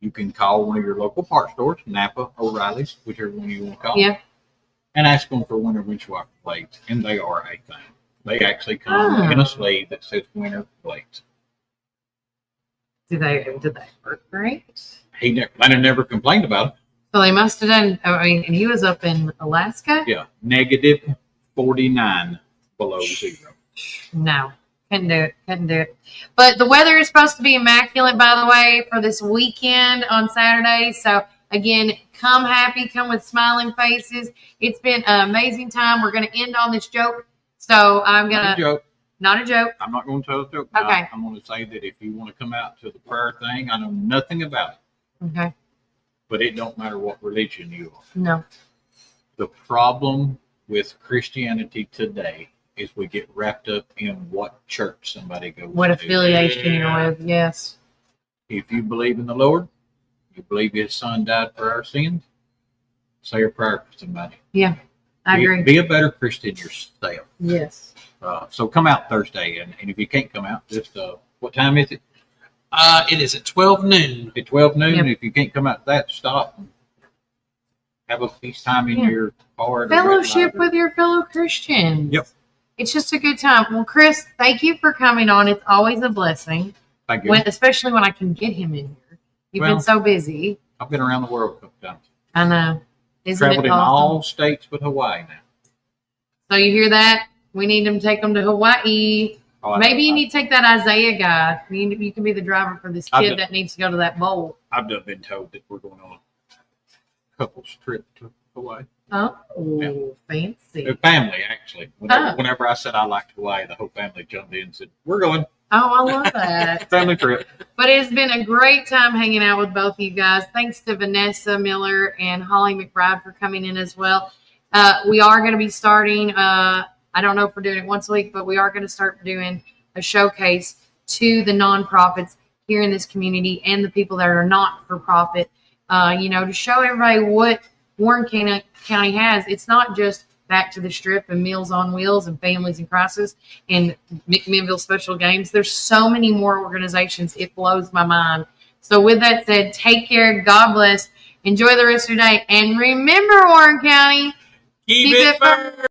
You can call one of your local parts stores, Napa, O'Reilly's, whichever one you want to call. Yeah. And ask them for winter windshield wiper blades, and they are a thing. They actually come in a sleeve that says winter blades. Did they work great? They never complained about it. So they must have done. I mean, and he was up in Alaska. Yeah, negative 49 below zero. No, couldn't do it. But the weather is supposed to be immaculate, by the way, for this weekend on Saturday. So again, come happy, come with smiling faces. It's been an amazing time. We're going to end on this joke. So I'm going to. Not a joke. I'm not going to tell a joke. Okay. I'm going to say that if you want to come out to the prayer thing, I know nothing about it. Okay. But it don't matter what religion you are. No. The problem with Christianity today is we get wrapped up in what church somebody goes to. What affiliation you're with, yes. If you believe in the Lord, you believe his son died for our sins, say a prayer for somebody. Yeah, I agree. Be a better Christian yourself. Yes. So come out Thursday, and if you can't come out, just what time is it? It is at 12 noon. At 12 noon. Yep. If you can't come out that, stop and have a peace time in your car. Fellowship with your fellow Christians. Yep. It's just a good time. Well, Chris, thank you for coming on. It's always a blessing. Thank you. Especially when I can get him in here. You've been so busy. I've been around the world a couple times. I know. Isn't Traveled it in awesome? all states but Hawaii now. So you hear that? We need him to take him to Hawaii. Maybe you need to take that Isaiah guy. You can be the driver for this kid that needs to go to that bowl. I've been told that we're going on a couple's trip to Hawaii. Oh, fancy. A family, actually. Whenever I said I liked Hawaii, the whole family jumped in and said, we're going. Oh, I love that. Family trip. But it's been a great time hanging out with both of you guys. Thanks to Vanessa Miller and Holly McBride for coming in as well. We are going to be starting, I don't know if we're doing it once a week, but we are going to start doing a showcase to the nonprofits here in this community and the people that are not for profit, to show everybody what Warren County has. It's not just Back to the Strip and Meals on Wheels and Families in Crisis and McMinnville Special Games. There's so many more organizations. It blows my mind. So with that said, take care. God bless. Enjoy the rest of your day. And remember, Warren County, keep it first.